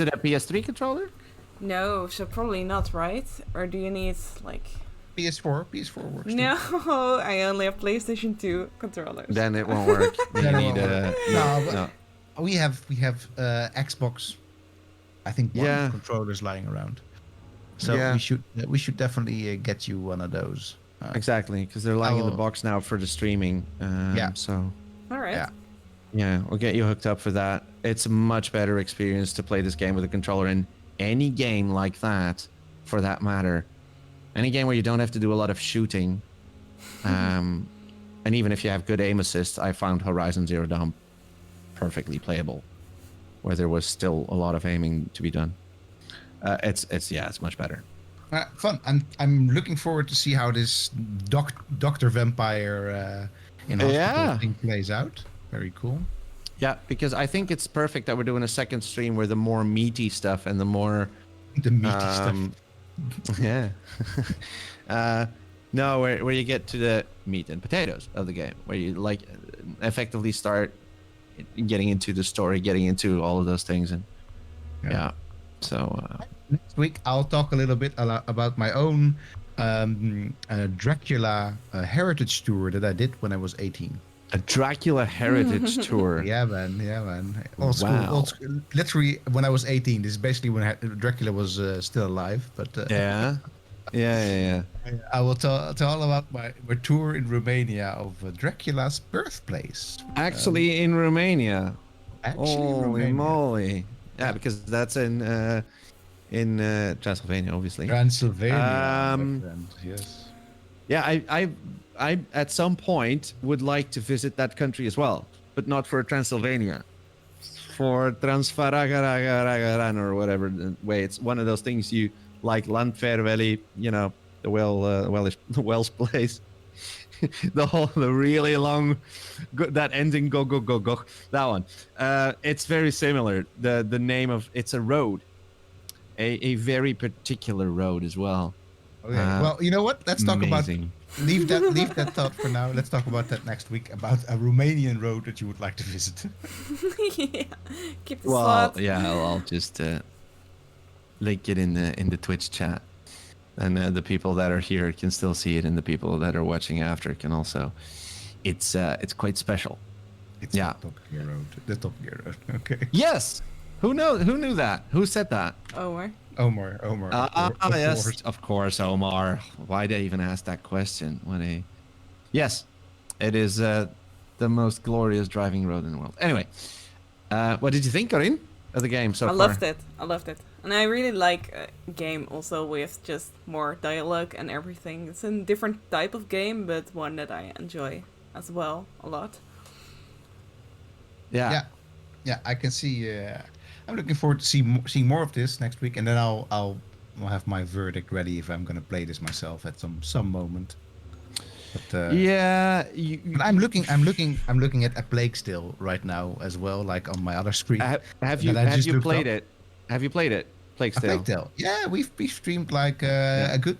it a PS3 controller? No, so probably not, right? Or do you need like PS4 works too. No, I only have PlayStation 2 controllers. Then it won't work. You need no. We have Xbox. I think one controllers lying around. So we should definitely get you one of those. Exactly, because they're lying in the box now for the streaming. So. All right. Yeah, we'll get you hooked up for that. It's a much better experience to play this game with a controller in any game like that, for that matter. Any game where you don't have to do a lot of shooting. And even if you have good aim assist, I found Horizon Zero Dawn perfectly playable, where there was still a lot of aiming to be done. It's much better. Fun. I'm looking forward to see how this Dr. Vampyr in hospital thing plays out. Very cool. Yeah, because I think it's perfect that we're doing a second stream where the more meaty stuff and the more stuff. Yeah. No, where you get to the meat and potatoes of the game, where you like effectively start getting into the story, getting into all of those things, and So next week I'll talk a little bit about my own Dracula heritage tour that I did when I was 18. A Dracula heritage tour. Yeah, man. Old school. Literally, when I was 18. This is basically when Dracula was still alive. But Yeah. I will tell about my tour in Romania of Dracula's birthplace. Actually, in Romania. Actually, in Holy Romania. moly! Yeah, because that's in Transylvania, obviously. Transylvania, my friend. Yes. Yeah, I at some point would like to visit that country as well, but not for Transylvania. For Transfaragaragaragaran or whatever the way. It's one of those things you like Landverveli, you know, the Welsh place. the really long that ending go that one. It's very similar. The name of it's a road, a very particular road as well. Okay. Well, you know what? Let's talk about amazing. leave that thought for now. Let's talk about that next week about a Romanian road that you would like to visit. Yeah. Keep the Well, slot. yeah, I'll just link it in the Twitch chat, and the people that are here can still see it, and the people that are watching after can also. It's quite special. It's yeah. the Top Gear road. The Top Gear road. Okay. Yes. Who knew that? Who said that? Omar. Yes, of course, Omar. Why did I even ask that question? Yes, it is the most glorious driving road in the world. Anyway, what did you think, Corinne, of the game so far? I loved it. And I really like a game also with just more dialogue and everything. It's a different type of game, but one that I enjoy as well a lot. Yeah, I can see. I'm looking forward to seeing more of this next week, and then I'll have my verdict ready if I'm gonna play this myself at some moment. But, yeah, but I'm looking at A Plague Still right now as well, like on my other screen. Have you played it? Have you played it? Plague Still. Plague Tale. Yeah, we've streamed like a good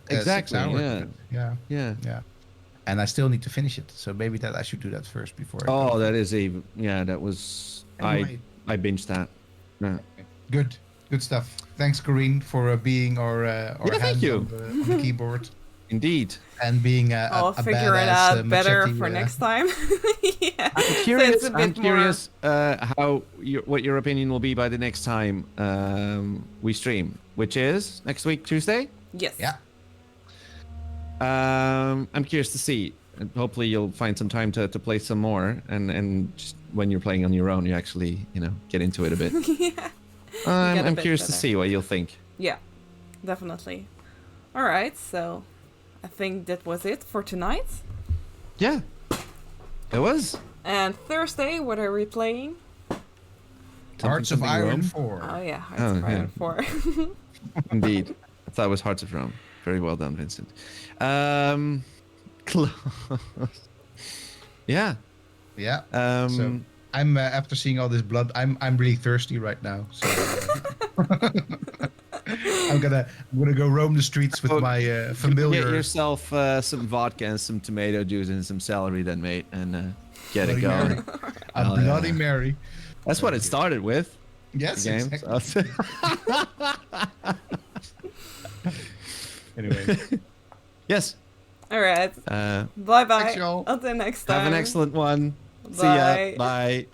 exactly 6 hours. Yeah. And I still need to finish it, so maybe that I should do that first before. That is that was anyway. I binged that. Yeah. Good stuff. Thanks, Corinne, for being our hands on the keyboard. Indeed. And being I'll a figure it out better for next time. Yeah. I'm curious what your opinion will be by the next time we stream, which is next week, Tuesday? Yes. Yeah. I'm curious to see. Hopefully you'll find some time to play some more, and just when you're playing on your own, you actually, get into it a bit. Yeah. I'm curious to see what you'll think. Yeah, definitely. All right, so I think that was it for tonight. Yeah, it was. And Thursday, what are we playing? Hearts of Iron 4. Oh yeah, Hearts of Iron 4. Indeed. I thought it was Hearts of Rome. Very well done, Vincent. Close. Yeah. Yeah. So I'm after seeing all this blood, I'm really thirsty right now. So I'm gonna go roam the streets with my familiar. Get yourself some vodka and some tomato juice and some celery, then, mate, and get it going. A Bloody Mary. That's what it started with. Yes. The game. Exactly. Anyway. Yes. All right. Thanks, Bye-bye. y'all. Until next time. Have an excellent one. Bye. See ya. Bye.